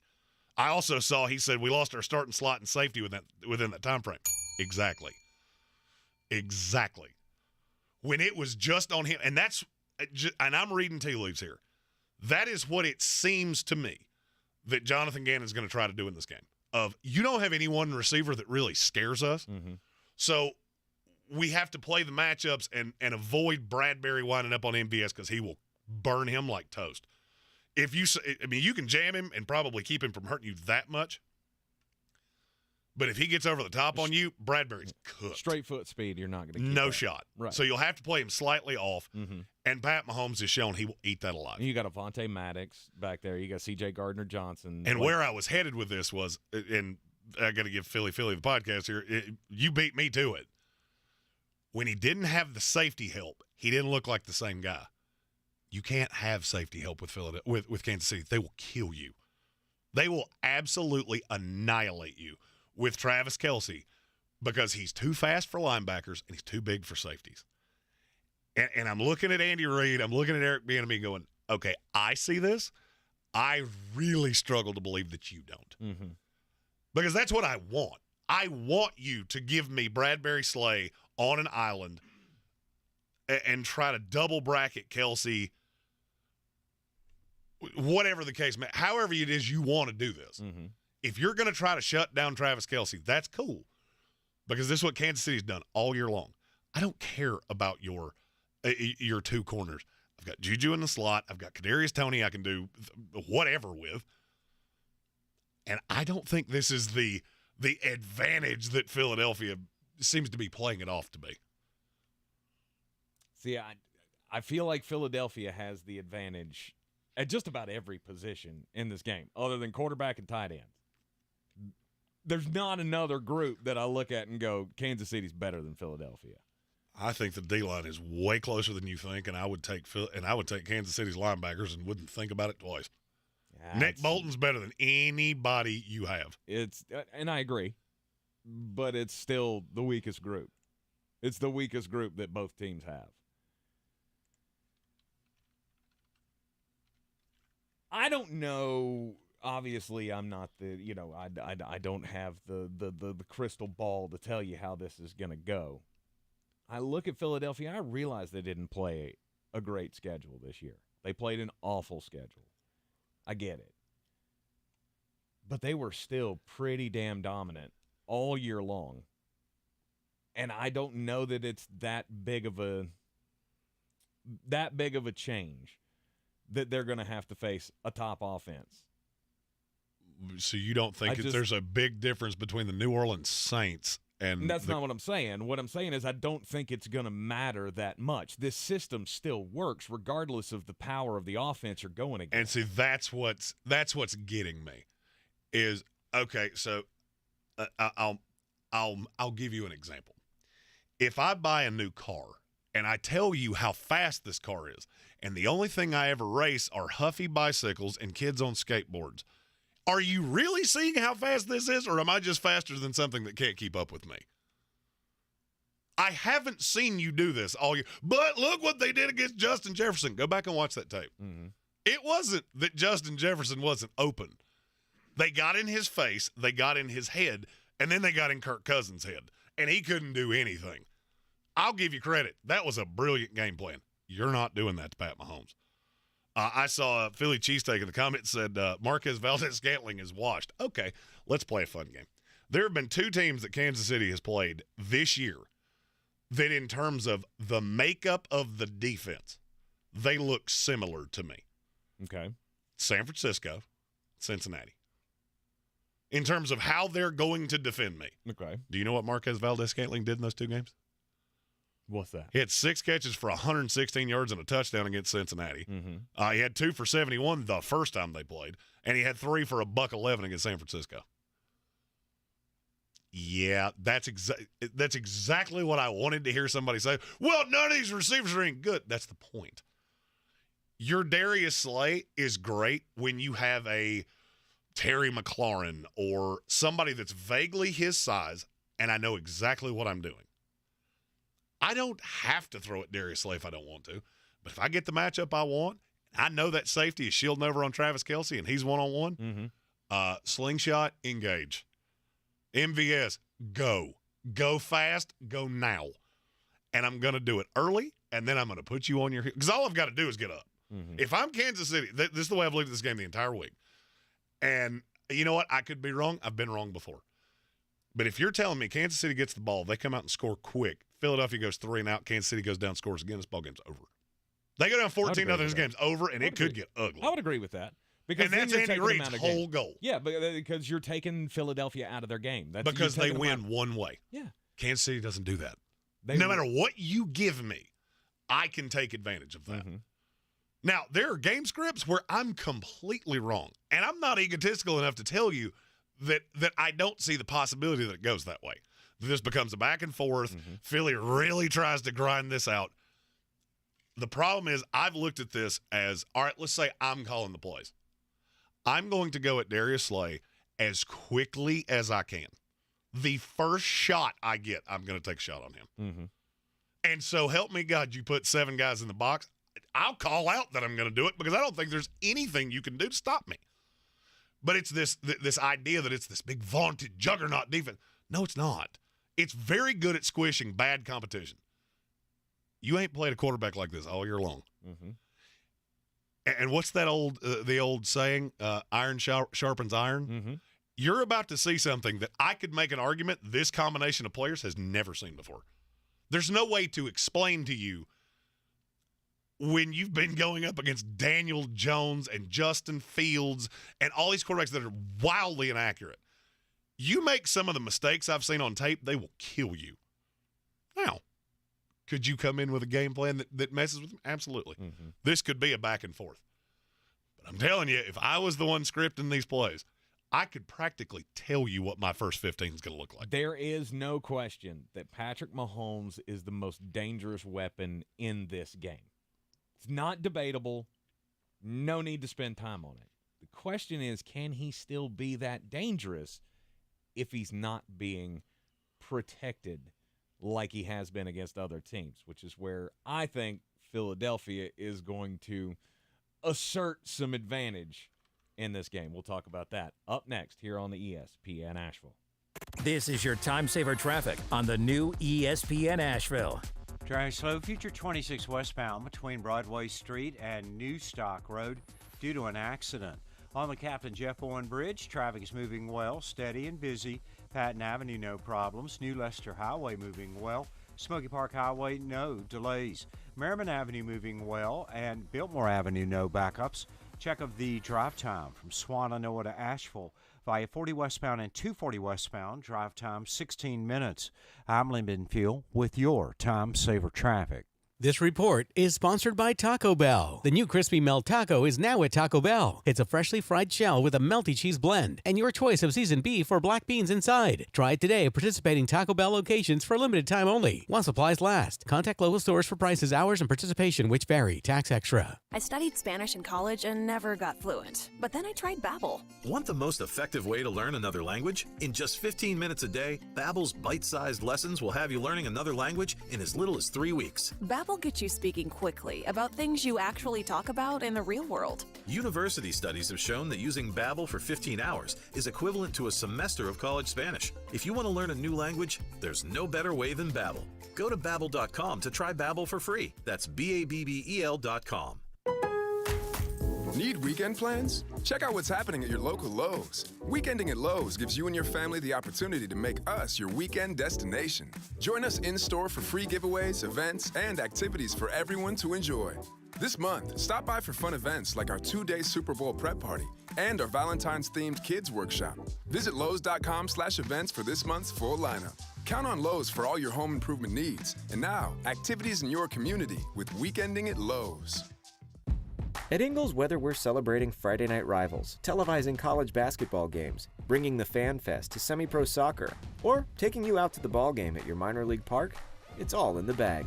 I also saw he said we lost our starting slot and safety within that time frame. Exactly. When it was just on him, and I'm reading tea leaves here. That is what it seems to me that Jonathan Gannon's going to try to do in this game. You don't have any one receiver that really scares us. Mm-hmm. So we have to play the matchups and avoid Bradbury winding up on MVS because he will burn him like toast. You can jam him and probably keep him from hurting you that much. But if he gets over the top on you, Bradbury's cooked. Straight foot speed, you're not going to keep no that. shot. Right. So you'll have to play him slightly off. Mm-hmm. And Pat Mahomes has shown he will eat that alive. And you got Avonte Maddox back there. You got C.J. Gardner-Johnson. And where I was headed with this was, and I got to give Philly the podcast here, you beat me to it. When he didn't have the safety help, he didn't look like the same guy. You can't have safety help with with Kansas City. They will kill you. They will absolutely annihilate you with Travis Kelce because he's too fast for linebackers and he's too big for safeties. And I'm looking at Andy Reid, I'm looking at Eric Bieniemy going, okay, I see this. I really struggle to believe that you don't. Mm-hmm. Because that's what I want. I want you to give me Bradbury Slay on an island and try to double bracket Kelce, whatever the case may, however it is you want to do this. Mm-hmm. If you're going to try to shut down Travis Kelce, that's cool because this is what Kansas City's done all year long. I don't care about your 2 corners. I've got Juju in the slot. I've got Kadarius Toney I can do whatever with. And I don't think this is the advantage that Philadelphia seems to be playing it off to be. See, I feel like Philadelphia has the advantage at just about every position in this game, other than quarterback and tight end. There's not another group that I look at and go, Kansas City's better than Philadelphia. I think the D-line is way closer than you think, and I would take Kansas City's linebackers and wouldn't think about it twice. Nick Bolton's better than anybody you have. And I agree, but it's still the weakest group. It's the weakest group that both teams have. I don't know. Obviously, I'm not I don't have the crystal ball to tell you how this is going to go. I look at Philadelphia, I realize they didn't play a great schedule this year. They played an awful schedule. I get it. But they were still pretty damn dominant all year long. And I don't know that it's that big of a change that they're going to have to face a top offense. So you don't think there's a big difference between the New Orleans Saints and that's not what I'm saying. What I'm saying is I don't think it's going to matter that much. This system still works regardless of the power of the offense you're going against. And see, that's what's getting me. Is okay. So I'll give you an example. if I buy a new car and I tell you how fast this car is, and the only thing I ever race are Huffy bicycles and kids on skateboards, are you really seeing how fast this is, or am I just faster than something that can't keep up with me? I haven't seen you do this all year. But look what they did against Justin Jefferson. Go back and watch that tape. Mm-hmm. It wasn't that Justin Jefferson wasn't open. They got in his face, they got in his head, and then they got in Kirk Cousins' head, and he couldn't do anything. I'll give you credit. That was a brilliant game plan. You're not doing that to Pat Mahomes. I saw Philly Cheesesteak in the comments said Marquez Valdez-Scantling is washed. Okay, let's play a fun game. There have been 2 teams that Kansas City has played this year that in terms of the makeup of the defense, they look similar to me. Okay. San Francisco, Cincinnati. In terms of how they're going to defend me. Okay. Do you know what Marquez Valdez-Scantling did in those 2 games? What's that? He had 6 catches for 116 yards and a touchdown against Cincinnati. Mm-hmm. He had 2 for 71 the first time they played, and he had 3 for $111 against San Francisco. Yeah, that's exactly what I wanted to hear somebody say. Well, none of these receivers are any good. That's the point. Your Darius Slay is great when you have a Terry McLaurin or somebody that's vaguely his size, and I know exactly what I'm doing. I don't have to throw at Darius Slay if I don't want to, but if I get the matchup I want, I know that safety is shielding over on Travis Kelce, and he's one-on-one. Slingshot, engage. MVS, go. Go fast, go now. And I'm going to do it early, and then I'm going to put you on your – because all I've got to do is get up. If I'm Kansas City, this is the way I've looked at this game the entire week. And you know what? I could be wrong. I've been wrong before. But if you're telling me Kansas City gets the ball, they come out and score quick, Philadelphia goes 3 and out, Kansas City goes down, scores again, this ball game's over. They go down 14-0, this game's over, and it could get ugly. I would agree with that. Because and that's Andy Reid's whole goal. Yeah, because you're taking Philadelphia out of their game. Because they win one way. Yeah. Kansas City doesn't do that. No matter what you give me, I can take advantage of that. Now, there are game scripts where I'm completely wrong, and I'm not egotistical enough to tell you that I don't see the possibility that it goes that way. This becomes a back and forth. Philly really tries to grind this out. The problem is I've looked at this as, all right, let's say I'm calling the plays. I'm going to go at Darius Slay as quickly as I can. The first shot I get, I'm going to take a shot on him. And so help me God, you put 7 guys in the box. I'll call out that I'm going to do it because I don't think there's anything you can do to stop me. But it's this idea that it's this big vaunted juggernaut defense. No, it's not. It's very good at squishing bad competition. You ain't played a quarterback like this all year long. And what's that the old saying? Iron sharpens iron. You're about to see something that I could make an argument this combination of players has never seen before. There's no way to explain to you when you've been going up against Daniel Jones and Justin Fields and all these quarterbacks that are wildly inaccurate. You make some of the mistakes I've seen on tape, they will kill you. Now, could you come in with a game plan that messes with them? Absolutely. This could be a back and forth. But I'm telling you, if I was the one scripting these plays, I could practically tell you what my first 15 is going to look like. There is no question that Patrick Mahomes is the most dangerous weapon in this game. It's not debatable. No need to spend time on it. The question is, can he still be that dangerous if he's not being protected like he has been against other teams, which is where I think Philadelphia is going to assert some advantage in this game. We'll talk about that up next here on the ESPN Asheville. This is your time saver traffic on the new ESPN Asheville. Driving slow, future 26 westbound between Broadway Street and New Stock Road due to an accident. On the Captain Jeff Owen Bridge, traffic is moving well, steady and busy. Patton Avenue, no problems. New Leicester Highway moving well. Smoky Park Highway, no delays. Merriman Avenue moving well, and Biltmore Avenue, no backups. Check of the drive time from Swannanoa to Asheville via 40 westbound and 240 westbound. Drive time 16 minutes. I'm Lyndon Field with your time saver traffic. This report is sponsored by Taco Bell. The new Crispy Melt Taco is now at Taco Bell. It's a freshly fried shell with a melty cheese blend and your choice of seasoned beef or black beans inside. Try it today at participating Taco Bell locations for a limited time only, while supplies last. Contact local stores for prices, hours, and participation which vary. Tax extra. I studied Spanish in college and never got fluent. But then I tried Babbel. Want the most effective way to learn another language? In just 15 minutes a day, Babbel's bite-sized lessons will have you learning another language in as little as 3 weeks. Babbel gets you speaking quickly about things you actually talk about in the real world. University studies have shown that using Babbel for 15 hours is equivalent to a semester of college Spanish. If you want to learn a new language, there's no better way than Babbel. Go to Babbel.com to try Babbel for free. That's BABBEL.com. Need weekend plans? Check out what's happening at your local Lowe's. Weekending at Lowe's gives you and your family the opportunity to make us your weekend destination. Join us in-store for free giveaways, events, and activities for everyone to enjoy. This month, stop by for fun events like our 2-day Super Bowl prep party and our Valentine's-themed kids workshop. Visit Lowe's.com/events for this month's full lineup. Count on Lowe's for all your home improvement needs. And now, activities in your community with Weekending at Lowe's. At Ingles, whether we're celebrating Friday night rivals, televising college basketball games, bringing the Fan Fest to semi-pro soccer, or taking you out to the ball game at your minor league park, it's all in the bag.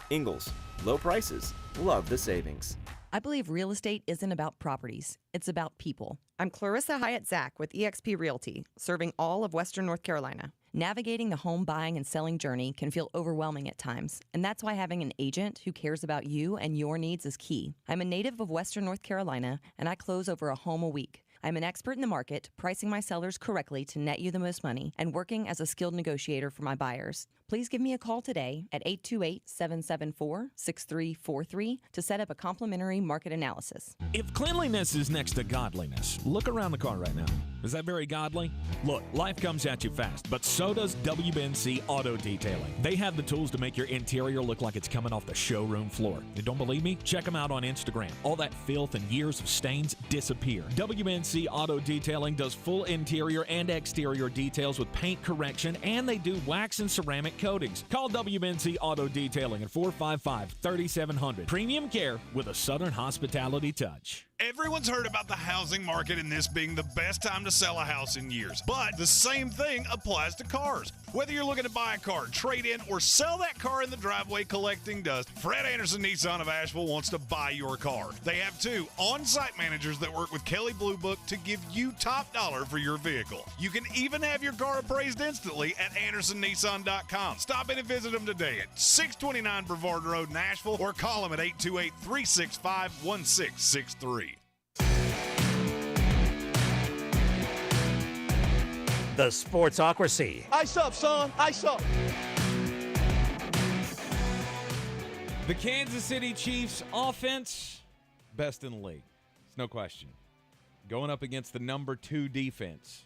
Ingles, low prices, love the savings. I believe real estate isn't about properties, it's about people. I'm Clarissa Hyatt-Zach with eXp Realty, serving all of Western North Carolina. Navigating the home buying and selling journey can feel overwhelming at times, and that's why having an agent who cares about you and your needs is key. I'm a native of Western North Carolina, and I close over a home a week. I'm an expert in the market, pricing my sellers correctly to net you the most money, and working as a skilled negotiator for my buyers. Please give me a call today at 828-774-6343 to set up a complimentary market analysis. If cleanliness is next to godliness, look around the car right now. Is that very godly? Look, life comes at you fast, but so does WNC Auto Detailing. They have the tools to make your interior look like it's coming off the showroom floor. You don't believe me? Check them out on Instagram. All that filth and years of stains disappear. WNC Auto Detailing does full interior and exterior details with paint correction, and they do wax and ceramic coatings. Call WNC Auto Detailing at 455-3700. Premium care with a Southern hospitality touch. Everyone's heard about the housing market and this being the best time to sell a house in years. But the same thing applies to cars. Whether you're looking to buy a car, trade in, or sell that car in the driveway collecting dust, Fred Anderson Nissan of Asheville wants to buy your car. They have 2 on-site managers that work with Kelly Blue Book to give you top dollar for your vehicle. You can even have your car appraised instantly at AndersonNissan.com. Stop in and visit them today at 629 Brevard Road in Asheville or call them at 828-365-1663. The Sportsocracy. Ice up, son. Ice up. The Kansas City Chiefs offense, best in the league. It's no question. Going up against the number 2 defense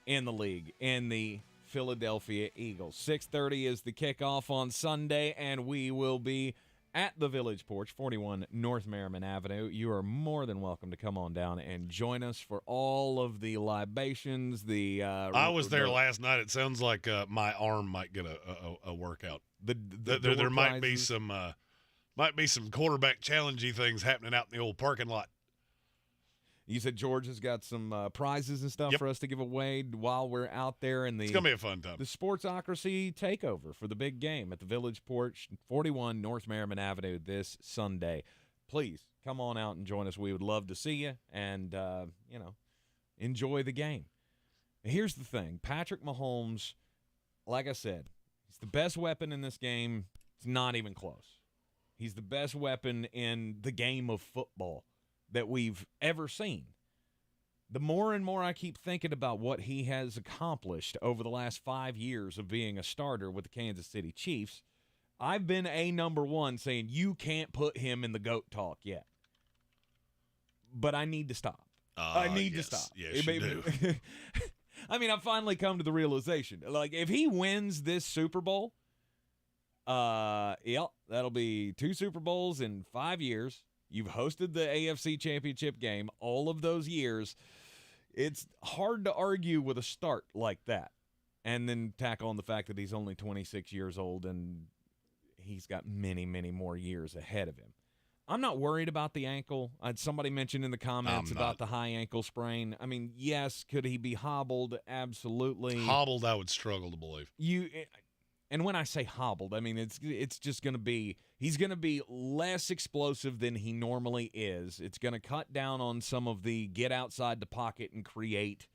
in the league in the Philadelphia Eagles. 6:30 is the kickoff on Sunday, and we will be at the Village Porch, 41 North Merriman Avenue. You are more than welcome to come on down and join us for all of the libations. I was there last night. It sounds like my arm might get a workout. There might be some quarterback challengey things happening out in the old parking lot. You said George has got some prizes and stuff for us to give away while we're out there. It's going to be a fun time. The Sportsocracy takeover for the big game at the Village Porch, 41 North Merriman Avenue this Sunday. Please come on out and join us. We would love to see you and, enjoy the game. Here's the thing. Patrick Mahomes, like I said, he's the best weapon in this game. It's not even close. He's the best weapon in the game of football that we've ever seen. The more and more I keep thinking about what he has accomplished over the last 5 years of being a starter with the Kansas City Chiefs, I've been number 1 saying you can't put him in the GOAT talk yet. But I need to stop. I need to stop. Yes, you do. I mean, I've finally come to the realization. Like, if he wins this Super Bowl, that'll be 2 Super Bowls in 5 years. You've hosted the AFC Championship game all of those years. It's hard to argue with a start like that. And then tack on the fact that he's only 26 years old and he's got many, many more years ahead of him. I'm not worried about the ankle. Somebody mentioned in the comments about the high ankle sprain. I mean, yes, could he be hobbled? Absolutely. Hobbled, I would struggle to believe. And when I say hobbled, I mean it's just going to be he's going to be less explosive than he normally is. It's going to cut down on some of the get outside the pocket and create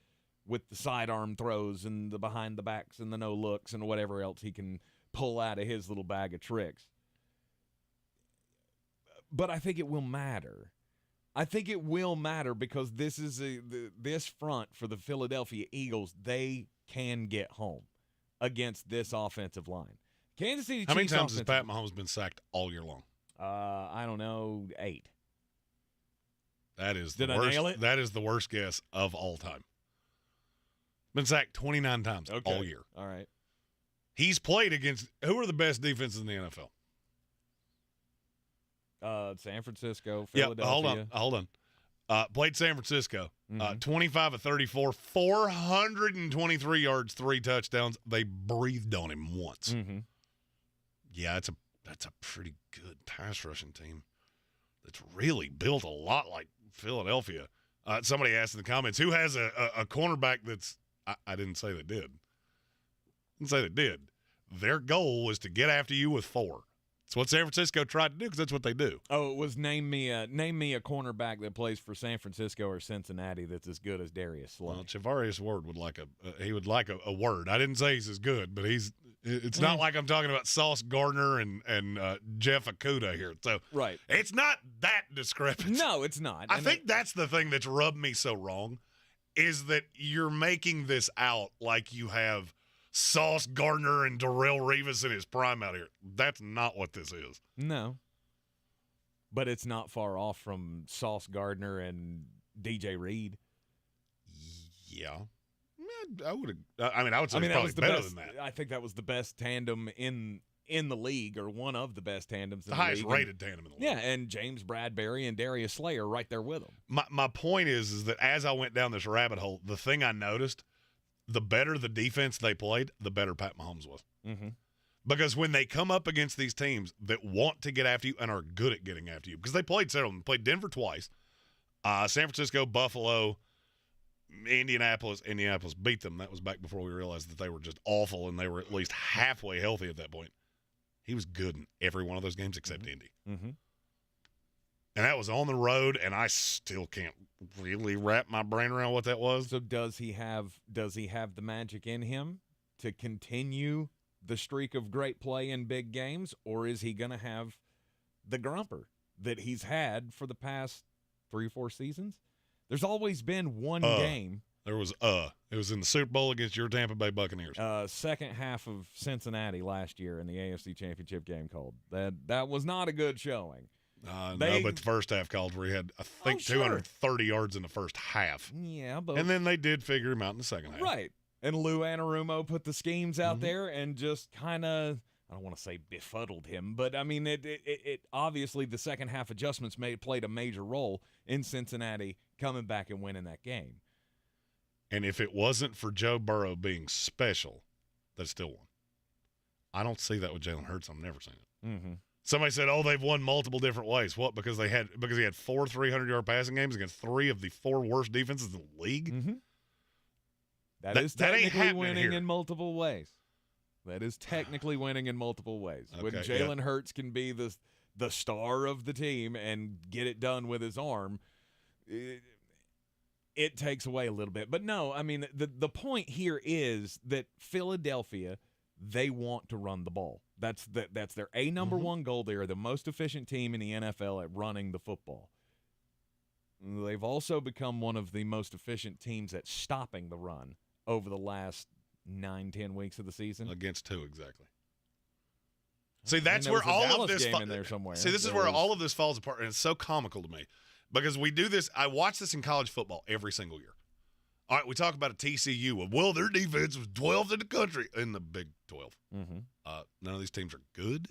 with the sidearm throws and the behind the backs and the no looks and whatever else he can pull out of his little bag of tricks. But I think it will matter. I think it will matter because this is this front for the Philadelphia Eagles. They can get home against this offensive line. Kansas City Chiefs. How many times has Pat Mahomes been sacked all year long? I don't know, 8. That is Did the I worst. nail it? That is the worst guess of all time. Been sacked 29 times all year. All right. He's played against who are the best defenses in the NFL? San Francisco, Philadelphia. Yeah, hold on. Played San Francisco. 25 of 34, 423 yards, 3 touchdowns. They breathed on him once. Yeah, that's a pretty good pass rushing team that's really built a lot like Philadelphia. Somebody asked in the comments, who has a cornerback that's – I didn't say they did. I didn't say they did. Their goal was to get after you with 4. That's what San Francisco tried to do because that's what they do. Oh, it was name me a cornerback that plays for San Francisco or Cincinnati that's as good as Darius Slay. Well, Javarius Ward would like a word. I didn't say he's as good, but it's not like I'm talking about Sauce Gardner and Jeff Okudah here. So right, it's not that discrepancy. No, it's not. I think that's the thing that's rubbed me so wrong is that you're making this out like you have Sauce Gardner and Darrelle Revis in his prime out here. That's not what this is. No. But it's not far off from Sauce Gardner and DJ Reed. Yeah. I would say probably better than that. I think that was the best tandem in the league, or one of the best tandems in the league. Highest rated tandem in the league. Yeah, and James Bradbury and Darius Slay are right there with him. My point is that as I went down this rabbit hole, the thing I noticed, the better the defense they played, the better Pat Mahomes was. Because when they come up against these teams that want to get after you and are good at getting after you, because they played several of them. Played Denver twice, San Francisco, Buffalo, Indianapolis. Indianapolis beat them. That was back before we realized that they were just awful and they were at least halfway healthy at that point. He was good in every one of those games except Indy. And that was on the road, and I still can't really wrap my brain around what that was. So does he have the magic in him to continue the streak of great play in big games, or is he going to have the grumper that he's had for the past 3 or 4 seasons? There's always been one game. There was It was in the Super Bowl against your Tampa Bay Buccaneers. Second half of Cincinnati last year in the AFC Championship game called. That was not a good showing. No, but the first half called where he had, I think, 230 yards in the first half. Yeah, but and then they did figure him out in the second half. Right. And Lou Anarumo put the schemes out there and just kind of, I don't want to say befuddled him, but I mean, it obviously the second half adjustments played a major role in Cincinnati coming back and winning that game. And if it wasn't for Joe Burrow being special, they still won. I don't see that with Jalen Hurts. I've never seen it. Somebody said, they've won multiple different ways. What? Because he had 4 300-yard passing games against 3 of the 4 worst defenses in the league? That is technically winning in multiple ways. That is technically winning in multiple ways. Okay, when Jalen Hurts can be the star of the team and get it done with his arm, it takes away a little bit. But no, I mean, the point here is that Philadelphia, they want to run the ball. That's their number one goal. They are the most efficient team in the NFL at running the football. They've also become one of the most efficient teams at stopping the run over the last 9-10 weeks of the season. Against who exactly? See, that's where all of this in there somewhere. See, this is where all of this falls apart, and it's so comical to me because we do this. I watch this in college football every single year. All right, we talk about a TCU. Well, their defense was 12th in the country in the Big 12. None of these teams are good.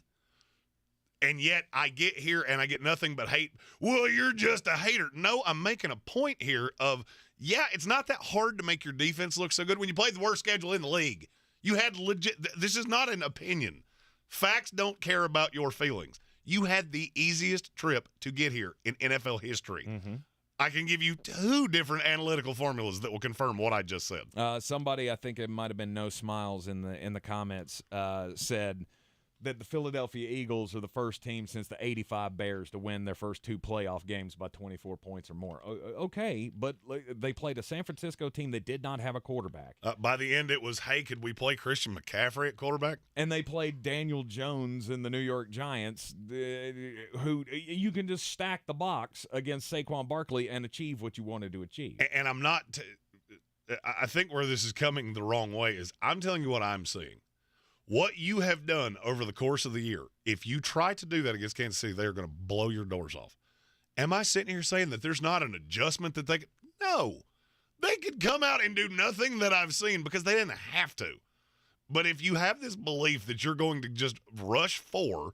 And yet I get here and I get nothing but hate. Well, you're just a hater. No, I'm making a point here of, it's not that hard to make your defense look so good when you play the worst schedule in the league. You had legit – this is not an opinion. Facts don't care about your feelings. You had the easiest trip to get here in NFL history. Mm-hmm. I can give you 2 different analytical formulas that will confirm what I just said. Somebody, I think it might have been No Smiles in the comments, said that the Philadelphia Eagles are the first team since the '85 Bears to win their first 2 playoff games by 24 points or more. Okay, but they played a San Francisco team that did not have a quarterback. By the end, it was, hey, could we play Christian McCaffrey at quarterback? And they played Daniel Jones and the New York Giants, who you can just stack the box against Saquon Barkley and achieve what you wanted to achieve. And I'm not I think where this is coming the wrong way is I'm telling you what I'm seeing. What you have done over the course of the year, if you try to do that against Kansas City, they're going to blow your doors off. Am I sitting here saying that there's not an adjustment that they could? No. They could come out and do nothing that I've seen because they didn't have to. But if you have this belief that you're going to just rush 4,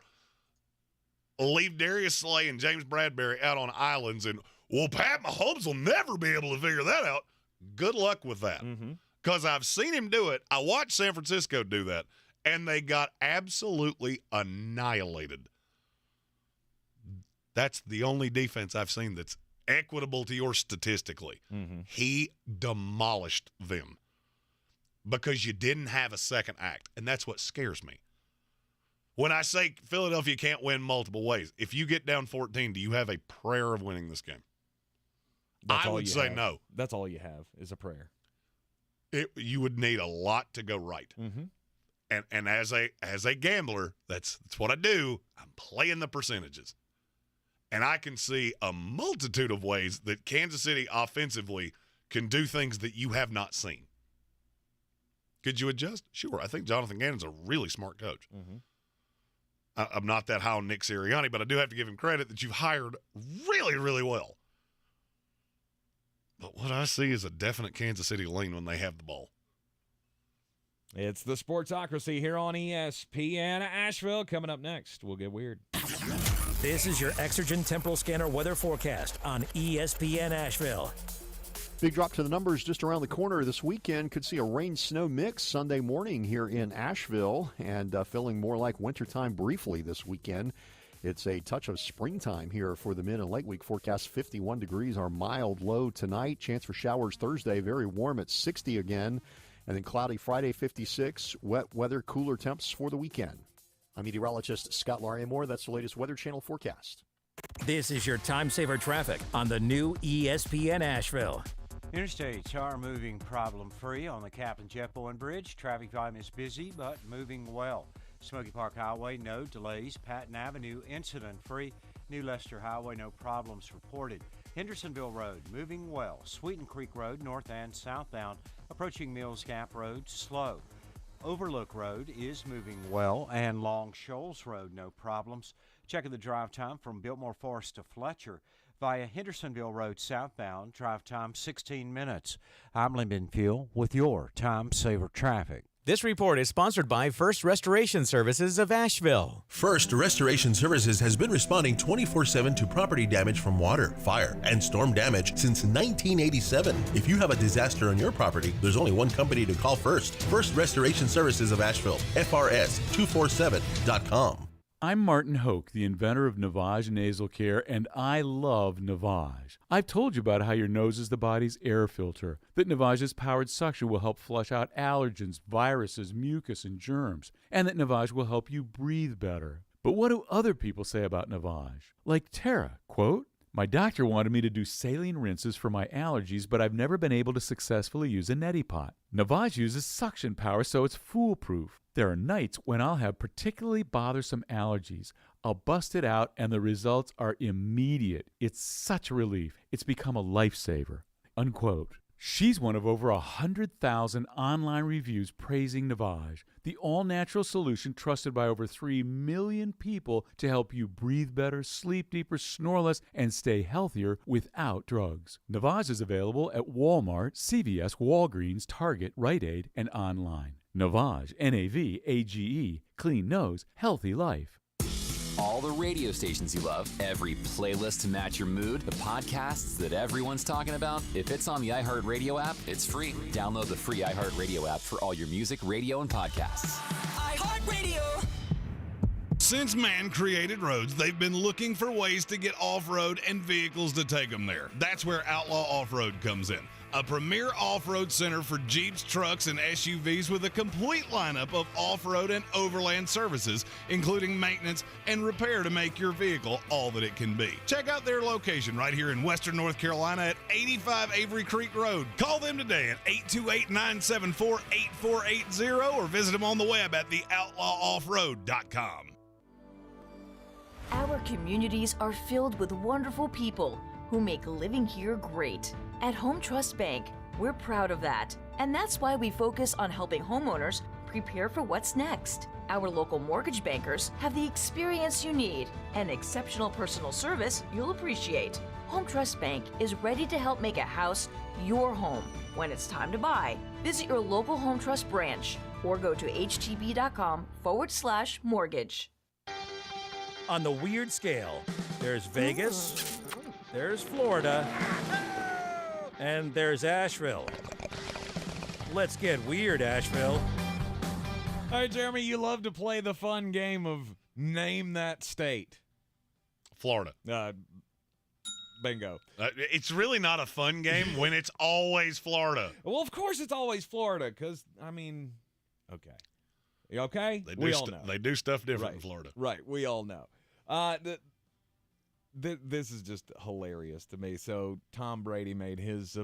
leave Darius Slay and James Bradbury out on islands, and, well, Pat Mahomes will never be able to figure that out, good luck with that. Because I've seen him do it. I watched San Francisco do that. And they got absolutely annihilated. That's the only defense I've seen that's equitable to yours statistically. He demolished them because you didn't have a second act, and that's what scares me. When I say Philadelphia can't win multiple ways, if you get down 14, do you have a prayer of winning this game? I would say no. That's all you have is a prayer. You would need a lot to go right. And as a gambler, that's what I do. I'm playing the percentages. And I can see a multitude of ways that Kansas City offensively can do things that you have not seen. Could you adjust? Sure. I think Jonathan Gannon's a really smart coach. I'm not that high on Nick Sirianni, but I do have to give him credit that you've hired really, really well. But what I see is a definite Kansas City lean when they have the ball. It's the Sportsocracy here on ESPN Asheville. Coming up next, we'll get weird. This is your Exergen Temporal Scanner weather forecast on ESPN Asheville. Big drop to the numbers just around the corner this weekend. Could see a rain-snow mix Sunday morning here in Asheville and feeling more like wintertime briefly this weekend. It's a touch of springtime here for the Mid and Lake Week forecast. 51 degrees, our mild low tonight. Chance for showers Thursday, very warm at 60 again. And then cloudy Friday, 56. Wet weather, cooler temps for the weekend. I'm meteorologist Scott Larimore. That's the latest Weather Channel forecast. This is your time saver traffic on the new ESPN Asheville. Interstates are moving problem-free on the Captain Jeff Bowen Bridge. Traffic volume is busy, but moving well. Smoky Park Highway, no delays. Patton Avenue, incident-free. New Leicester Highway, no problems reported. Hendersonville Road, moving well. Sweeten Creek Road, north and southbound. Approaching Mills Gap Road, slow. Overlook Road is moving well, and Long Shoals Road, no problems. Checking the drive time from Biltmore Forest to Fletcher via Hendersonville Road southbound. Drive time 16 minutes. I'm Lyndon Fuel with your Time Saver Traffic. This report is sponsored by First Restoration Services of Asheville. First Restoration Services has been responding 24/7 to property damage from water, fire, and storm damage since 1987. If you have a disaster on your property, there's only one company to call first. First Restoration Services of Asheville, FRS247.com. I'm Martin Hoke, the inventor of Navage Nasal Care, and I love Navage. I've told you about how your nose is the body's air filter, that Navage's powered suction will help flush out allergens, viruses, mucus, and germs, and that Navage will help you breathe better. But what do other people say about Navage? Like Tara, quote, "My doctor wanted me to do saline rinses for my allergies, but I've never been able to successfully use a neti pot. Navage uses suction power, so it's foolproof. There are nights when I'll have particularly bothersome allergies. I'll bust it out, and the results are immediate. It's such a relief. It's become a lifesaver." Unquote. She's one of over 100,000 online reviews praising Navage, the all-natural solution trusted by over 3 million people to help you breathe better, sleep deeper, snore less, and stay healthier without drugs. Navage is available at Walmart, CVS, Walgreens, Target, Rite Aid, and online. Navage, N-A-V-A-G-E, clean nose, healthy life. All the radio stations you love, every playlist to match your mood, the podcasts that everyone's talking about. If it's on the iHeartRadio app, it's free. Download the free iHeartRadio app for all your music, radio, and podcasts. iHeartRadio. Since man created roads, they've been looking for ways to get off-road and vehicles to take them there. That's where Outlaw Off-Road comes in. A premier off-road center for Jeeps, trucks, and SUVs with a complete lineup of off-road and overland services, including maintenance and repair to make your vehicle all that it can be. Check out their location right here in Western North Carolina at 85 Avery Creek Road. Call them today at 828-974-8480 or visit them on the web at theoutlawoffroad.com. Our communities are filled with wonderful people who make living here great. At Home Trust Bank, we're proud of that. And that's why we focus on helping homeowners prepare for what's next. Our local mortgage bankers have the experience you need and exceptional personal service you'll appreciate. Home Trust Bank is ready to help make a house your home. When it's time to buy, visit your local Home Trust branch or go to htb.com/mortgage. On the weird scale, there's Vegas, there's Florida, and there's Asheville. Let's get weird, Asheville. All right, Jeremy, you love to play the fun game of name that state. Florida. Bingo. It's really not a fun game when it's always Florida. Well, of course it's always Florida because, I mean, okay. You okay? We all know. They do stuff different in Florida. Right. We all know. This is just hilarious to me. So Tom Brady made his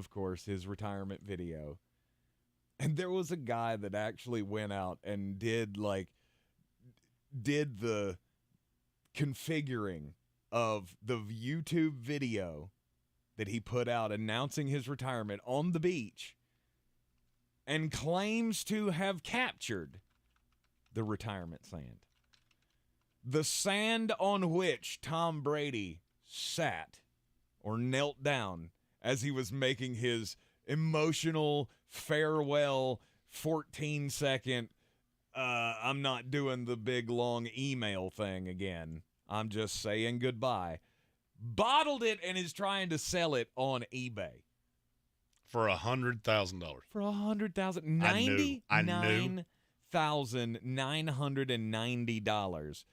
retirement video. And there was a guy that actually went out and did the configuring of the YouTube video that he put out announcing his retirement on the beach and claims to have captured the retirement sand. The sand on which Tom Brady sat or knelt down as he was making his emotional farewell 14-second, I'm not doing the big, long email thing again. I'm just saying goodbye. Bottled it and is trying to sell it on eBay. For $100,000. For $100,000. $99,990.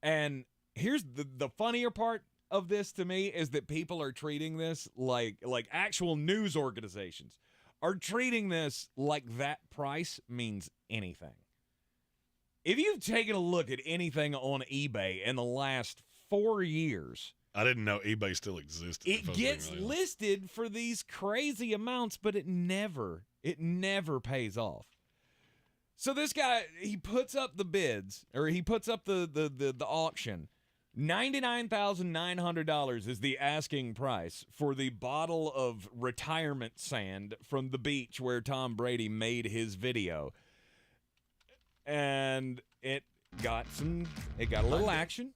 And here's the funnier part of this to me is that people are treating this like actual news organizations are treating this like that price means anything. If you've taken a look at anything on eBay in the last 4 years, I didn't know eBay still existed. It gets listed for these crazy amounts, but it never pays off. So this guy, he puts up the bids, or he puts up the auction. $99,900 is the asking price for the bottle of retirement sand from the beach where Tom Brady made his video. And it got a little action,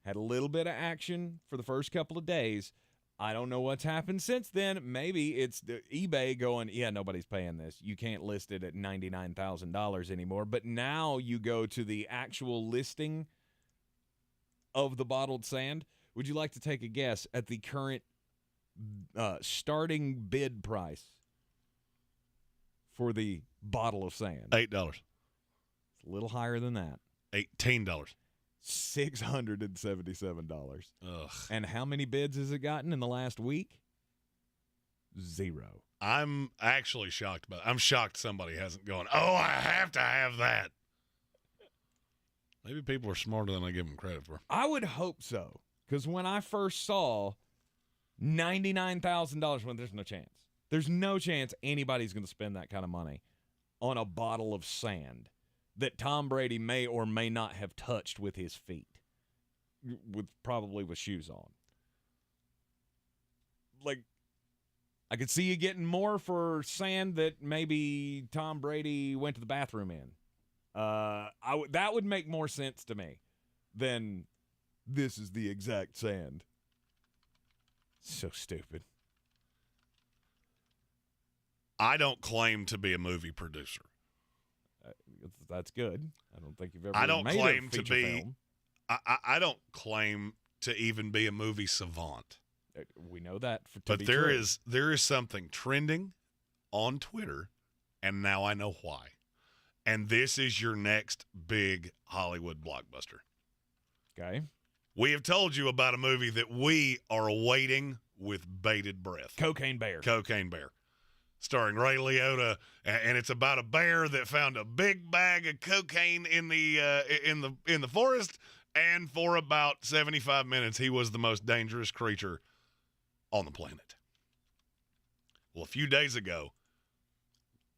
had a little bit of action for the first couple of days. I don't know what's happened since then. Maybe it's the eBay going, yeah, nobody's paying this. You can't list it at $99,000 anymore. But now you go to the actual listing of the bottled sand. Would you like to take a guess at the current starting bid price for the bottle of sand? $8. It's a little higher than that. $18. $677. Ugh. And how many bids has it gotten in the last week? 0. I'm actually shocked about it. I'm shocked somebody hasn't gone, oh, I have to have that. Maybe people are smarter than I give them credit for. I would hope so. Because when I first saw $99,000, when there's no chance. There's no chance anybody's going to spend that kind of money on a bottle of sand that Tom Brady may or may not have touched with his feet, probably with shoes on. Like, I could see you getting more for sand that maybe Tom Brady went to the bathroom in. That would make more sense to me than this is the exact sand. So stupid. I don't claim to be a movie producer. That's good. I don't think you've ever. I don't made claim a to feature be. film. I don't claim to even be a movie savant. We know that. But there is something trending on Twitter, and now I know why. And this is your next big Hollywood blockbuster. Okay. We have told you about a movie that we are awaiting with bated breath. Cocaine Bear. Cocaine Bear. Starring Ray Liotta, and it's about a bear that found a big bag of cocaine in the forest, and for about 75 minutes, he was the most dangerous creature on the planet. Well, a few days ago,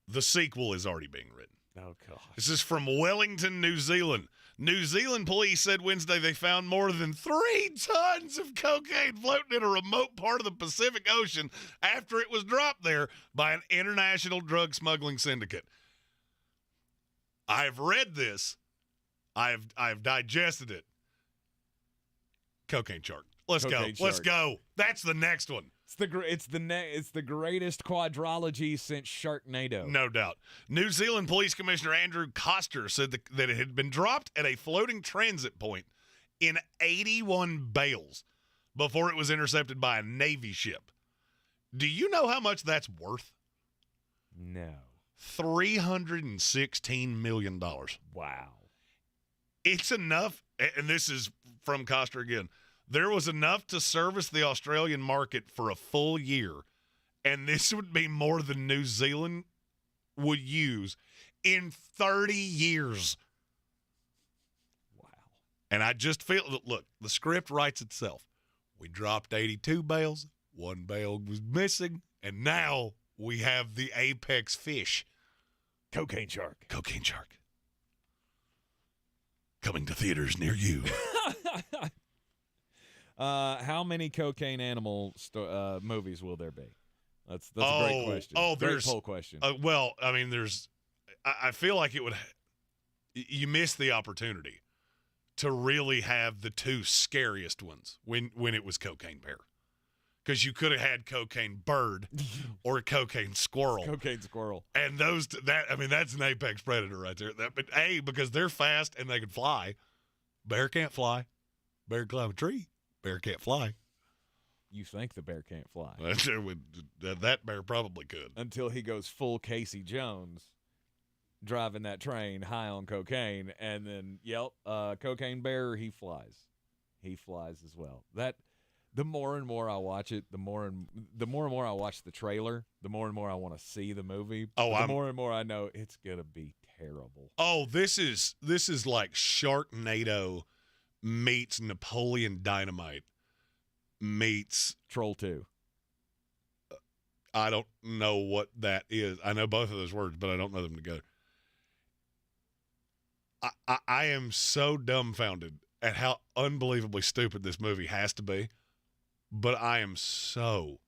the sequel is already being written. Oh, gosh. This is from Wellington, New Zealand. New Zealand police said Wednesday they found more than 3 tons of cocaine floating in a remote part of the Pacific Ocean after it was dropped there by an international drug smuggling syndicate. I've read this. I've digested it. Cocaine shark. Let's go. Let's go. That's the next one. It's the greatest quadrology since Sharknado. No doubt. New Zealand Police Commissioner Andrew Coster said that it had been dropped at a floating transit point in 81 bales before it was intercepted by a Navy ship. Do you know how much that's worth? No. $316 million. Wow. It's enough, and this is from Coster again, there was enough to service the Australian market for a full year, and this would be more than New Zealand would use in 30 years. Wow. And I just feel, look, the script writes itself. We dropped 82 bales, 1 bale was missing, and now we have the apex fish. Cocaine shark. Cocaine shark. Coming to theaters near you. How many cocaine animal movies will there be? That's a great question. There's great poll question. Well, I mean, I feel like it would. You missed the opportunity to really have the 2 scariest ones when it was Cocaine Bear, because you could have had Cocaine Bird or Cocaine Squirrel. Cocaine Squirrel. And that's an apex predator right there. But because they're fast and they can fly. Bear can't fly. Bear can climb a tree. Bear can't fly. You think the bear can't fly. That bear probably could. Until he goes full Casey Jones driving that train high on cocaine, and then, Cocaine Bear, he flies. He flies as well. The more and more I watch it, the more and more I watch the trailer, the more and more I want to see the movie. The more and more I know it's going to be terrible. Oh, this is like Sharknado meets Napoleon Dynamite meets Troll 2. I don't know what that is. I know both of those words, but I don't know them together. I am so dumbfounded at how unbelievably stupid this movie has to be, but I am so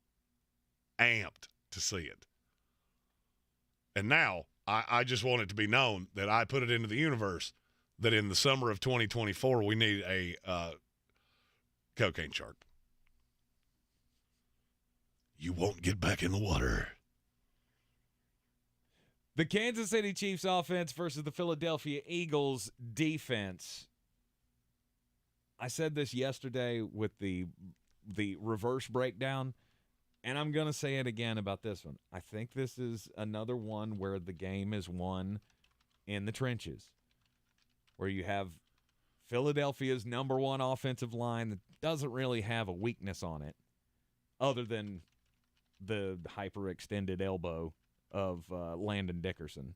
amped to see it. And now I just want it to be known that I put it into the universe that in the summer of 2024, we need a cocaine shark. You won't get back in the water. The Kansas City Chiefs offense versus the Philadelphia Eagles defense. I said this yesterday with the reverse breakdown, and I'm going to say it again about this one. I think this is another one where the game is won in the trenches, where you have Philadelphia's number 1 offensive line that doesn't really have a weakness on it other than the hyperextended elbow of Landon Dickerson,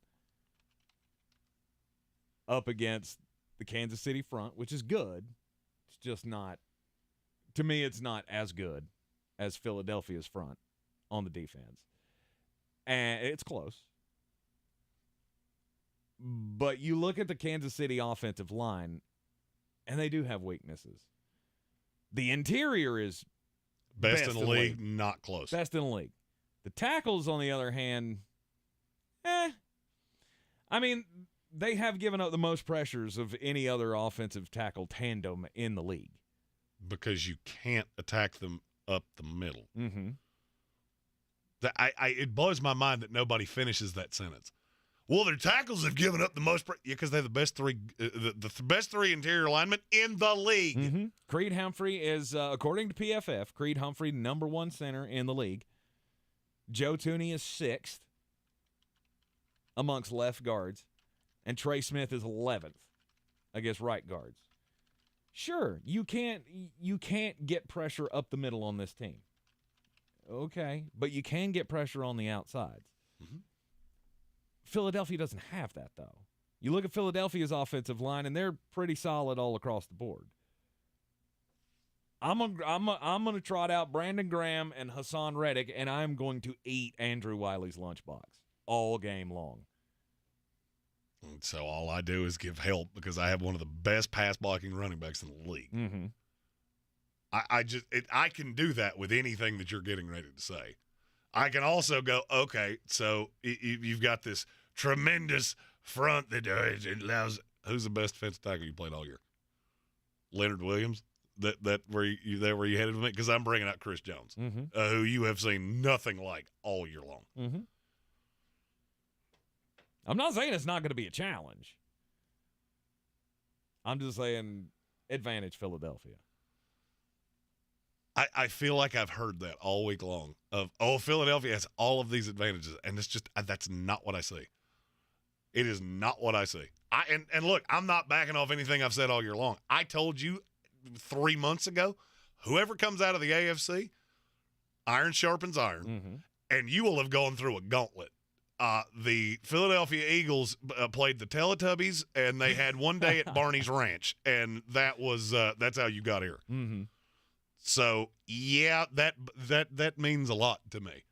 up against the Kansas City front, which is good. It's just not, to me, it's not as good as Philadelphia's front on the defense. And it's close. But you look at the Kansas City offensive line, and they do have weaknesses. The interior is best in the league, not close. Best in the league. The tackles, on the other hand, I mean, they have given up the most pressures of any other offensive tackle tandem in the league. Because you can't attack them up the middle. Mm-hmm. It blows my mind that nobody finishes that sentence. Well, their tackles have given up the most because they're the best 3 the best 3 interior linemen in the league. Mm-hmm. Creed Humphrey is, according to PFF, Creed Humphrey, number 1 center in the league. Joe Tooney is 6th amongst left guards, and Trey Smith is 11th against right guards. Sure, you can't get pressure up the middle on this team. Okay, but you can get pressure on the outsides. Mm-hmm. Philadelphia doesn't have that, though. You look at Philadelphia's offensive line, and they're pretty solid all across the board. I'm gonna trot out Brandon Graham and Hassan Reddick, and I'm going to eat Andrew Wiley's lunchbox all game long. And so all I do is give help because I have one of the best pass blocking running backs in the league. Mm-hmm. I can do that with anything that you're getting ready to say. I can also go, okay, so you've got this tremendous front that it allows. Who's the best defensive tackle you played all year? Leonard Williams. That where you headed with me? Because I'm bringing out Chris Jones, who you have seen nothing like all year long. Mm-hmm. I'm not saying it's not going to be a challenge. I'm just saying advantage Philadelphia. I feel like I've heard that all week long of, Philadelphia has all of these advantages, and it's just that's not what I see. It is not what I see. And look, I'm not backing off anything I've said all year long. I told you 3 months ago, whoever comes out of the AFC, iron sharpens iron, and you will have gone through a gauntlet. The Philadelphia Eagles played the Teletubbies, and they had one day at Barney's Ranch, and that was that's how you got here. Mm-hmm. So yeah, that means a lot to me.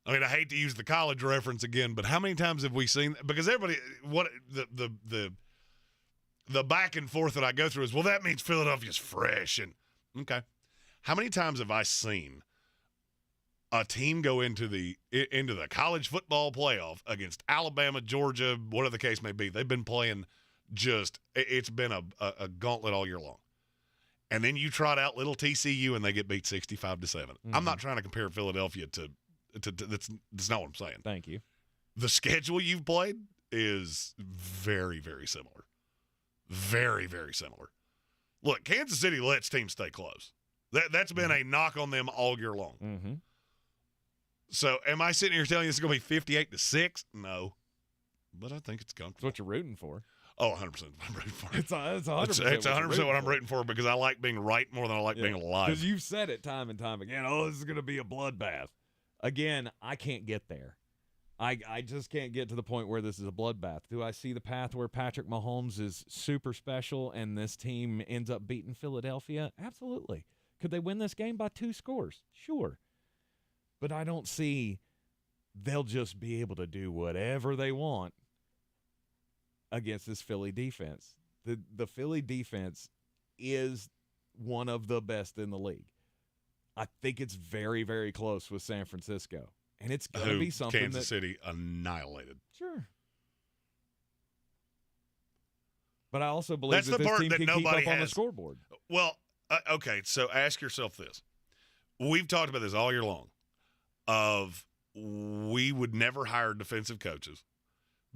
I mean, I hate to use the college reference again, but how many times have we seen? Because everybody, the back and forth that I go through is, well, that means Philadelphia's fresh. And okay, how many times have I seen a team go into the college football playoff against Alabama, Georgia, whatever the case may be? They've been playing it's been a gauntlet all year long. And then you trot out little TCU and they get beat 65-7. I'm not trying to compare Philadelphia to that's not what I'm saying. Thank you. The schedule you've played is very, very similar. Very, very similar. Look, Kansas City lets teams stay close. That's been a knock on them all year long. Mm-hmm. So am I sitting here telling you it's going to be 58-6? No. But I think it's comfortable. That's what you're rooting for. Oh, 100%. I'm rooting for it. It's 100%. It's 100% what I'm rooting for because I like being right more than I like being alive. Because you've said it time and time again. This is going to be a bloodbath. Again, I can't get there. I just can't get to the point where this is a bloodbath. Do I see the path where Patrick Mahomes is super special and this team ends up beating Philadelphia? Absolutely. Could they win this game by 2 scores? Sure. But I don't see they'll just be able to do whatever they want against this Philly defense. The Philly defense is one of the best in the league. I think it's very, very close with San Francisco. And it's going to be something Kansas City annihilated. Sure. But I also believe That's that the this part team that can nobody keep up on the has. scoreboard. Well, okay, so ask yourself this. We've talked about this all year long of we would never hire defensive coaches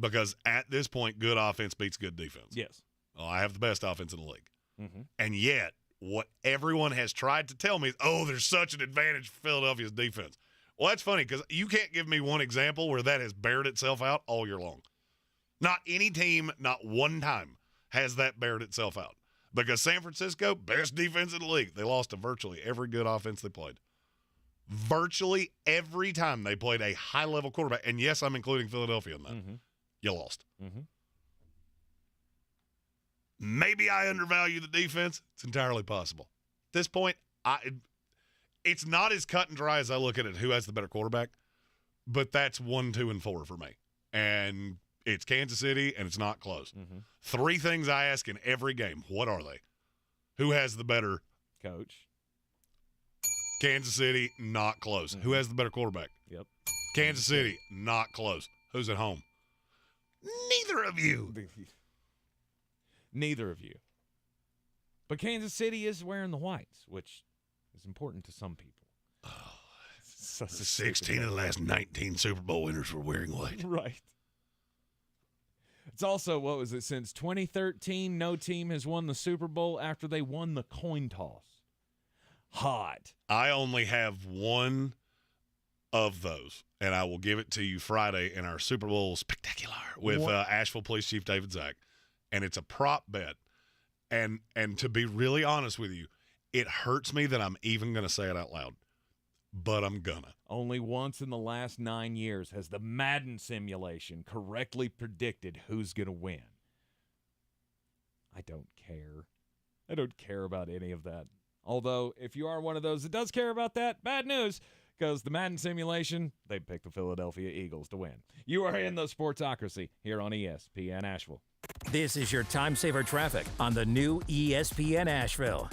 because at this point, good offense beats good defense. Yes. Well, I have the best offense in the league. Mm-hmm. And yet, what everyone has tried to tell me is, there's such an advantage for Philadelphia's defense. Well, that's funny because you can't give me one example where that has bared itself out all year long. Not any team, not one time has that bared itself out. Because San Francisco, best defense in the league. They lost to virtually every good offense they played. Virtually every time they played a high-level quarterback. And, yes, I'm including Philadelphia in that. Mm-hmm. You lost. Mm-hmm. Maybe I undervalue the defense. It's entirely possible. At this point, it's not as cut and dry as I look at it who has the better quarterback, but that's 1, 2, and 4 for me. And it's Kansas City, and it's not close. Mm-hmm. 3 things I ask in every game. What are they? Who has the better coach? Kansas City, not close. Mm-hmm. Who has the better quarterback? Yep. Kansas City, not close. Who's at home? Neither of you. Neither of you. But Kansas City is wearing the whites, which is important to some people. 16 of the last 19 Super Bowl winners were wearing white. Right. It's also, what was it, since 2013, no team has won the Super Bowl after they won the coin toss. Hot. I only have one of those, and I will give it to you Friday in our Super Bowl Spectacular with Asheville Police Chief David Zach. And it's a prop bet. And to be really honest with you, it hurts me that I'm even going to say it out loud, but I'm gonna. Only once in the last 9 years has the Madden simulation correctly predicted who's going to win. I don't care. I don't care about any of that. Although, if you are one of those that does care about that, bad news, because the Madden simulation, they picked the Philadelphia Eagles to win. You are in the Sportsocracy here on ESPN Asheville. This is your time saver traffic on the new ESPN Asheville.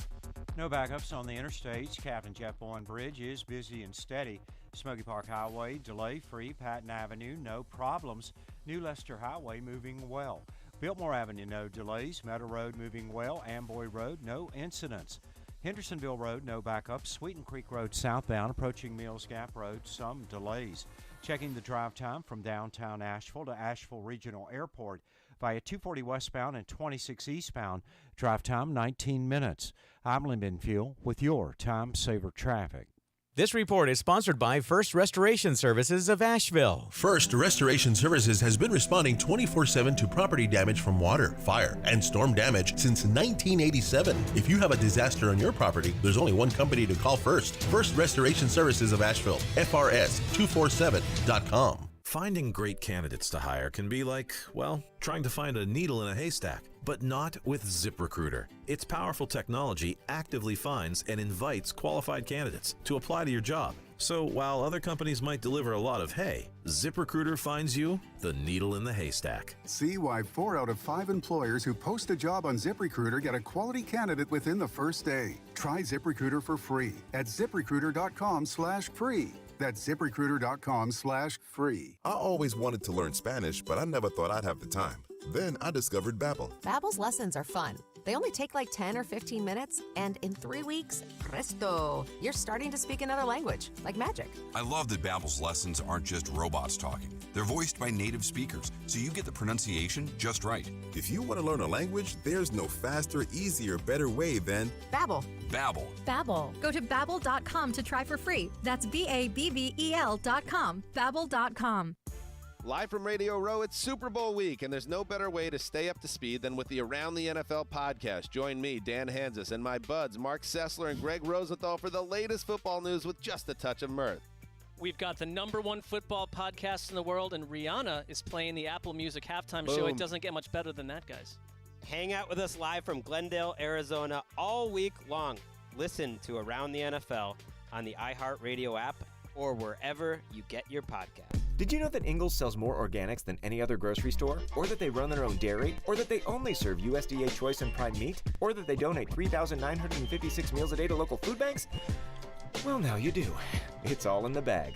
No backups on the interstates. Captain Jeff Bowen Bridge is busy and steady. Smoky Park Highway, delay-free. Patton Avenue, no problems. New Leicester Highway moving well. Biltmore Avenue, no delays. Meadow Road moving well. Amboy Road, no incidents. Hendersonville Road, no backups. Sweeten Creek Road southbound, approaching Mills Gap Road, some delays. Checking the drive time from downtown Asheville to Asheville Regional Airport via 240 westbound and 26 eastbound. Drive time 19 minutes. I'm Lynn Benfield with your Time Saver Traffic. This report is sponsored by First Restoration Services of Asheville. First Restoration Services has been responding 24/7 to property damage from water, fire, and storm damage since 1987. If you have a disaster on your property, there's only one company to call first. First Restoration Services of Asheville, FRS247.com. Finding great candidates to hire can be like, well, trying to find a needle in a haystack, but not with ZipRecruiter. Its powerful technology actively finds and invites qualified candidates to apply to your job. So while other companies might deliver a lot of hay, ZipRecruiter finds you the needle in the haystack. See why 4 out of 5 employers who post a job on ZipRecruiter get a quality candidate within the first day. Try ZipRecruiter for free at ZipRecruiter.com/free. That's ZipRecruiter.com/free. I always wanted to learn Spanish, but I never thought I'd have the time. Then I discovered Babbel. Babbel's lessons are fun. They only take like 10 or 15 minutes, and in 3 weeks, presto, you're starting to speak another language, like magic. I love that Babbel's lessons aren't just robots talking. They're voiced by native speakers, so you get the pronunciation just right. If you want to learn a language, there's no faster, easier, better way than Babbel. Babbel. Babbel. Go to Babbel.com to try for free. That's BABBEL.com. Babbel.com. Live from Radio Row, it's Super Bowl week, and there's no better way to stay up to speed than with the Around the NFL podcast. Join me, Dan Hansis, and my buds, Mark Sessler and Greg Rosenthal, for the latest football news with just a touch of mirth. We've got the #1 football podcast in the world, and Rihanna is playing the Apple Music halftime show. It doesn't get much better than that, guys. Hang out with us live from Glendale, Arizona, all week long. Listen to Around the NFL on the iHeartRadio app or wherever you get your podcast. Did you know that Ingles sells more organics than any other grocery store? Or that they run their own dairy? Or that they only serve USDA Choice and Prime meat? Or that they donate 3,956 meals a day to local food banks? Well, now you do. It's all in the bag.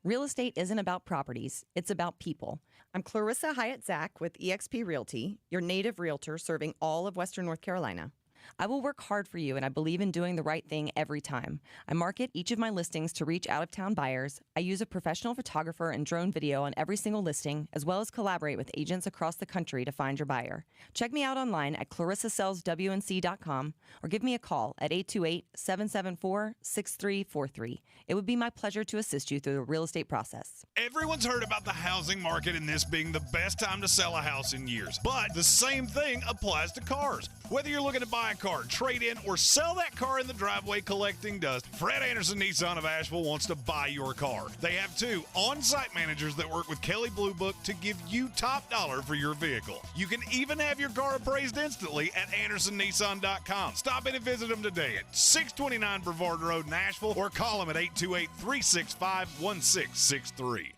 Real estate isn't about properties, it's about people. I'm Clarissa Hyatt Zach with eXp Realty, your native realtor serving all of Western North Carolina. I will work hard for you, and I believe in doing the right thing every time. I market each of my listings to reach out-of-town buyers. I use a professional photographer and drone video on every single listing, as well as collaborate with agents across the country to find your buyer. Check me out online at clarissasellswnc.com or give me a call at 828-774-6343. It would be my pleasure to assist you through the real estate process. Everyone's heard about the housing market and this being the best time to sell a house in years. But the same thing applies to cars. Whether you're looking to buy a car, trade in, or sell that car in the driveway collecting dust, Fred Anderson Nissan of Asheville wants to buy your car. They have 2 on-site managers that work with Kelly Blue Book to give you top dollar for your vehicle. You can even have your car appraised instantly at AndersonNissan.com. Stop in and visit them today at 629 Brevard Road in Asheville or call them at 828-365-1663.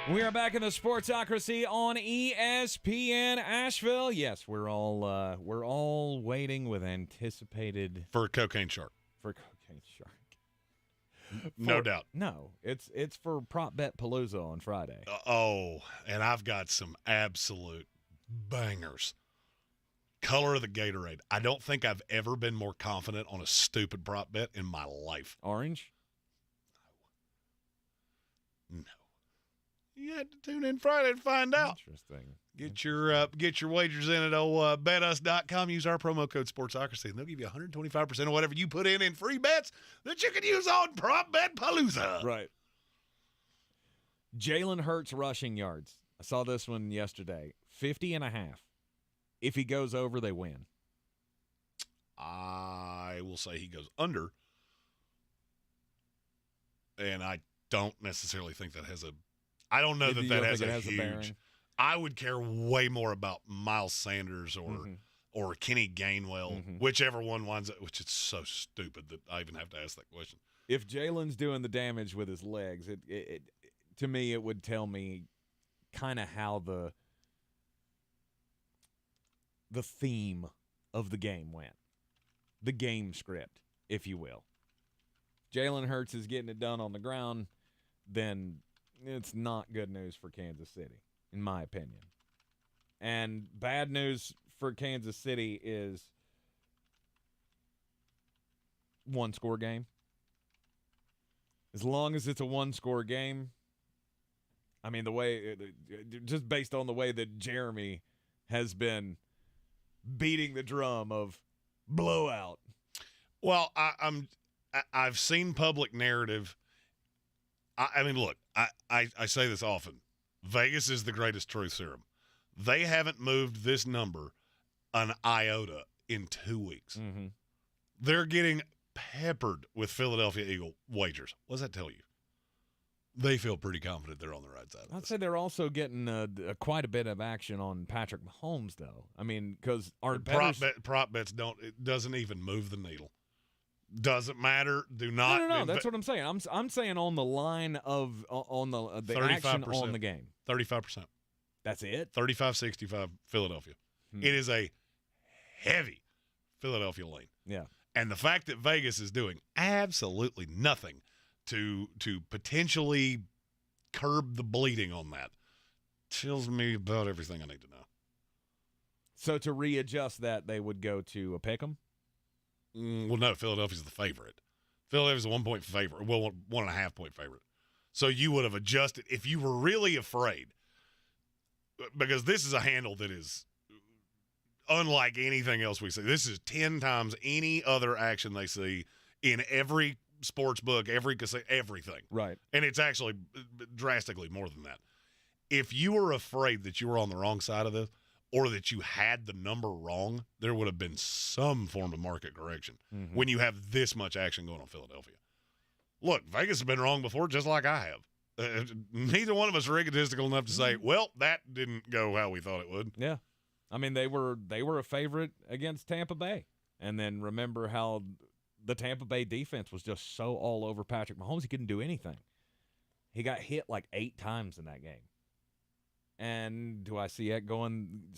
We are back in the Sportsocracy on ESPN Asheville. Yes, we're all waiting with anticipated for Cocaine Shark. For Cocaine Shark. No doubt. No, it's for Prop Bet Palooza on Friday. And I've got some absolute bangers. Color of the Gatorade. I don't think I've ever been more confident on a stupid prop bet in my life. Orange? No. You had to tune in Friday to find out. Interesting. Get your wagers in at betus.com. Use our promo code Sportsocracy, and they'll give you 125% of whatever you put in free bets that you can use on Prop Bet Palooza. Right. Jalen Hurts rushing yards. I saw this one yesterday. 50.5. If he goes over, they win. I will say he goes under. And I don't necessarily think that has a – I don't know that has a huge – I would care way more about Miles Sanders or Kenny Gainwell, whichever one winds up – which is so stupid that I even have to ask that question. If Jalen's doing the damage with his legs, it to me it would tell me kind of how the theme of the game went. The game script, if you will. Jalen Hurts is getting it done on the ground, then it's not good news for Kansas City, in my opinion. And bad news for Kansas City is one-score game. As long as it's a one-score game, I mean, just based on the way that Jeremy has been beating the drum of blowout. Well, I've seen public narrative. I mean, look, I say this often. Vegas is the greatest truth serum. They haven't moved this number an iota in 2 weeks. Mm-hmm. They're getting peppered with Philadelphia Eagle wagers. What does that tell you? They feel pretty confident they're on the right side of this. I'd say they're also getting quite a bit of action on Patrick Mahomes, though. I mean, because our prop bets it doesn't even move the needle. Doesn't matter. Do not. No. That's what I'm saying. I'm saying on the line of on the action on the game. 35%. That's it. 35-65 Philadelphia. It is a heavy Philadelphia lean. Yeah. And the fact that Vegas is doing absolutely nothing to potentially curb the bleeding on that tells me about everything I need to know. So to readjust that, they would go to a pick 'em? Well, no, Philadelphia's the favorite. Philadelphia's a 1-point favorite. Well, 1.5-point favorite. So you would have adjusted if you were really afraid, because this is a handle that is unlike anything else we see. This is 10 times any other action they see in every sports book, every casino, everything. Right. And it's actually drastically more than that. If you were afraid that you were on the wrong side of this or that you had the number wrong, there would have been some form of market correction when you have this much action going on Philadelphia. Look, Vegas has been wrong before, just like I have. Neither one of us are egotistical enough to say, well, that didn't go how we thought it would. Yeah. I mean, they were a favorite against Tampa Bay. And then remember how the Tampa Bay defense was just so all over Patrick Mahomes, he couldn't do anything. He got hit like 8 times in that game. And do I see it going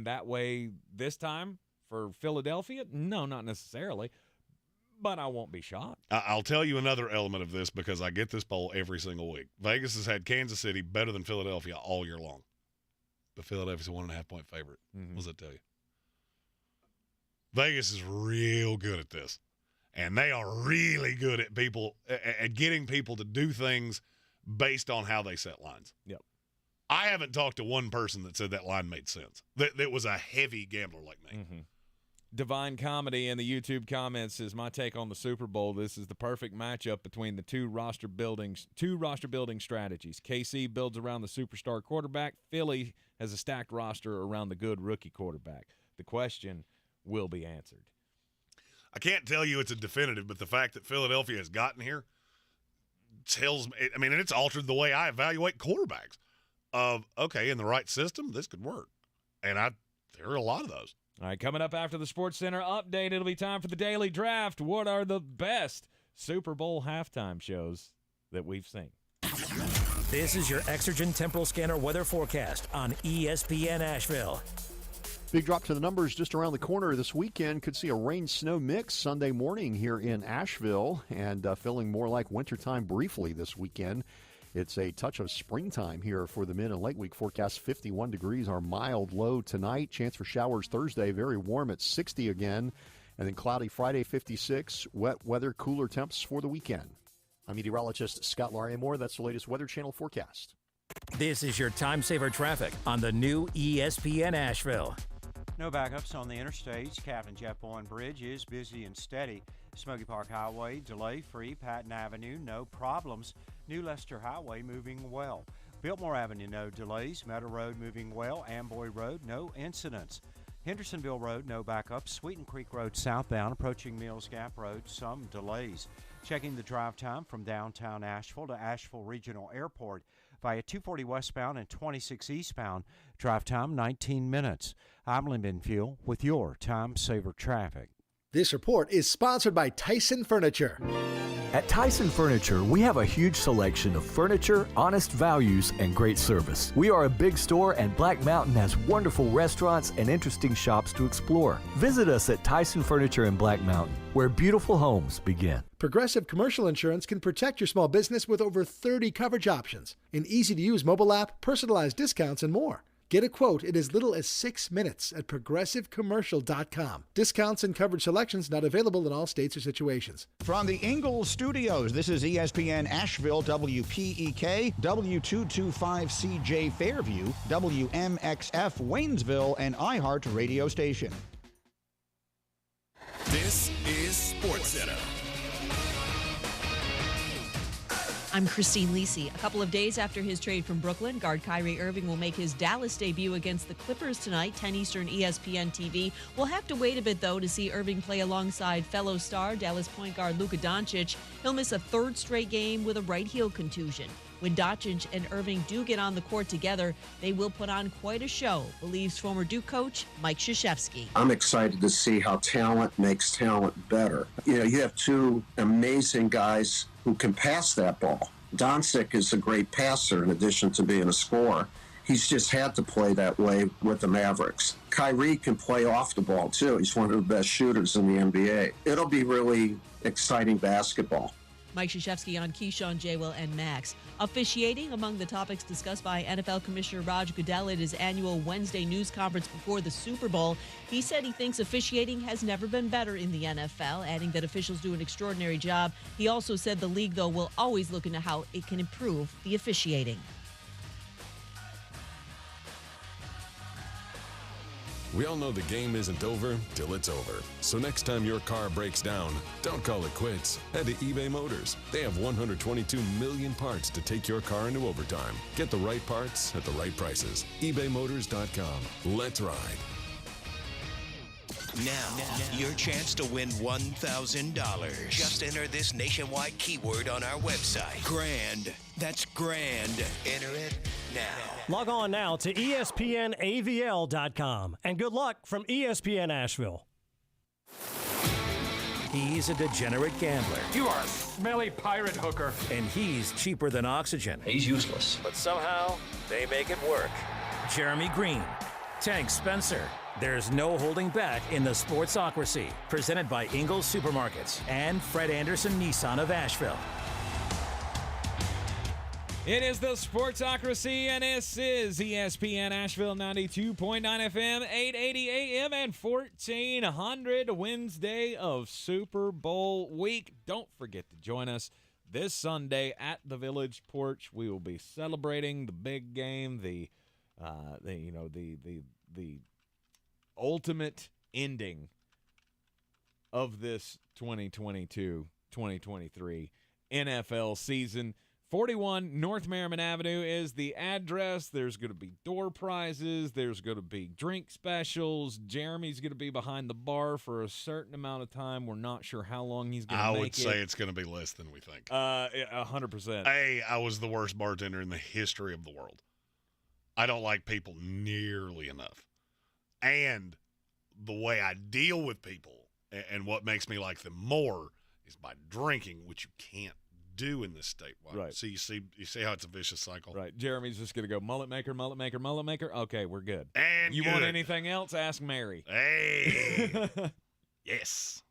that way this time for Philadelphia? No, not necessarily. But I won't be shocked. I'll tell you another element of this because I get this poll every single week. Vegas has had Kansas City better than Philadelphia all year long. But Philadelphia's a 1.5-point favorite. What does that tell you? Vegas is real good at this. And they are really good at getting people to do things based on how they set lines. Yep. I haven't talked to one person that said that line made sense. That was a heavy gambler like me. Divine Comedy in the YouTube comments says, my take on the Super Bowl, this is the perfect matchup between the two roster building strategies. KC builds around the superstar quarterback. Philly has a stacked roster around the good rookie quarterback. The question will be answered. I can't tell you it's a definitive, but the fact that Philadelphia has gotten here tells me, I mean, and it's altered the way I evaluate quarterbacks. Okay, in the right system, this could work. And there are a lot of those. All right, coming up after the Sports Center update, it'll be time for the Daily Draft. What are the best Super Bowl halftime shows that we've seen? This is your Exergen Temporal Scanner weather forecast on ESPN Asheville. Big drop to the numbers just around the corner this weekend. Could see a rain-snow mix Sunday morning here in Asheville and feeling more like wintertime briefly this weekend. It's a touch of springtime here for the mid and late week forecast. 51 degrees, our mild low tonight. Chance for showers Thursday, very warm at 60 again. And then cloudy Friday, 56. Wet weather, cooler temps for the weekend. I'm meteorologist Scott Larimore. That's the latest Weather Channel forecast. This is your time saver traffic on the new ESPN Asheville. No backups on the interstates. Captain Jeff Bowen Bridge is busy and steady. Smoky Park Highway, delay-free. Patton Avenue, no problems. New Leicester Highway moving well. Biltmore Avenue, no delays. Meadow Road moving well. Amboy Road, no incidents. Hendersonville Road, no backups. Sweeten Creek Road southbound, approaching Mills Gap Road, some delays. Checking the drive time from downtown Asheville to Asheville Regional Airport via 240 westbound and 26 eastbound. Drive time 19 minutes. I'm Lyndon Fuel with your Time Saver Traffic. This report is sponsored by Tyson Furniture. At Tyson Furniture, we have a huge selection of furniture, honest values, and great service. We are a big store, and Black Mountain has wonderful restaurants and interesting shops to explore. Visit us at Tyson Furniture in Black Mountain, where beautiful homes begin. Progressive Commercial Insurance can protect your small business with over 30 coverage options, an easy-to-use mobile app, personalized discounts, and more. Get a quote in as little as 6 minutes at progressivecommercial.com. Discounts and coverage selections not available in all states or situations. From the Ingles Studios, this is ESPN Asheville, WPEK, W225CJ Fairview, WMXF Waynesville, and iHeart Radio Station. This is SportsCenter. I'm Christine Lisi. A couple of days after his trade from Brooklyn, guard Kyrie Irving will make his Dallas debut against the Clippers tonight, 10 Eastern, ESPN TV. We'll have to wait a bit, though, to see Irving play alongside fellow star Dallas point guard Luka Doncic. He'll miss a third straight game with a right heel contusion. When Doncic and Irving do get on the court together, they will put on quite a show, believes former Duke coach Mike Krzyzewski. I'm excited to see how talent makes talent better. You have two amazing guys who can pass that ball. Doncic is a great passer in addition to being a scorer. He's just had to play that way with the Mavericks. Kyrie can play off the ball, too. He's one of the best shooters in the NBA. It'll be really exciting basketball. Mike Krzyzewski on Keyshawn, J-Will, and Max. Officiating among the topics discussed by NFL Commissioner Roger Goodell at his annual Wednesday news conference before the Super Bowl. He said he thinks officiating has never been better in the NFL, adding that officials do an extraordinary job. He also said the league, though, will always look into how it can improve the officiating. We all know the game isn't over till it's over. So next time your car breaks down, don't call it quits. Head to eBay Motors. They have 122 million parts to take your car into overtime. Get the right parts at the right prices. ebaymotors.com. Let's ride. Now, your chance to win $1,000. Just enter this nationwide keyword on our website. Grand. That's grand. Enter it now. Log on now to ESPNAVL.com. And good luck from ESPN Asheville. He's a degenerate gambler. You are a smelly pirate hooker. And he's cheaper than oxygen. He's useless. But somehow, they make it work. Jeremy Greene, Tank Spencer. There's no holding back in the sportsocracy. Presented by Ingles Supermarkets and Fred Anderson Nissan of Asheville. It is the Sportsocracy, and this is ESPN Asheville 92.9 FM, 880 AM, and 1400 Wednesday of Super Bowl week. Don't forget to join us this Sunday at the Village Porch. We will be celebrating the big game, the ultimate ending of this 2022-2023 NFL season. 41 North Merriman Avenue is the address. There's going to be door prizes. There's going to be drink specials. Jeremy's going to be behind the bar for a certain amount of time. We're not sure how long he's going to make it. I would say it's going to be less than we think. 100%. I was the worst bartender in the history of the world. I don't like people nearly enough. And the way I deal with people and what makes me like them more is by drinking, which you can't do in this state. Right. So you see how it's a vicious cycle. Right. Jeremy's just going to go mullet maker, mullet maker, mullet maker. Okay, we're good. And you good. Want anything else? Ask Mary. Hey. Yes.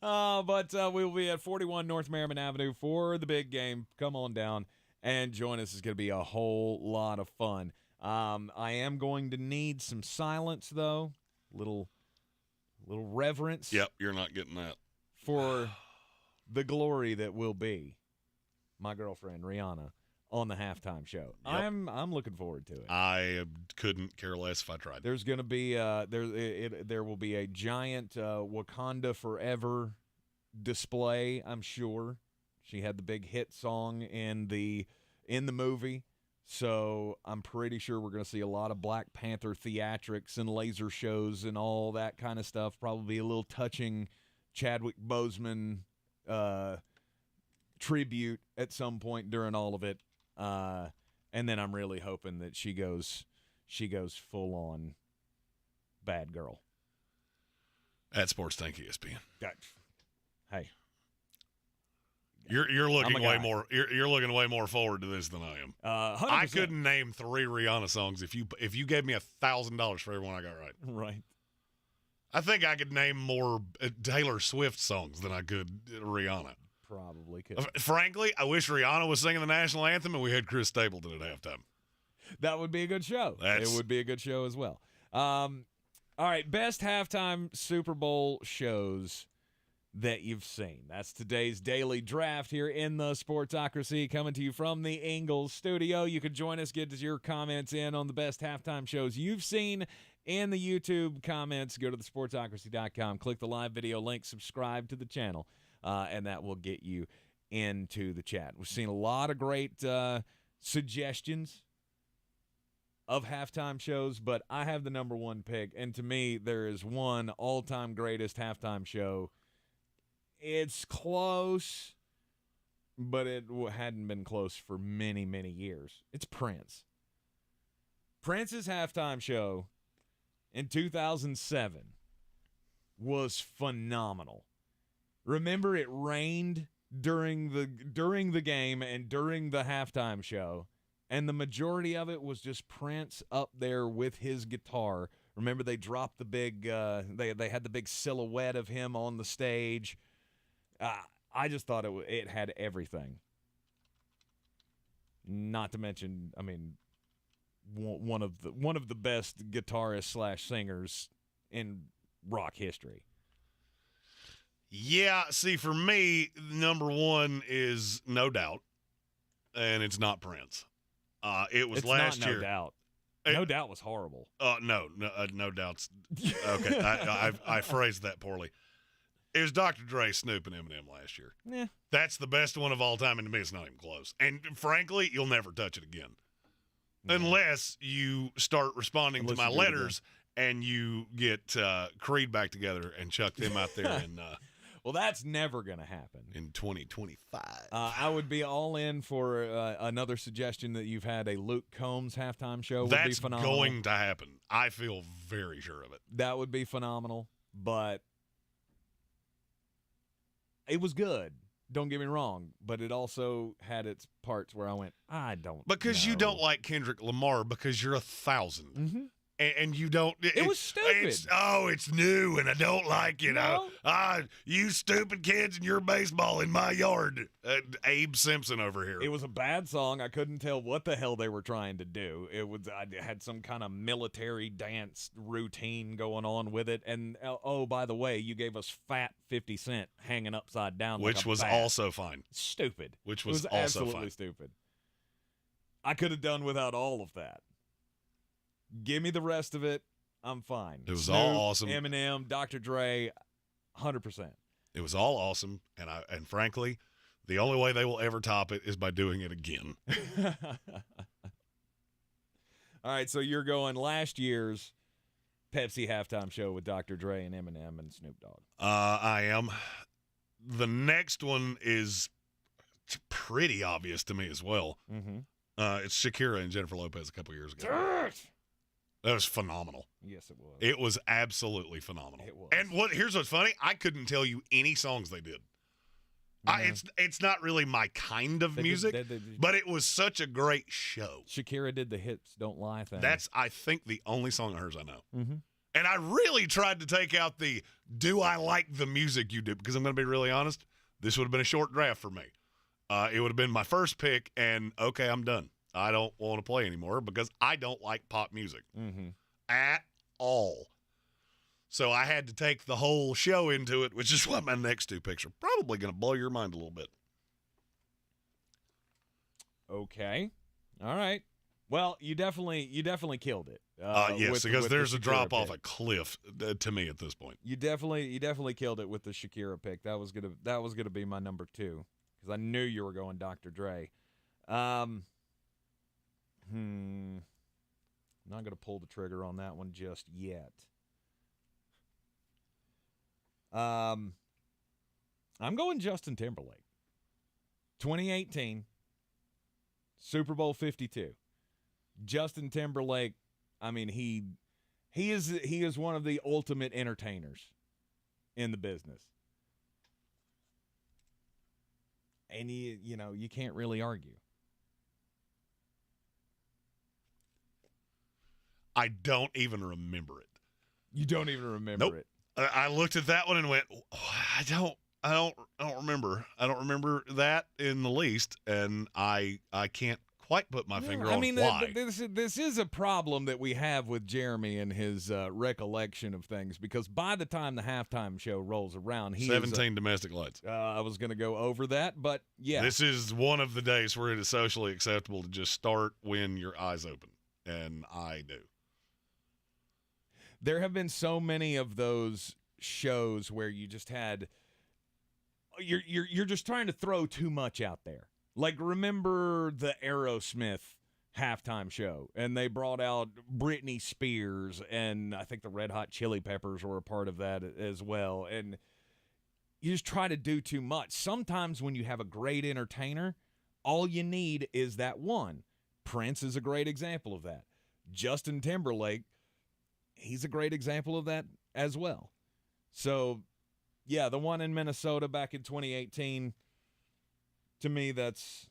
But we'll be at 41 North Merriman Avenue for the big game. Come on down and join us. It's going to be a whole lot of fun. I am going to need some silence, though. Little reverence. Yep, you're not getting that. For the glory that will be my girlfriend Rihanna on the halftime show. Yep. I'm looking forward to it. I couldn't care less if I tried. There's going to be there will be a giant Wakanda Forever display, I'm sure. She had the big hit song in the movie. So I'm pretty sure we're going to see a lot of Black Panther theatrics and laser shows and all that kind of stuff. Probably a little touching Chadwick Boseman tribute at some point during all of it. And then I'm really hoping that she goes full on bad girl. At Sports Tank ESPN. Hey. You're looking way more. You're looking way more forward to this than I am. 100%. I couldn't name 3 Rihanna songs if you gave me $1,000 for every one I got right. Right. I think I could name more Taylor Swift songs than I could Rihanna. Probably could. Frankly, I wish Rihanna was singing the national anthem and we had Chris Stapleton at halftime. That would be a good show. It would be a good show as well. All right, best halftime Super Bowl shows that you've seen. That's today's daily draft here in the Sportsocracy, coming to you from the Ingles Studio. You can join us, get your comments in on the best halftime shows you've seen in the YouTube comments. Go to thesportsocracy.com, click the live video link, subscribe to the channel, and that will get you into the chat. We've seen a lot of great suggestions of halftime shows, but I have the number one pick, and to me, there is one all-time greatest halftime show. It's close, but it hadn't been close for many, many years. It's Prince. Prince's halftime show in 2007 was phenomenal. Remember, it rained during the game and during the halftime show, and the majority of it was just Prince up there with his guitar. Remember, they dropped the big they had the big silhouette of him on the stage. I just thought it had everything. Not to mention, I mean, one of the best guitarists / singers in rock history. Yeah, see, for me, number one is No Doubt, and it's not Prince. It was last year. No Doubt. No Doubt was horrible. No Doubt's okay. I phrased that poorly. It was Dr. Dre, Snoop, and Eminem last year. Yeah. That's the best one of all time, and to me, it's not even close. And frankly, you'll never touch it again. No. Unless you start responding to my letters and you get Creed back together and chuck them out there in well, that's never going to happen. In 2025. I would be all in for another suggestion that you've had, a Luke Combs halftime show would be phenomenal. That's going to happen. I feel very sure of it. That would be phenomenal, but it was good. Don't get me wrong, but it also had its parts where I went, I don't Because know. you don't like Kendrick Lamar because you're 1,000. Mm-hmm. And you don't. It was stupid. It's new, and I don't like it. You stupid kids and your baseball in my yard. Abe Simpson over here. It was a bad song. I couldn't tell what the hell they were trying to do. I had some kind of military dance routine going on with it. And, oh, by the way, you gave us fat 50 Cent hanging upside down. Which was also fine. Stupid. Which was also absolutely fine. Stupid. I could have done without all of that. Give me the rest of it. I'm fine. It was Snoop, all awesome. Eminem, Dr. Dre, 100%. It was all awesome, and frankly, the only way they will ever top it is by doing it again. All right, so you're going last year's Pepsi halftime show with Dr. Dre and Eminem and Snoop Dogg. I am. The next one is pretty obvious to me as well. Mm-hmm. It's Shakira and Jennifer Lopez a couple years ago. That was phenomenal. Yes, it was. It was absolutely phenomenal. It was. And here's what's funny. I couldn't tell you any songs they did. Yeah. It's not really my kind of music, but it was such a great show. Shakira did the Hips Don't Lie thing. That's, I think, the only song of hers I know. Mm-hmm. And I really tried to take out the, do I like the music you do? Because I'm going to be really honest, this would have been a short draft for me. It would have been my first pick, and okay, I'm done. I don't want to play anymore because I don't like pop music at all. So I had to take the whole show into it, which is what my next two picks are probably going to blow your mind a little bit. Okay. All right. Well, you definitely killed it. Yes, because there's a drop off a cliff to me at this point. You definitely killed it with the Shakira pick. That was gonna be my number two. because I knew you were going Dr. Dre. I'm not going to pull the trigger on that one just yet. I'm going Justin Timberlake. 2018, Super Bowl 52. Justin Timberlake, I mean, he is one of the ultimate entertainers in the business. And you can't really argue. I don't even remember it. You don't even remember it. I looked at that one and went, I don't remember. I don't remember that in the least, and I can't quite put my finger on why. This is a problem that we have with Jeremy and his recollection of things, because by the time the halftime show rolls around, 17 domestic lights. I was going to go over that, but yeah. This is one of the days where it is socially acceptable to just start when your eyes open, and I do. There have been so many of those shows where you just had you're just trying to throw too much out there. Like, remember the Aerosmith halftime show, and they brought out Britney Spears, and I think the Red Hot Chili Peppers were a part of that as well. And you just try to do too much. Sometimes when you have a great entertainer, all you need is that one. Prince is a great example of that. Justin Timberlake, he's a great example of that as well. So, yeah, the one in Minnesota back in 2018, to me, that's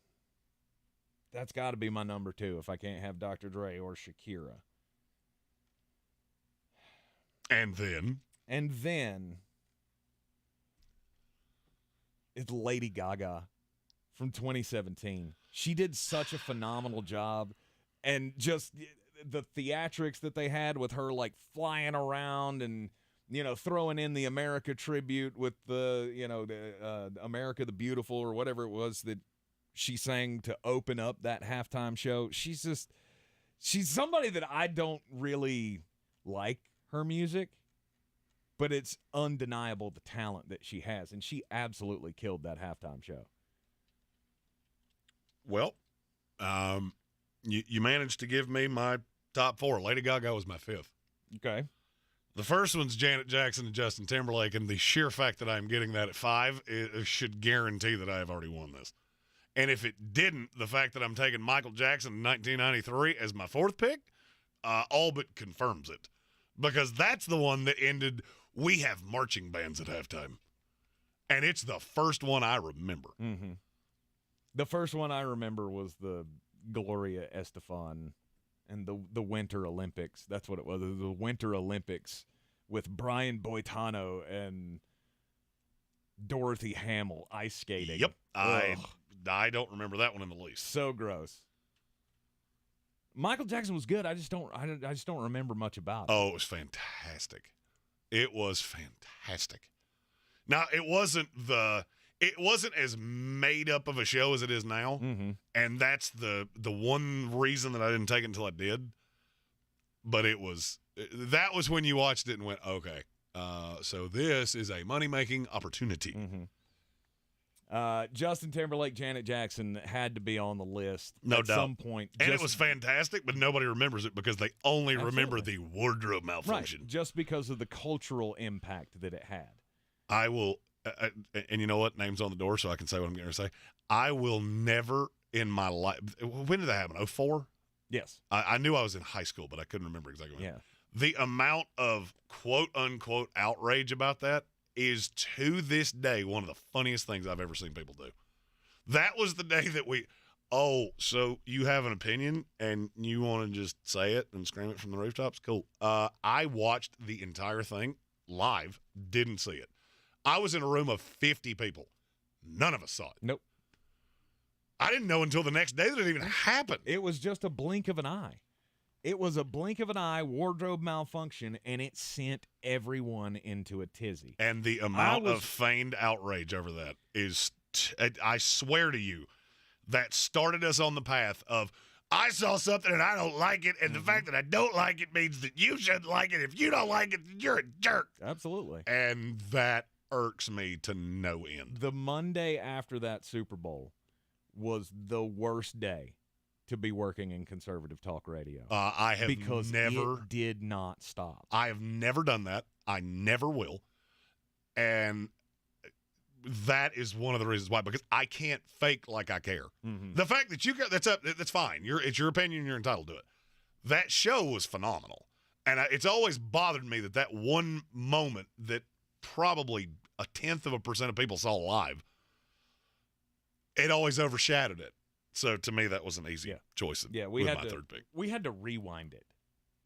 got to be my number 2 if I can't have Dr. Dre or Shakira. And then it's Lady Gaga from 2017. She did such a phenomenal job, and just the theatrics that they had with her, like, flying around and throwing in the America tribute with the America the Beautiful or whatever it was that she sang to open up that halftime show. She's somebody that I don't really like her music, but it's undeniable the talent that she has, and she absolutely killed that halftime show. Well, you managed to give me my top 4. Lady Gaga was my 5th. Okay. The first one's Janet Jackson and Justin Timberlake, and the sheer fact that I'm getting that at 5 should guarantee that I have already won this. And if it didn't, the fact that I'm taking Michael Jackson in 1993 as my 4th pick all but confirms it. Because that's the one that ended, we have marching bands at halftime. And it's the first one I remember. Mm-hmm. The first one I remember was the Gloria Estefan and the Winter Olympics. That's what it was. It was the Winter Olympics with Brian Boitano and Dorothy Hamill ice skating. Yep. I don't remember that one in the least. So gross. Michael Jackson was good. I just don't remember much about it. Oh, it was fantastic. It was fantastic. Now, it wasn't as made up of a show as it is now, and that's the one reason that I didn't take it until I did. But that was when you watched it and went, okay, so this is a money-making opportunity. Justin Timberlake, Janet Jackson had to be on the list at some point. And it was fantastic, but nobody remembers it because they only remember the wardrobe malfunction. Right, just because of the cultural impact that it had. I will, and you know what? Name's on the door, so I can say what I'm going to say. I will never in my life. When did that happen? 2004? Yes. I knew I was in high school, but I couldn't remember exactly when. Yeah. The amount of quote-unquote outrage about that is to this day one of the funniest things I've ever seen people do. That was the day that so you have an opinion and you want to just say it and scream it from the rooftops? Cool. I watched the entire thing live, didn't see it. I was in a room of 50 people. None of us saw it. Nope. I didn't know until the next day that it even happened. It was just a blink of an eye. It was a blink of an eye, wardrobe malfunction, and it sent everyone into a tizzy. And the amount of feigned outrage over that is, I swear to you, that started us on the path of, I saw something and I don't like it, and the fact that I don't like it means that you shouldn't like it. If you don't like it, then you're a jerk. Absolutely. And that irks me to no end. The Monday after that Super Bowl was the worst day to be working in conservative talk radio. I have because never it did not stop. I have never done that. I never will. And that is one of the reasons why, because I can't fake like I care. Mm-hmm. The fact that you got that's fine. It's your opinion. You're entitled to it. That show was phenomenal, and it's always bothered me that one moment that probably 0.1% of people saw live, it always overshadowed it. So to me, that was an easy choice. We had my to, third pick. We had to rewind it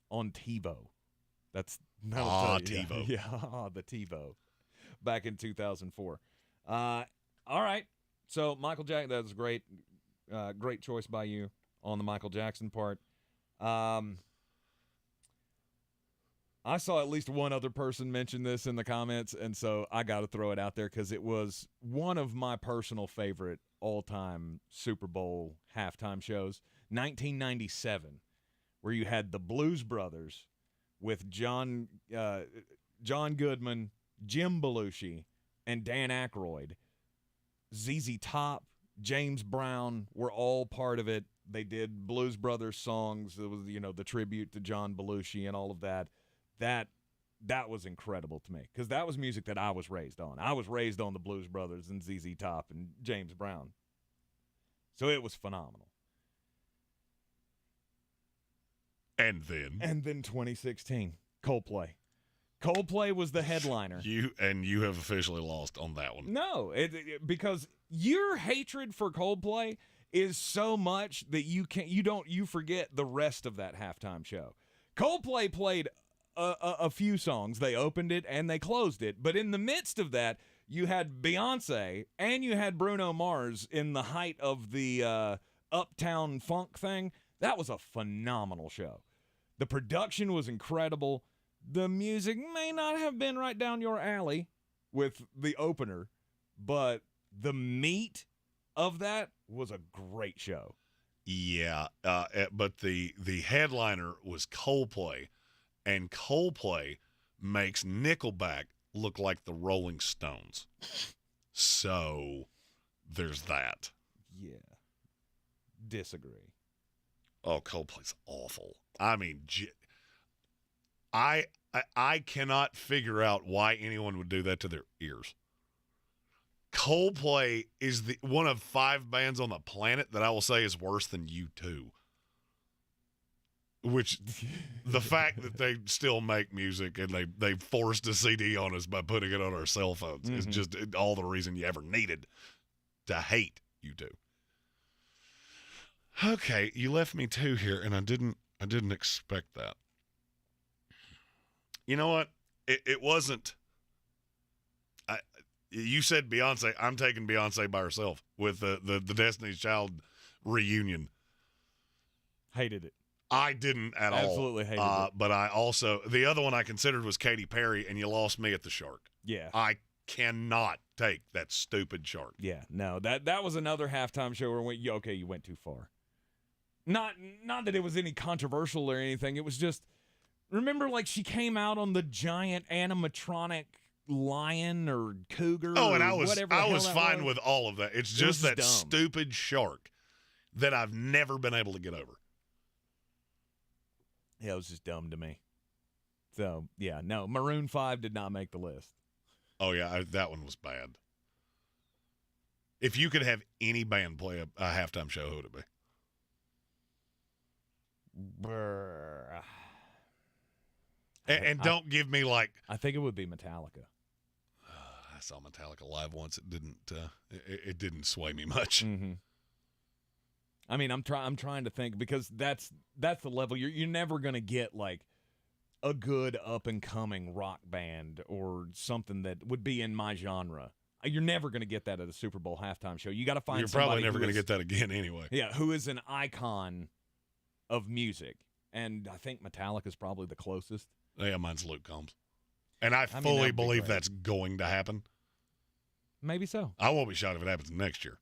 on TiVo. TiVo. Yeah, the TiVo back in 2004. All right. So Michael Jackson, that was great. Great choice by you on the Michael Jackson part. I saw at least one other person mention this in the comments, and so I got to throw it out there because it was one of my personal favorite all-time Super Bowl halftime shows, 1997, where you had the Blues Brothers with John Goodman, Jim Belushi, and Dan Aykroyd. ZZ Top, James Brown were all part of it. They did Blues Brothers songs. It was, the tribute to John Belushi and all of that. That was incredible to me because that was music that I was raised on. I was raised on the Blues Brothers and ZZ Top and James Brown. So it was phenomenal. And then 2016, Coldplay. Coldplay was the headliner. You have officially lost on that one. No, because your hatred for Coldplay is so much that you forget the rest of that halftime show. Coldplay played a few songs. They opened it and they closed it. But in the midst of that, you had Beyonce and you had Bruno Mars in the height of the Uptown Funk thing. That was a phenomenal show. The production was incredible. The music may not have been right down your alley with the opener, but the meat of that was a great show. Yeah, but the headliner was Coldplay, and Coldplay makes Nickelback look like the Rolling Stones. So there's that. Yeah. Disagree. Oh, Coldplay's awful. I mean, I cannot figure out why anyone would do that to their ears. Coldplay is one of 5 bands on the planet that I will say is worse than U2. Which, the fact that they still make music and they forced a CD on us by putting it on our cell phones is just all the reason you ever needed to hate U2. Okay, you left me 2 here, and I didn't expect that. You know what? It wasn't. You said Beyonce. I'm taking Beyonce by herself with the Destiny's Child reunion. Hated it. I didn't at all. Absolutely hated it. But I also, the other one I considered was Katy Perry, and you lost me at the Shark. Yeah. I cannot take that stupid Shark. Yeah, no, that was another halftime show where you went too far. Not that it was any controversial or anything. It was just, remember, like, she came out on the giant animatronic lion or cougar. Oh, and or I was fine with all of that. It's just that dumb. stupid Shark that I've never been able to get over. Yeah, it was just dumb to me. So, yeah, no, Maroon 5 did not make the list. Oh, yeah, that one was bad. If you could have any band play a halftime show, who would it be? And don't give me like... I think it would be Metallica. I saw Metallica live once. It didn't sway me much. Mm-hmm. I mean, I'm trying to think because that's the level you're never gonna get like a good up and coming rock band or something that would be in my genre. You're never gonna get that at a Super Bowl halftime show. You got to find. You're probably never gonna get that again anyway. Yeah, who is an icon of music, and I think Metallica is probably the closest. Yeah, mine's Luke Combs, and I fully believe that's going to happen. Maybe so. I won't be shocked if it happens next year.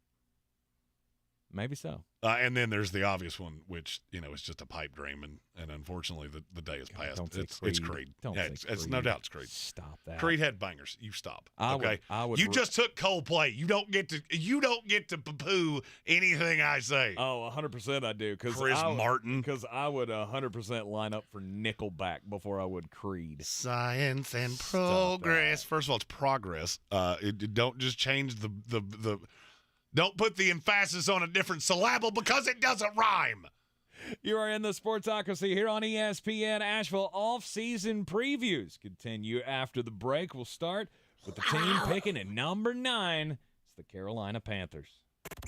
Maybe so. And then there's the obvious one, which, is just a pipe dream, and unfortunately the day has passed. It's Creed. It's no doubt it's Creed. Stop that. Creed had bangers. You stop. I would you just took Coldplay. You don't get to poo anything I say. Oh, 100% I do. Chris Martin. Because I would 100% line up for Nickelback before I would Creed. Science and progress. First of all, it's progress. Don't just change the don't put the emphasis on a different syllable because it doesn't rhyme. You are in the Sportsocracy here on ESPN Asheville. Off-season previews continue after the break. We'll start with the team picking at number 9. It's the Carolina Panthers.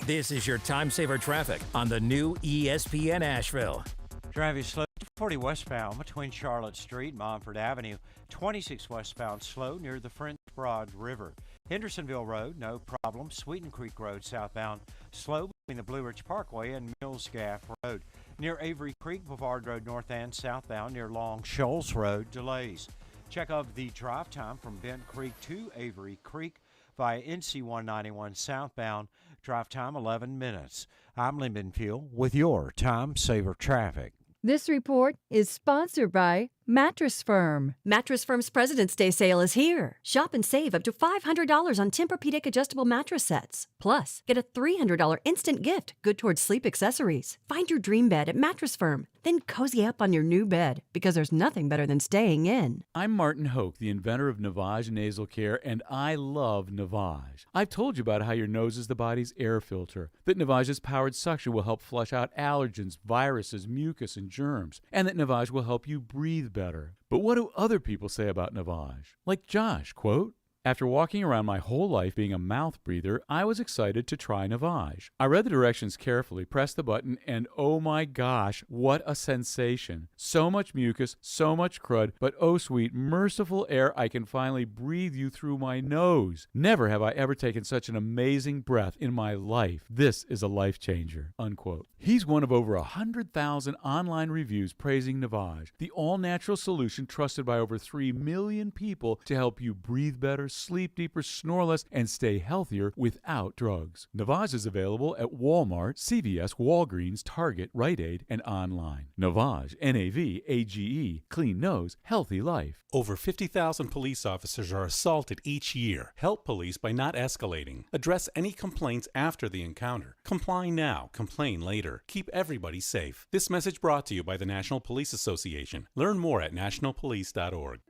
This is your time saver traffic on the new ESPN Asheville. Driving slow 40 westbound between Charlotte Street and Montford Avenue. 26 westbound slow near the French Broad River. Hendersonville Road, no problem. Sweeten Creek Road southbound, slow between the Blue Ridge Parkway and Mills Gap Road. Near Avery Creek, Boulevard Road north and southbound near Long Shoals Road, delays. Check of the drive time from Bent Creek to Avery Creek via NC 191 southbound. Drive time 11 minutes. I'm Lyndon Fuel with your Time Saver Traffic. This report is sponsored by Mattress Firm. Mattress Firm's President's Day sale is here. Shop and save up to $500 on Tempur-Pedic adjustable mattress sets. Plus, get a $300 instant gift good towards sleep accessories. Find your dream bed at Mattress Firm. Then cozy up on your new bed because there's nothing better than staying in. I'm Martin Hoke, the inventor of Navage Nasal Care, and I love Navage. I've told you about how your nose is the body's air filter, that Navage's powered suction will help flush out allergens, viruses, mucus, and germs, and that Navage will help you breathe better. But what do other people say about Navage? Like Josh, quote, "After walking around my whole life being a mouth breather, I was excited to try Navage. I read the directions carefully, pressed the button, and oh my gosh, what a sensation. So much mucus, so much crud, but oh sweet, merciful air I can finally breathe you through my nose. Never have I ever taken such an amazing breath in my life. This is a life changer," unquote. He's one of over 100,000 online reviews praising Navage, the all-natural solution trusted by over 3 million people to help you breathe better, sleep deeper, snore less, and stay healthier without drugs. Navage is available at Walmart, CVS, Walgreens, Target, Rite Aid, and online. Navage, Navage, clean nose, healthy life. Over 50,000 police officers are assaulted each year. Help police by not escalating. Address any complaints after the encounter. Comply now, complain later. Keep everybody safe. This message brought to you by the National Police Association. Learn more at nationalpolice.org.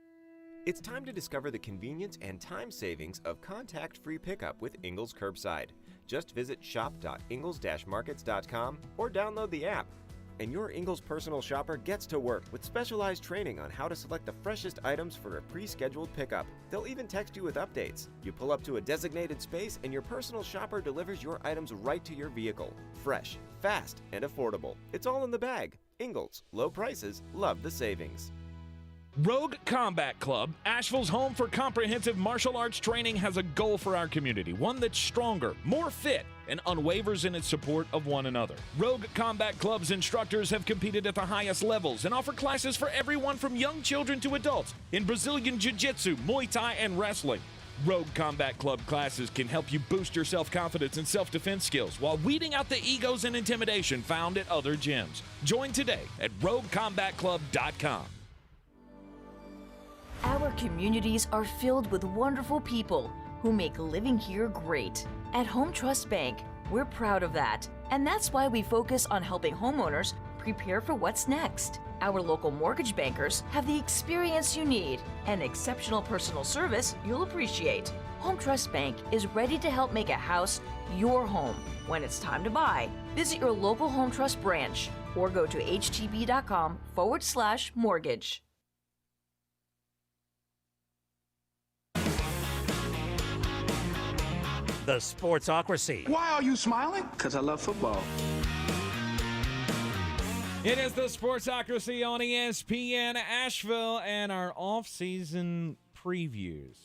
It's time to discover the convenience and time savings of contact-free pickup with Ingles Curbside. Just visit shop.ingles-markets.com or download the app. And your Ingles personal shopper gets to work with specialized training on how to select the freshest items for a pre-scheduled pickup. They'll even text you with updates. You pull up to a designated space and your personal shopper delivers your items right to your vehicle. Fresh, fast, and affordable. It's all in the bag. Ingles. Low prices. Love the savings. Rogue Combat Club, Asheville's home for comprehensive martial arts training, has a goal for our community, one that's stronger, more fit, and unwavers in its support of one another. Rogue Combat Club's instructors have competed at the highest levels and offer classes for everyone from young children to adults in Brazilian Jiu-Jitsu, Muay Thai, and wrestling. Rogue Combat Club classes can help you boost your self-confidence and self-defense skills while weeding out the egos and intimidation found at other gyms. Join today at roguecombatclub.com. Our communities are filled with wonderful people who make living here great. At Home Trust Bank, we're proud of that. And that's why we focus on helping homeowners prepare for what's next. Our local mortgage bankers have the experience you need and exceptional personal service you'll appreciate. Home Trust Bank is ready to help make a house your home. When it's time to buy, visit your local Home Trust branch or go to htb.com/mortgage. The Sportsocracy. Why are you smiling? Because I love football. It is the Sportsocracy on ESPN Asheville and our off-season previews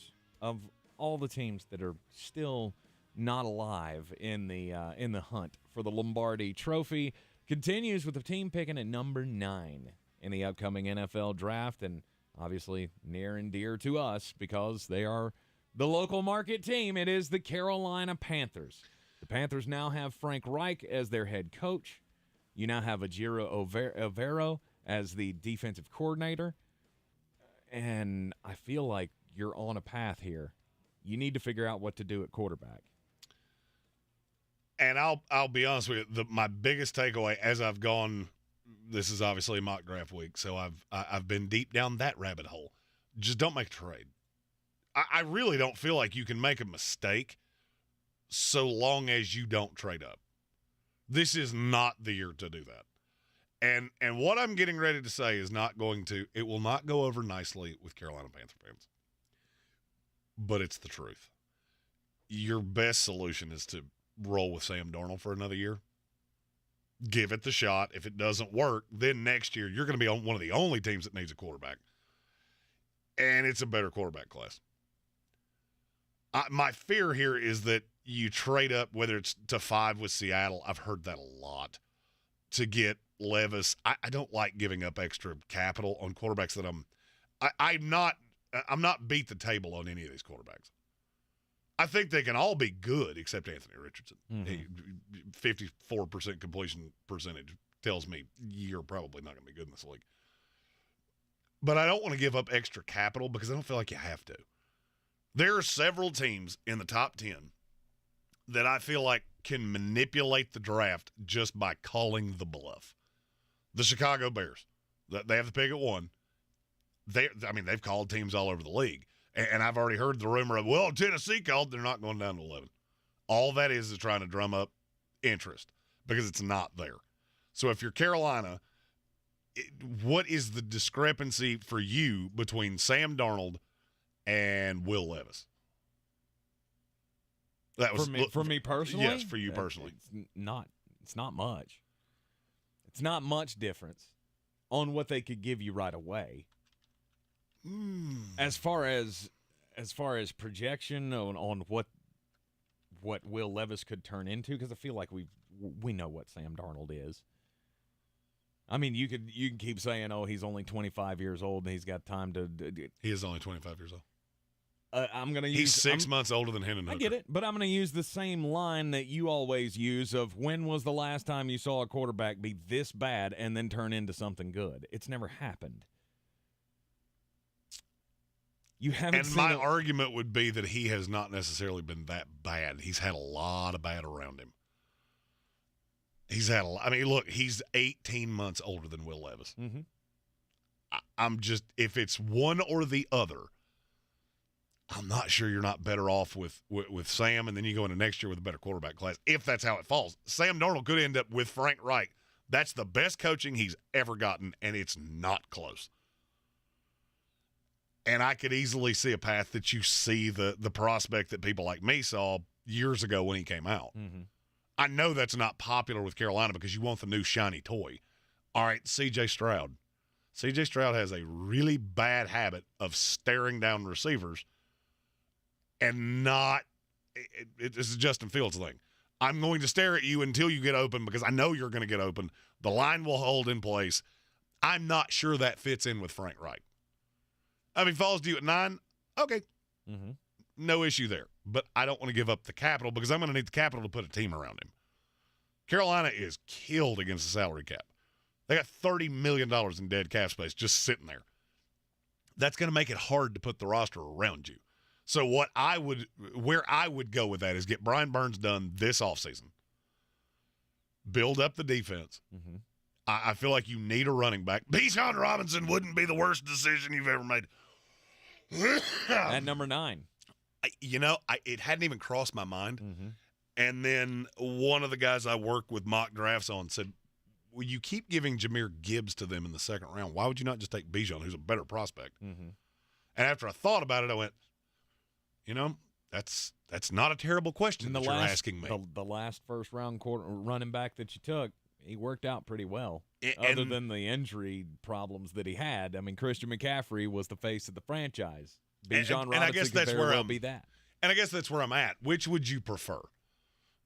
of all the teams that are still not alive in the hunt for the Lombardi Trophy. Continues with the team picking at number 9 in the upcoming NFL draft, and obviously near and dear to us because they are the local market team. It is the Carolina Panthers. The Panthers now have Frank Reich as their head coach. You now have Ajiro Overo as the defensive coordinator. And I feel like you're on a path here. You need to figure out what to do at quarterback. And I'll be honest with you, my biggest takeaway as I've gone, this is obviously mock draft week, so I've been deep down that rabbit hole. Just don't make a trade. I really don't feel like you can make a mistake so long as you don't trade up. This is not the year to do that. And what I'm getting ready to say is it will not go over nicely with Carolina Panther fans. But it's the truth. Your best solution is to roll with Sam Darnold for another year. Give it the shot. If it doesn't work, then next year you're going to be on one of the only teams that needs a quarterback. And it's a better quarterback class. My fear here is that you trade up, whether it's to 5 with Seattle. I've heard that a lot. To get Levis. I don't like giving up extra capital on quarterbacks that I'm not beat the table on any of these quarterbacks. I think they can all be good except Anthony Richardson. 54% completion percentage tells me you're probably not going to be good in this league. But I don't want to give up extra capital because I don't feel like you have to. There are several teams in the top 10 that I feel like can manipulate the draft just by calling the bluff. The Chicago Bears, they have the pick at 1. They've called teams all over the league. And I've already heard the rumor of, well, Tennessee called, they're not going down to 11. All that is trying to drum up interest because it's not there. So if you're Carolina, what is the discrepancy for you between Sam Darnold and Will Levis? That was for me personally. Yes, for you personally. It's not much. It's not much difference on what they could give you right away. As far as projection on what Will Levis could turn into, because I feel like we know what Sam Darnold is. I mean, you can keep saying, oh, he's only 25 years old and he's got time to. He is only 25 years old. He's 6 months older than Hendon Hooker. I get it, but I'm going to use the same line that you always use of when was the last time you saw a quarterback be this bad and then turn into something good? It's never happened. You haven't. And my argument would be that he has not necessarily been that bad. He's had a lot of bad around him. Look, he's 18 months older than Will Levis. Mm-hmm. I'm just, if it's one or the other, I'm not sure you're not better off with Sam, and then you go into next year with a better quarterback class, if that's how it falls. Sam Darnold could end up with Frank Reich. That's the best coaching he's ever gotten, and it's not close. And I could easily see a path that you see the prospect that people like me saw years ago when he came out. Mm-hmm. I know that's not popular with Carolina because you want the new shiny toy. All right, C.J. Stroud. C.J. Stroud has a really bad habit of staring down receivers and not – it's a Justin Fields thing. I'm going to stare at you until you get open because I know you're going to get open. The line will hold in place. I'm not sure that fits in with Frank Reich. I mean, falls to you at 9, okay. Mm-hmm. No issue there. But I don't want to give up the capital because I'm going to need the capital to put a team around him. Carolina is killed against the salary cap. They got $30 million in dead cap space just sitting there. That's going to make it hard to put the roster around you. So where I would go with that is get Brian Burns done this offseason. Build up the defense. Mm-hmm. I feel like you need a running back. Bijan Robinson wouldn't be the worst decision you've ever made. At number 9. It hadn't even crossed my mind. Mm-hmm. And then one of the guys I work with mock drafts on said, well, you keep giving Jahmyr Gibbs to them in the second round. Why would you not just take Bijan, who's a better prospect? Mm-hmm. And after I thought about it, I went, that's not a terrible question that you're asking me. The last first-round running back that you took, he worked out pretty well, other than the injury problems that he had. I mean, Christian McCaffrey was the face of the franchise. Bijan Robinson and I guess could that's very well be that. And I guess that's where I'm at. Which would you prefer?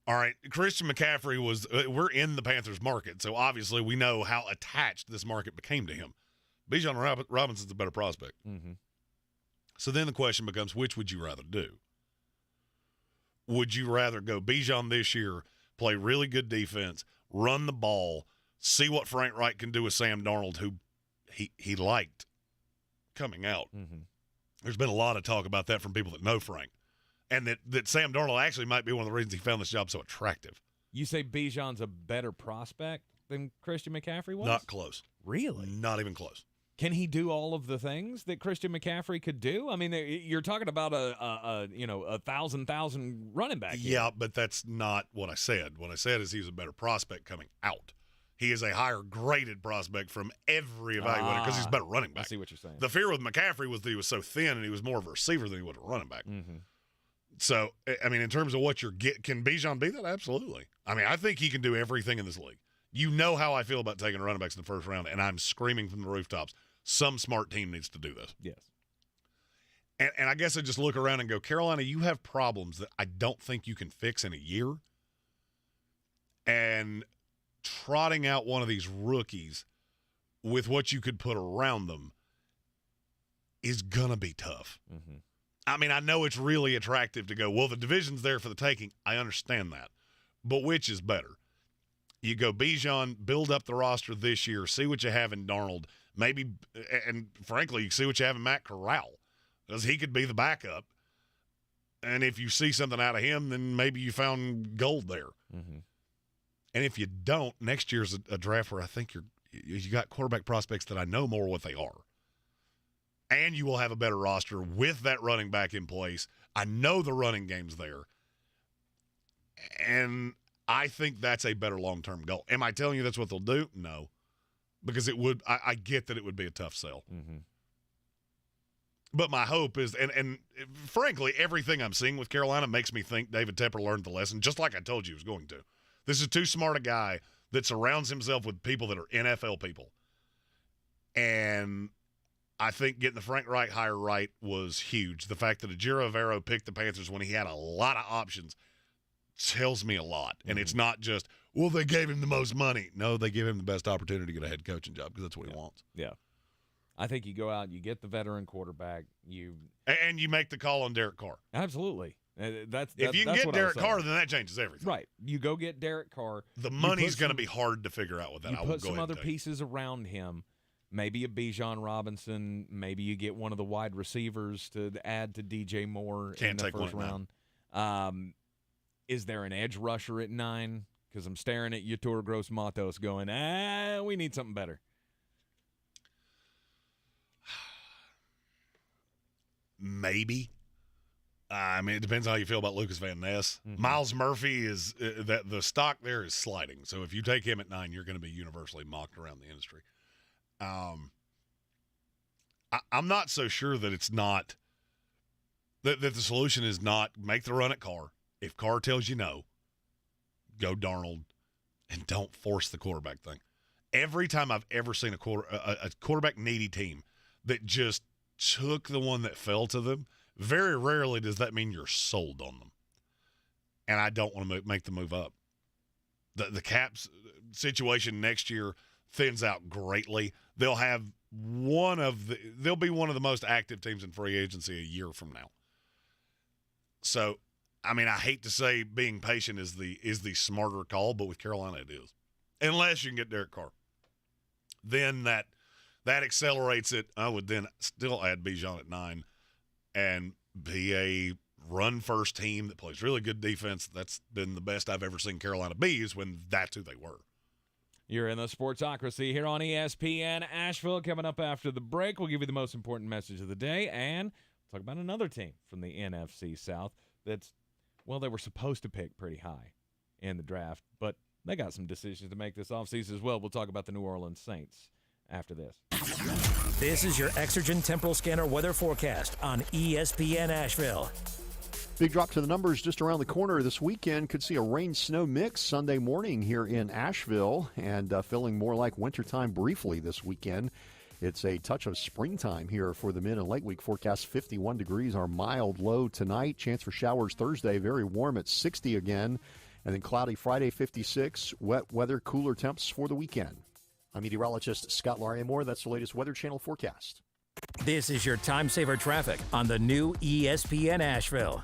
All right, Christian McCaffrey we're in the Panthers market, so obviously we know how attached this market became to him. Bijan Robinson's a better prospect. Mm-hmm. So then the question becomes, which would you rather do? would you rather go Bijan this year, play really good defense, run the ball, see what Frank Reich can do with Sam Darnold, who he liked coming out? Mm-hmm. There's been a lot of talk about that from people that know Frank, and that Sam Darnold actually might be one of the reasons he found this job so attractive. You say Bijan's a better prospect than Christian McCaffrey was? Not close. Really? Not even close. Can he do all of the things that Christian McCaffrey could do? I mean, you're talking about a 1,000 running back here. Yeah, but that's not what I said. What I said is he's a better prospect coming out. He is a higher graded prospect from every evaluator because he's a better running back. I see what you're saying. The fear with McCaffrey was that he was so thin and he was more of a receiver than he was a running back. Mm-hmm. So, I mean, in terms of what you're getting, can Bijan be that? Absolutely. I mean, I think he can do everything in this league. You know how I feel about taking running backs in the first round, and I'm screaming from the rooftops. Some smart team needs to do this. Yes. And I guess I just look around and go, Carolina, you have problems that I don't think you can fix in a year. And trotting out one of these rookies with what you could put around them is going to be tough. Mm-hmm. I mean, I know it's really attractive to go, well, the division's there for the taking. I understand that. But which is better? You go Bijan, build up the roster this year, see what you have in Darnold, maybe, and frankly, you see what you have in Matt Corral, because he could be the backup. And if you see something out of him, then maybe you found gold there. Mm-hmm. And if you don't, next year's a draft where I think you got quarterback prospects that I know more what they are. And you will have a better roster with that running back in place. I know the running game's there. And I think that's a better long-term goal. Am I telling you that's what they'll do? No. Because it would, I get that it would be a tough sell. Mm-hmm. But my hope is, and frankly, everything I'm seeing with Carolina makes me think David Tepper learned the lesson, just like I told you he was going to. This is too smart a guy that surrounds himself with people that are NFL people. And I think getting the Frank Reich hire right was huge. The fact that Ejiro Evero picked the Panthers when he had a lot of options tells me a lot. And it's not just, well, they gave him the most money. No, they give him the best opportunity to get a head coaching job because that's what he wants. Yeah. I think you go out, you get the veteran quarterback, and you make the call on Derek Carr. Absolutely. If you can get Derek Carr, then that changes everything. Right. You go get Derek Carr. The money's going to be hard to figure out with that. You put some other pieces around him. Maybe a Bijan Robinson. Maybe you get one of the wide receivers to add to DJ Moore in the first round. Is there an edge rusher at 9? Because I'm staring at Yetur Gross-Matos going, we need something better. Maybe. I mean, it depends on how you feel about Lucas Van Ness. Mm-hmm. Miles Murphy is that the stock there is sliding. So if you take him at 9, you're going to be universally mocked around the industry. I'm not so sure that it's not that the solution is not make the run at Carr. If Carr tells you no, go Darnold, and don't force the quarterback thing. Every time I've ever seen a quarterback needy team that just took the one that fell to them, very rarely does that mean you're sold on them. And I don't want to make the move up. The Caps situation next year thins out greatly. They'll be one of the most active teams in free agency a year from now. So, I mean, I hate to say being patient is the smarter call, but with Carolina it is. Unless you can get Derek Carr. Then that accelerates it. I would then still add Bijan at 9 and be a run-first team that plays really good defense. That's been the best I've ever seen Carolina be, is when that's who they were. You're in the Sportsocracy here on ESPN Asheville. Coming up after the break, we'll give you the most important message of the day and talk about another team from the NFC South that's, well, they were supposed to pick pretty high in the draft, but they got some decisions to make this offseason as well. We'll talk about the New Orleans Saints after this. This is your Exergen Temporal Scanner weather forecast on ESPN Asheville. Big drop to the numbers just around the corner this weekend. Could see a rain-snow mix Sunday morning here in Asheville and feeling more like wintertime briefly this weekend. It's a touch of springtime here for the Mid and Lake Week forecast. 51 degrees, our mild low tonight. Chance for showers Thursday, very warm at 60 again. And then cloudy Friday, 56. Wet weather, cooler temps for the weekend. I'm meteorologist Scott Larimore. That's the latest Weather Channel forecast. This is your time saver traffic on the new ESPN Asheville.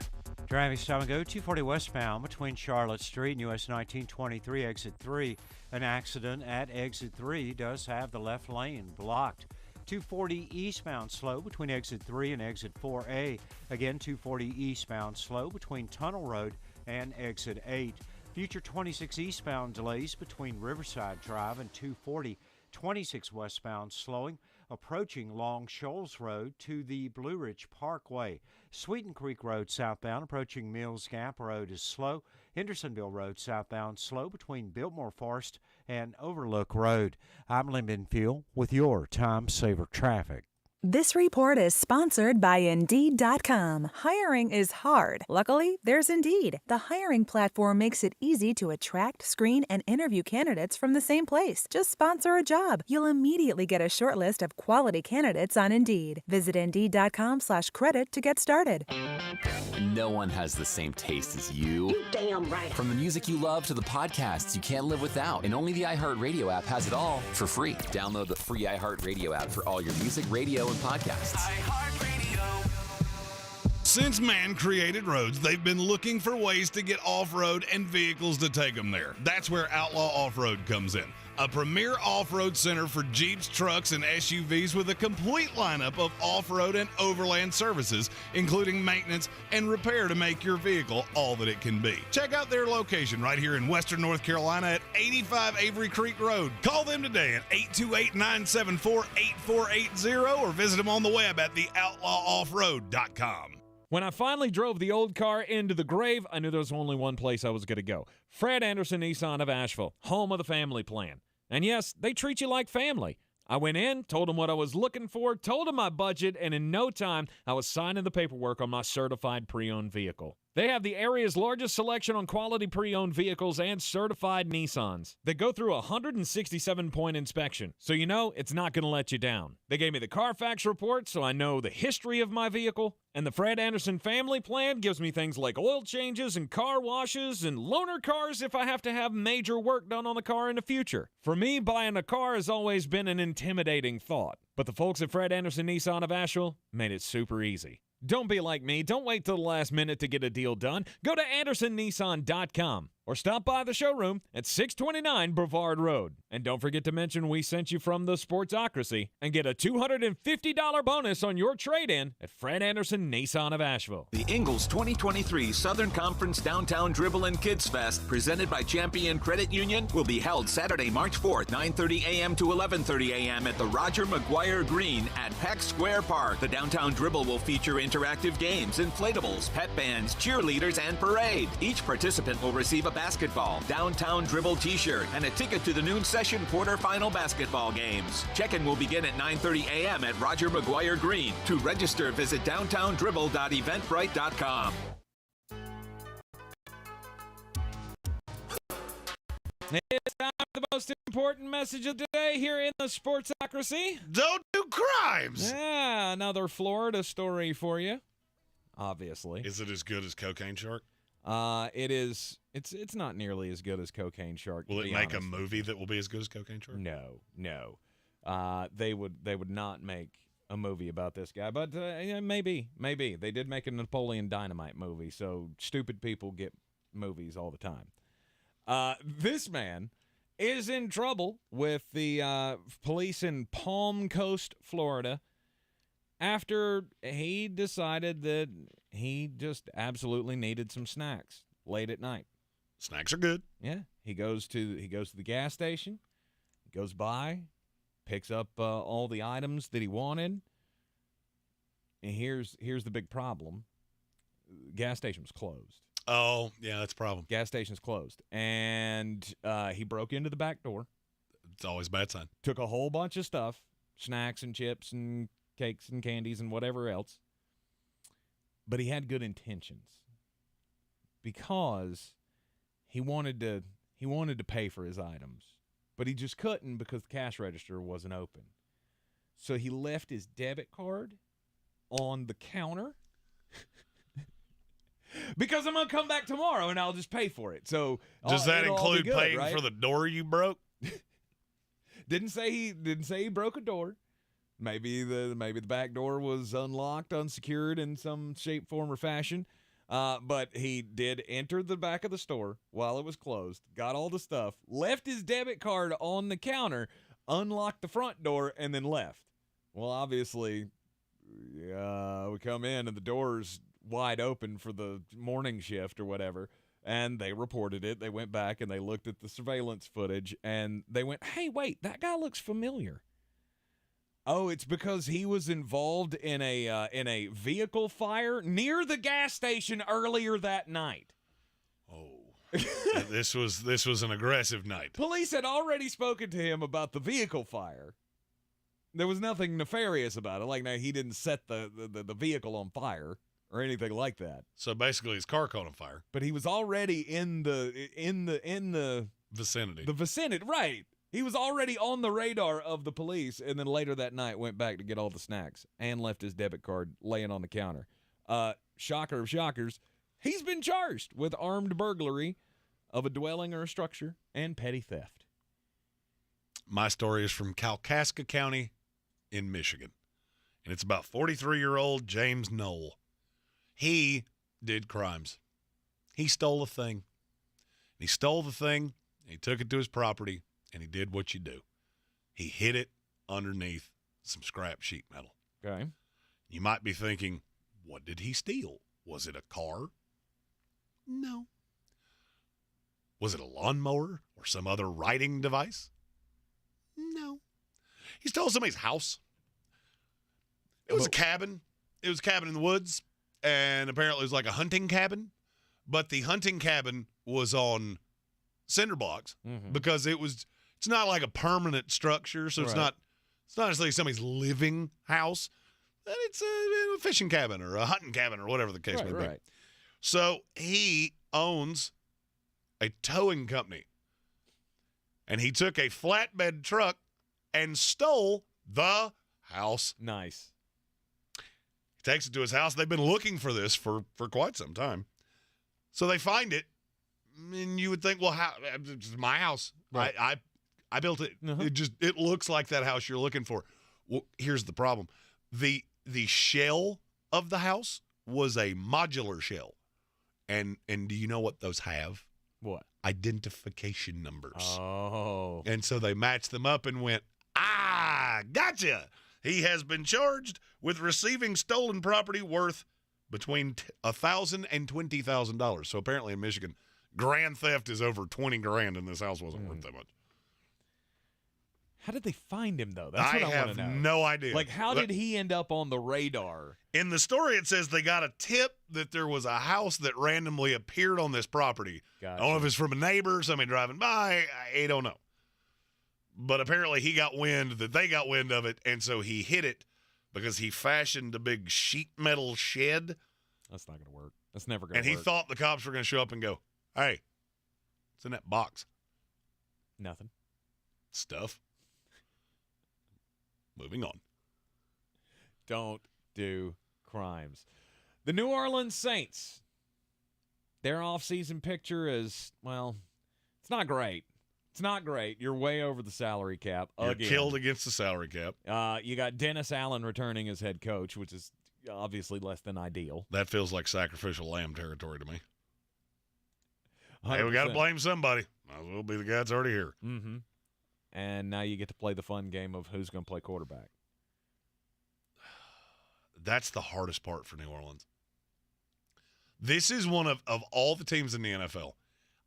Traffic stop and go 240 westbound between Charlotte Street and US 1923 exit 3. An accident at exit 3 does have the left lane blocked. 240 eastbound slow between exit 3 and exit 4A. Again, 240 eastbound slow between Tunnel Road and exit 8. Future 26 eastbound delays between Riverside Drive and 240. 26 westbound slowing approaching Long Shoals Road to the Blue Ridge Parkway. Sweeten Creek Road southbound approaching Mills Gap Road is slow. Hendersonville Road southbound slow between Biltmore Forest and Overlook Road. I'm Lynn Benfield with your Time Saver Traffic. This report is sponsored by Indeed.com. Hiring is hard. Luckily, there's Indeed. The hiring platform makes it easy to attract, screen, and interview candidates from the same place. Just sponsor a job. You'll immediately get a short list of quality candidates on Indeed. Visit Indeed.com/credit to get started. No one has the same taste as you. You damn right. From the music you love to the podcasts you can't live without. And only the iHeartRadio app has it all for free. Download the free iHeartRadio app for all your music, radio, and podcasts. Since man created roads, they've been looking for ways to get off-road and vehicles to take them there. That's where Outlaw Off-Road comes in. A premier off-road center for Jeeps, trucks, and SUVs with a complete lineup of off-road and overland services, including maintenance and repair to make your vehicle all that it can be. Check out their location right here in Western North Carolina at 85 Avery Creek Road. Call them today at 828-974-8480 or visit them on the web at theoutlawoffroad.com. When I finally drove the old car into the grave, I knew there was only one place I was going to go. Fred Anderson Nissan of Asheville, home of the family plan. And yes, they treat you like family. I went in, told them what I was looking for, told them my budget, and in no time, I was signing the paperwork on my certified pre-owned vehicle. They have the area's largest selection on quality pre-owned vehicles and certified Nissans. They go through a 167-point inspection, so you know it's not going to let you down. They gave me the Carfax report, so I know the history of my vehicle. And the Fred Anderson family plan gives me things like oil changes and car washes and loaner cars if I have to have major work done on the car in the future. For me, buying a car has always been an intimidating thought. But the folks at Fred Anderson Nissan of Asheville made it super easy. Don't be like me. Don't wait till the last minute to get a deal done. Go to AndersonNissan.com or stop by the showroom at 629 Brevard Road. And don't forget to mention we sent you from the Sportsocracy and get a $250 bonus on your trade-in at Fred Anderson Nissan of Asheville. The Ingles 2023 Southern Conference Downtown Dribble and Kids Fest, presented by Champion Credit Union, will be held Saturday, March 4th, 9:30 a.m. to 11:30 a.m. at the Roger McGuire Greene at Peck Square Park. The Downtown Dribble will feature interactive games, inflatables, pep bands, cheerleaders, and parade. Each participant will receive a basketball, Downtown Dribble t-shirt, and a ticket to the noon session quarterfinal basketball games. Check-in will begin at 9:30 a.m. at Roger McGuire Greene. To register, visit downtowndribble.eventbrite.com. It's time for the most important message of the day here in the Sportsocracy. Don't do crimes! Yeah, another Florida story for you, obviously. Is it as good as Cocaine Shark? It is. It's not nearly as good as Cocaine Shark. Will it make a movie that will be as good as Cocaine Shark? No. They would not make a movie about this guy, but maybe they did make a Napoleon Dynamite movie. So stupid people get movies all the time. This man is in trouble with the police in Palm Coast, Florida, after he decided that he just absolutely needed some snacks late at night. Snacks are good. Yeah, he goes to the gas station, goes by, picks up all the items that he wanted. And here's the big problem: gas station was closed. Oh, yeah, that's a problem. Gas station's closed, and he broke into the back door. It's always a bad sign. Took a whole bunch of stuff, snacks and chips and cakes and candies and whatever else. But he had good intentions because he wanted to pay for his items, but he just couldn't because the cash register wasn't open. So he left his debit card on the counter because I'm going to come back tomorrow and I'll just pay for it. So does that include paying for the door you broke? Didn't say he broke a door. Maybe the back door was unlocked, unsecured in some shape, form, or fashion. But he did enter the back of the store while it was closed, got all the stuff, left his debit card on the counter, unlocked the front door, and then left. Well, obviously, we come in and the door's wide open for the morning shift or whatever, and they reported it. They went back and they looked at the surveillance footage, and they went, hey, wait, that guy looks familiar. Oh, it's because he was involved in a vehicle fire near the gas station earlier that night. Oh, this was an aggressive night. Police had already spoken to him about the vehicle fire. There was nothing nefarious about it. Like, no, he didn't set the vehicle on fire or anything like that. So basically, his car caught on fire. But he was already in the vicinity. The vicinity, right? He was already on the radar of the police, and then later that night went back to get all the snacks and left his debit card laying on the counter. Shocker of shockers, he's been charged with armed burglary of a dwelling or a structure and petty theft. My story is from Kalkaska County in Michigan, and it's about 43-year-old James Knoll. He did crimes. He stole a thing. He stole the thing, he took it to his property, and he did what you do. He hid it underneath some scrap sheet metal. Okay. You might be thinking, what did he steal? Was it a car? No. Was it a lawnmower or some other writing device? No. He stole somebody's house. It was a cabin. It was a cabin in the woods, and apparently it was like a hunting cabin, but the hunting cabin was on cinder blocks because it's not like a permanent structure, so it's not necessarily somebody's living house. But it's a fishing cabin or a hunting cabin or whatever the case may be. Right. So he owns a towing company, and he took a flatbed truck and stole the house. Nice. He takes it to his house. They've been looking for this for quite some time. So they find it, and you would think, well, how? It's my house. Right. I built it. It looks like that house you're looking for. Well, here's the problem. The shell of the house was a modular shell. And do you know what those have? What? Identification numbers. Oh. And so they matched them up and went, gotcha. He has been charged with receiving stolen property worth between $1,000 and $20,000. So apparently in Michigan, grand theft is over $20,000, and this house wasn't worth that much. How did they find him, though? That's what I want to know. I have no idea. Like, how did he end up on the radar? In the story, it says they got a tip that there was a house that randomly appeared on this property. Gotcha. I don't know if it's from a neighbor, somebody driving by. I don't know. But apparently they got wind of it, and so he hid it because he fashioned a big sheet metal shed. That's not going to work. That's never going to work. And he thought the cops were going to show up and go, hey, what's in that box? Nothing. Stuff. Moving on. Don't do crimes. The New Orleans Saints, their offseason picture is, well, it's not great. It's not great. You're way over the salary cap again. You're killed against the salary cap. You got Dennis Allen returning as head coach, which is obviously less than ideal. That feels like sacrificial lamb territory to me. 100%. Hey, we got to blame somebody. Might as well be the guy that's already here. Mm-hmm. And now you get to play the fun game of who's going to play quarterback. That's the hardest part for New Orleans. This is one of all the teams in the NFL,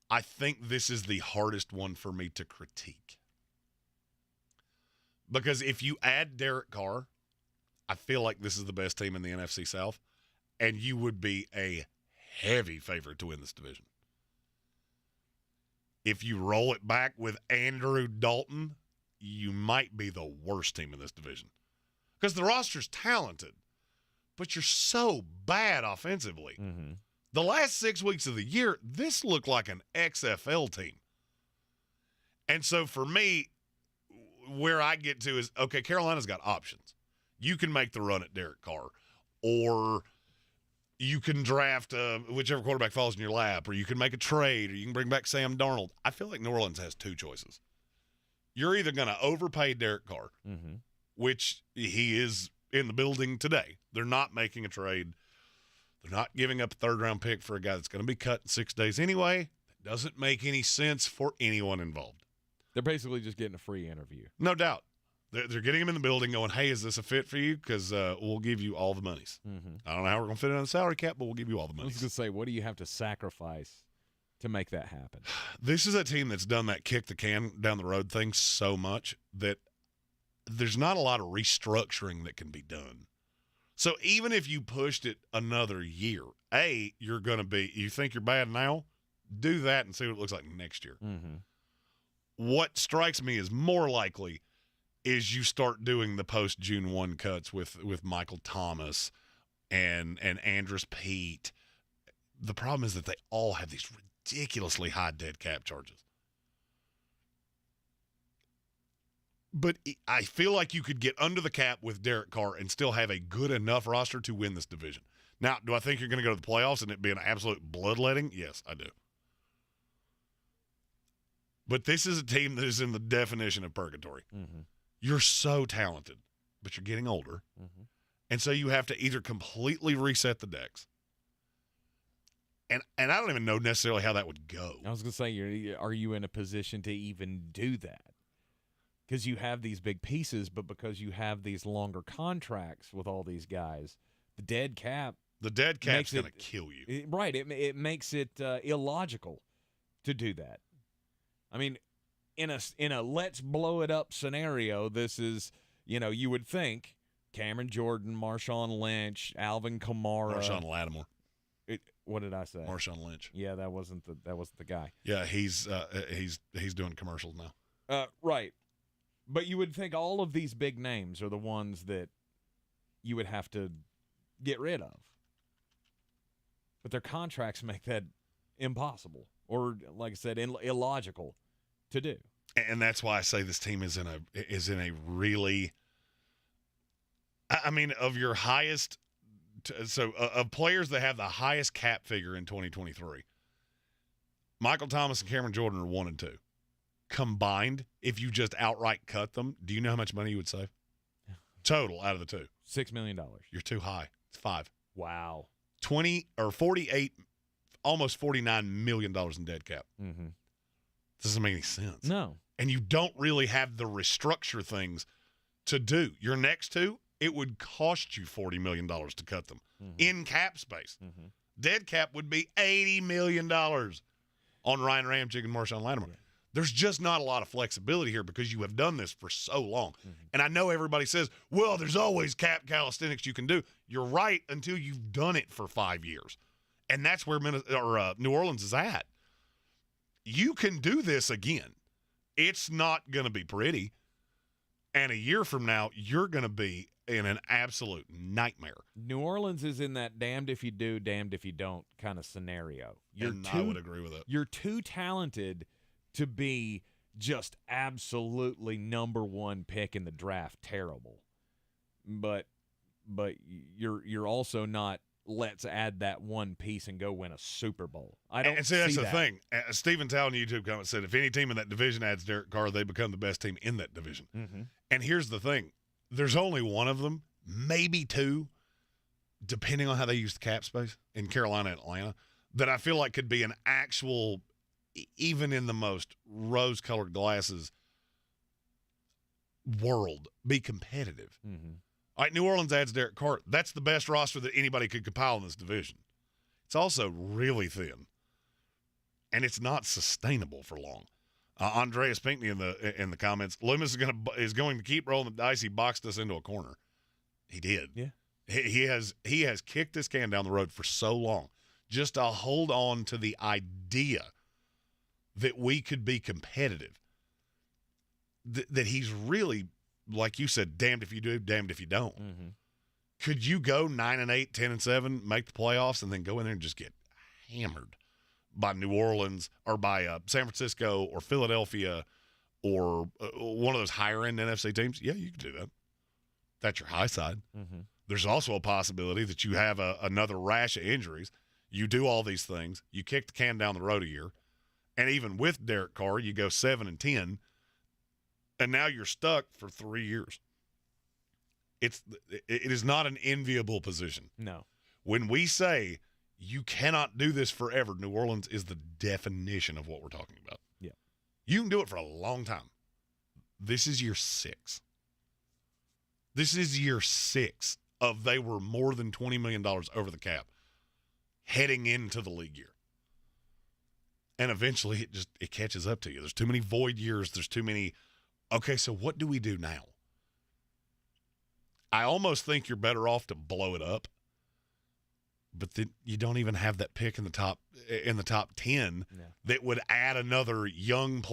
I think this is the hardest one for me to critique. Because if you add Derek Carr, I feel like this is the best team in the NFC South, and you would be a heavy favorite to win this division. If you roll it back with Andrew Dalton, you might be the worst team in this division. Because the roster's talented, but you're so bad offensively. Mm-hmm. The last 6 weeks of the year, this looked like an XFL team. And so for me, where I get to is, okay, Carolina's got options. You can make the run at Derek Carr, or you can draft whichever quarterback falls in your lap, or you can make a trade, or you can bring back Sam Darnold. I feel like New Orleans has two choices. You're either going to overpay Derek Carr, which he is in the building today. They're not making a trade. They're not giving up a third-round pick for a guy that's going to be cut in 6 days anyway. That doesn't make any sense for anyone involved. They're basically just getting a free interview. No doubt. They're getting him in the building going, hey, is this a fit for you? Because we'll give you all the monies. Mm-hmm. I don't know how we're going to fit it on the salary cap, but we'll give you all the I monies. was going to say, what do you have to sacrifice to make that happen? This is a team that's done that kick the can down the road thing so much that there's not a lot of restructuring that can be done. So even if you pushed it another year, you're going to be – you think you're bad now? Do that and see what it looks like next year. Mm-hmm. What strikes me as more likely is you start doing the post-June 1 cuts with Michael Thomas and Andrus Peat. The problem is that they all have these ridiculously high dead cap charges. But I feel like you could get under the cap with Derek Carr and still have a good enough roster to win this division. Now, do I think you're going to go to the playoffs and it be an absolute bloodletting? Yes, I do. But this is a team that is in the definition of purgatory. Mm-hmm. You're so talented, but you're getting older. Mm-hmm. And so you have to either completely reset the decks. And I don't even know necessarily how that would go. I was going to say, are you in a position to even do that? Because you have these big pieces, but because you have these longer contracts with all these guys, the dead cap's going to kill you. Right. It makes it illogical to do that. I mean, in a let's blow it up scenario, this is, you would think Cameron Jordan, Marshawn Lynch, Alvin Kamara. Marshawn Lattimore. What did I say? Marshawn Lynch. Yeah, that wasn't the guy. Yeah, he's doing commercials now. Right. But you would think all of these big names are the ones that you would have to get rid of. But their contracts make that impossible or, like I said, illogical to do. And that's why I say this team is in a really – I mean, of your highest – of players that have the highest cap figure in 2023, Michael Thomas and Cameron Jordan are 1 and 2. Combined, if you just outright cut them, do you know how much money you would save? Total out of the two. $6 million. You're too high. It's 5. Wow. 20 or 48, almost $49 million in dead cap. Mm-hmm. Doesn't make any sense. No. And you don't really have the restructure things to do. Your next two, it would cost you $40 million to cut them in cap space. Mm-hmm. Dead cap would be $80 million on Ryan Ramczyk and Marshawn Lattimore. Yeah. There's just not a lot of flexibility here because you have done this for so long. Mm-hmm. And I know everybody says, well, there's always cap calisthenics you can do. You're right until you've done it for 5 years. And that's where New Orleans is at. You can do this again. It's not going to be pretty. And a year from now, you're going to be in an absolute nightmare. New Orleans is in that damned if you do, damned if you don't kind of scenario. I would agree with it. You're too talented to be just absolutely number one pick in the draft. Terrible. But you're also not, let's add that one piece and go win a Super Bowl. I don't and see that's see the thing. Stephen Towle in the YouTube comment said, if any team in that division adds Derek Carr, they become the best team in that division. Mm-hmm. And here's the thing. There's only one of them, maybe two, depending on how they use the cap space in Carolina and Atlanta, that I feel like could be an actual, even in the most rose-colored glasses world, be competitive. Mm-hmm. All right, New Orleans adds Derek Carr. That's the best roster that anybody could compile in this division. It's also really thin, and it's not sustainable for long. Andreas Pinckney in the comments, Loomis is going to keep rolling the dice. He boxed us into a corner. He did. Yeah. He has kicked this can down the road for so long just to hold on to the idea that we could be competitive. That he's really, like you said, damned if you do, damned if you don't. Mm-hmm. Could you go 9-8, 10-7, make the playoffs, and then go in there and just get hammered by New Orleans or by San Francisco or Philadelphia or one of those higher-end NFC teams? Yeah, you can do that. That's your high side. Mm-hmm. There's also a possibility that you have another rash of injuries. You do all these things. You kick the can down the road a year. And even with Derek Carr, you go 7-10, and now you're stuck for 3 years. It is not an enviable position. No. When we say you cannot do this forever, New Orleans is the definition of what we're talking about. Yeah. You can do it for a long time. This is year 6. This is year 6 of they were more than $20 million over the cap heading into the league year. And eventually it catches up to you. There's too many void years. There's too many. Okay, so what do we do now? I almost think you're better off to blow it up. But then you don't even have that pick in the top 10 that would add another young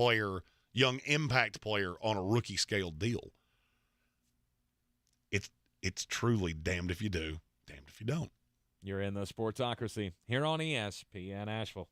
impact player on a rookie scale deal. It's truly damned if you do, damned if you don't. You're in the Sportsocracy here on ESPN Asheville.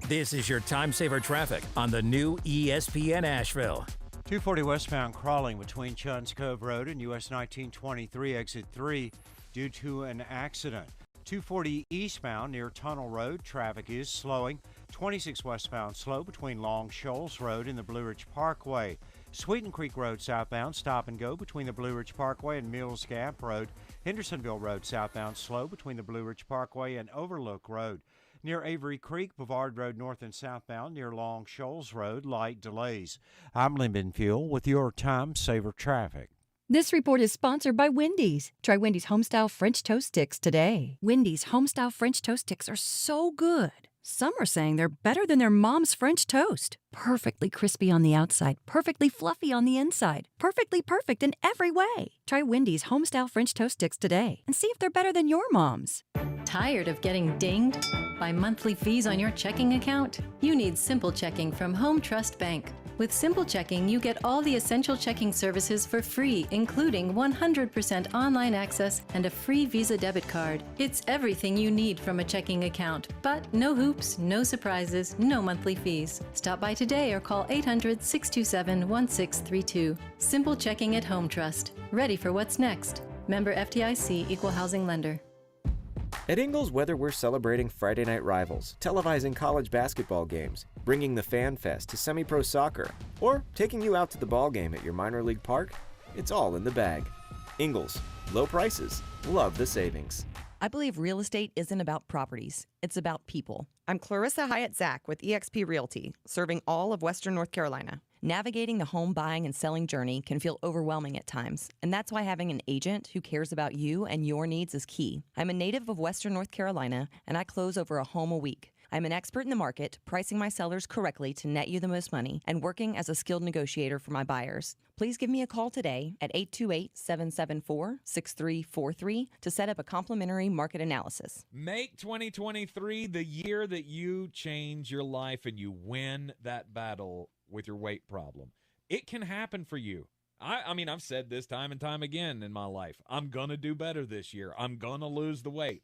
This is your time saver traffic on the new ESPN Asheville. 240 westbound crawling between Chuns Cove Road and US 1923 exit 3 due to an accident. 240 eastbound near Tunnel Road, traffic is slowing. 26 westbound slow between Long Shoals Road and the Blue Ridge Parkway. Sweeten Creek Road southbound stop and go between the Blue Ridge Parkway and Mills Gap Road. Hendersonville Road southbound slow between the Blue Ridge Parkway and Overlook Road. Near Avery Creek, Bavard Road north and southbound near Long Shoals Road, light delays. I'm Lyndon Fuel with your time saver traffic. This report is sponsored by Wendy's. Try Wendy's Homestyle French Toast Sticks today. Wendy's Homestyle French Toast Sticks are so good. Some are saying they're better than their mom's French toast. Perfectly crispy on the outside, perfectly fluffy on the inside, perfectly perfect in every way. Try Wendy's Homestyle French Toast Sticks today and see if they're better than your mom's. Tired of getting dinged by monthly fees on your checking account? You need Simple Checking from Home Trust Bank. With Simple Checking, you get all the essential checking services for free, including 100% online access and a free Visa debit card. It's everything you need from a checking account, but no hoops, no surprises, no monthly fees. Stop by today or call 800-627-1632. Simple Checking at Home Trust. Ready for what's next. Member FDIC, Equal Housing Lender. At Ingles, whether we're celebrating Friday night rivals, televising college basketball games, bringing the Fan Fest to semi-pro soccer, or taking you out to the ball game at your minor league park, it's all in the bag. Ingles, low prices, love the savings. I believe real estate isn't about properties, it's about people. I'm Clarissa Hyatt-Zach with eXp Realty, serving all of Western North Carolina. Navigating the home buying and selling journey can feel overwhelming at times, and that's why having an agent who cares about you and your needs is key. I'm a native of Western North Carolina, and I close over a home a week. I'm an expert in the market, pricing my sellers correctly to net you the most money, and working as a skilled negotiator for my buyers. Please give me a call today at 828-774-6343 to set up a complimentary market analysis. Make 2023 the year that you change your life and you win that battle with your weight problem. It can happen for you. I mean, I've said this time and time again in my life. I'm going to do better this year. I'm going to lose the weight.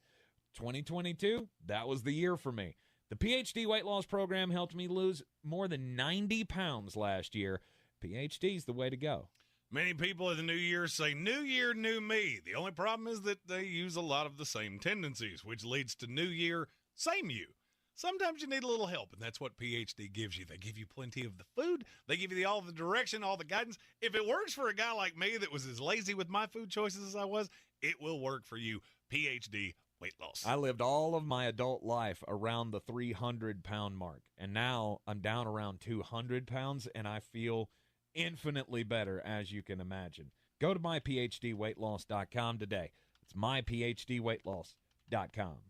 2022, that was the year for me. The PhD weight loss program helped me lose more than 90 pounds last year. PhD's the way to go. Many people in the new year say, new year, new me. The only problem is that they use a lot of the same tendencies, which leads to new year, same you. Sometimes you need a little help, and that's what PhD gives you. They give you plenty of the food. They give you all the direction, all the guidance. If it works for a guy like me that was as lazy with my food choices as I was, it will work for you. PhD weight loss. I lived all of my adult life around the 300-pound mark, and now I'm down around 200 pounds, and I feel infinitely better, as you can imagine. Go to myphdweightloss.com today. It's myphdweightloss.com.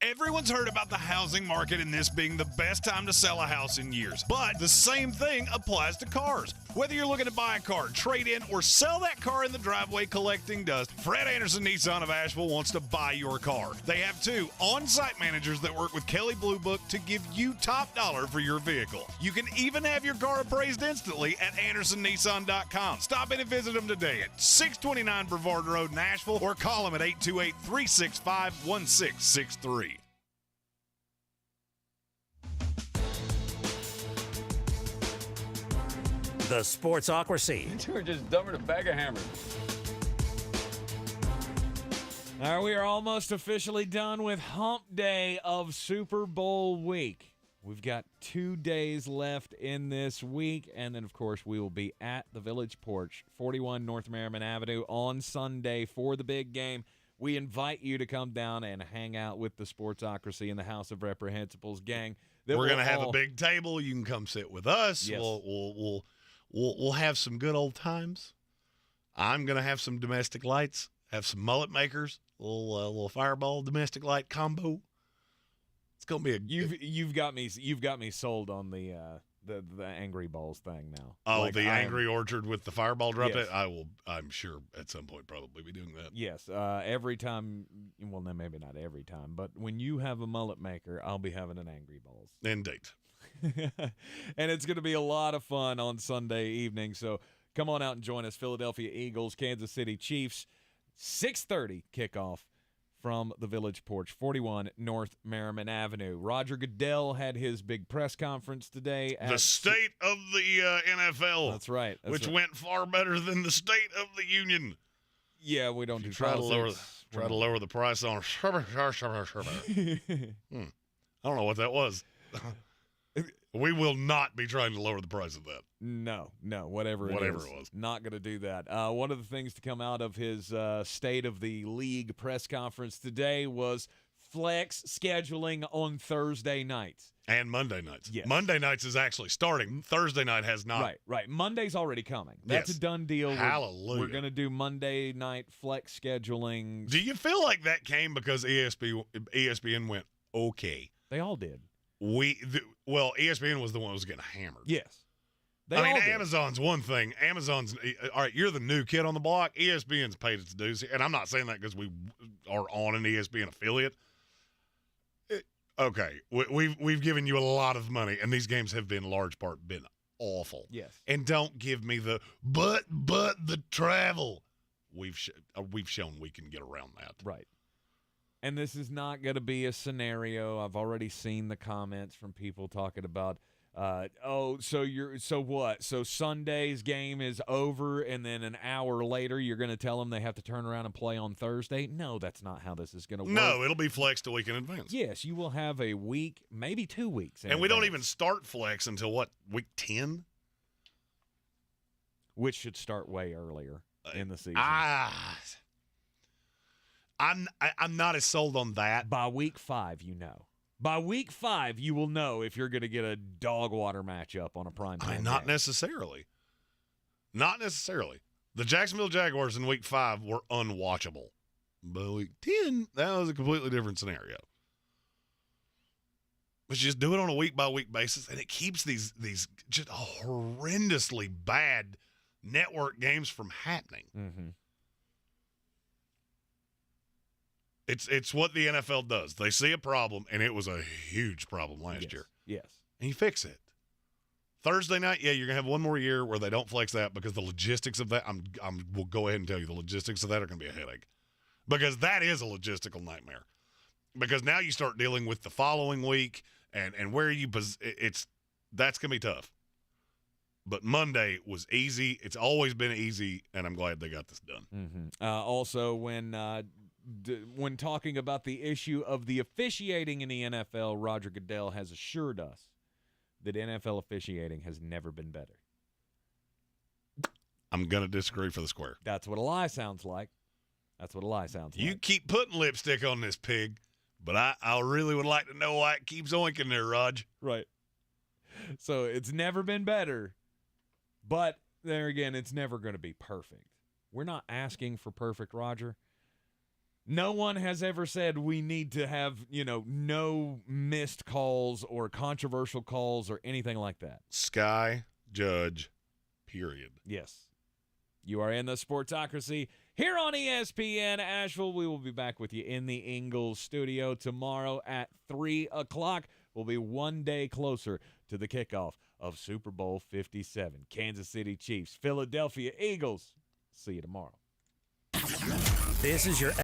Everyone's heard about the housing market and this being the best time to sell a house in years. But the same thing applies to cars. Whether you're looking to buy a car, trade in, or sell that car in the driveway collecting dust, Fred Anderson Nissan of Asheville wants to buy your car. They have 2 on-site managers that work with Kelley Blue Book to give you top dollar for your vehicle. You can even have your car appraised instantly at AndersonNissan.com. Stop in and visit them today at 629 Brevard Road in Asheville or call them at 828-365-1663. The Sportsocracy. You are just dumber than a bag of hammers. All right, we are almost officially done with hump day of Super Bowl week. We've got 2 days left in this week, and then, of course, we will be at the Village Porch, 41 North Merriman Avenue on Sunday for the big game. we invite you to come down and hang out with the Sportsocracy in the House of Reprehensibles gang. We're going to have a big table. You can come sit with us. Yes. We'll have some good old times. I'm going to have some domestic lights, have some mullet makers, a little fireball domestic light combo. It's going to be you've got me sold on the Angry Balls thing now. Oh, like Angry Orchard with the fireball drop yes. it. I'm sure at some point probably be doing that. Yes, every time. Well, no, maybe not every time, but when you have a mullet maker, I'll be having an Angry Balls. Indeed. And it's going to be a lot of fun on Sunday evening. So come on out and join us. Philadelphia Eagles, Kansas City Chiefs, 6:30 kickoff from the Village Porch, 41 North Merriman Avenue. Roger Goodell had his big press conference today. The state of the NFL. That's right. Which went far better than the state of the union. Yeah, we don't do try to lower the price on. I don't know what that was. We will not be trying to lower the price of that. No, whatever it was. Not going to do that. One of the things to come out of his State of the League press conference today was flex scheduling on Thursday nights. And Monday nights. Yes. Monday nights is actually starting. Thursday night has not. Right. Monday's already coming. That's a done deal. Hallelujah. We're going to do Monday night flex scheduling. Do you feel like that came because ESPN went, okay? They all did. ESPN was the one who was getting hammered. Yes. Amazon's one thing. Amazon's, all right, you're the new kid on the block. ESPN's paid its dues. And I'm not saying that because we are on an ESPN affiliate. Okay, we've given you a lot of money, and these games have been, large part, been awful. Yes. And don't give me the, but the travel. We've shown we can get around that. Right. And this is not going to be a scenario. I've already seen the comments from people talking about, so what? So Sunday's game is over, and then an hour later you're going to tell them they have to turn around and play on Thursday? No, that's not how this is going to work. No, it'll be flexed a week in advance. Yes, you will have a week, maybe 2 weeks. And we don't even start flex until, what, week 10? Which should start way earlier in the season. I'm not as sold on that. By week 5, you know. By week 5, you will know if you're going to get a dog water matchup on a prime time. Not necessarily. Not necessarily. The Jacksonville Jaguars in week 5 were unwatchable. But week 10, that was a completely different scenario. Let's just do it on a week-by-week basis, and it keeps these just horrendously bad network games from happening. Mm-hmm. It's what the NFL does. They see a problem, and it was a huge problem last year. Yes. And you fix it. Thursday night, you're going to have one more year where they don't flex that because the logistics of that, we'll go ahead and tell you the logistics of that are going to be a headache. Because that is a logistical nightmare. Because now you start dealing with the following week and where that's going to be tough. But Monday was easy. It's always been easy, and I'm glad they got this done. Mm-hmm. Also, when talking about the issue of the officiating in the NFL, Roger Goodell has assured us that NFL officiating has never been better. I'm going to disagree for the square. That's what a lie sounds like. You keep putting lipstick on this pig, but I really would like to know why it keeps oinking there, Raj. Right. So it's never been better, but there again, it's never going to be perfect. We're not asking for perfect, Roger. No one has ever said we need to have, no missed calls or controversial calls or anything like that. Sky Judge, period. Yes. You are in the Sportsocracy here on ESPN Asheville. We will be back with you in the Ingles Studio tomorrow at 3 o'clock. We'll be one day closer to the kickoff of Super Bowl 57. Kansas City Chiefs, Philadelphia Eagles. See you tomorrow. This is your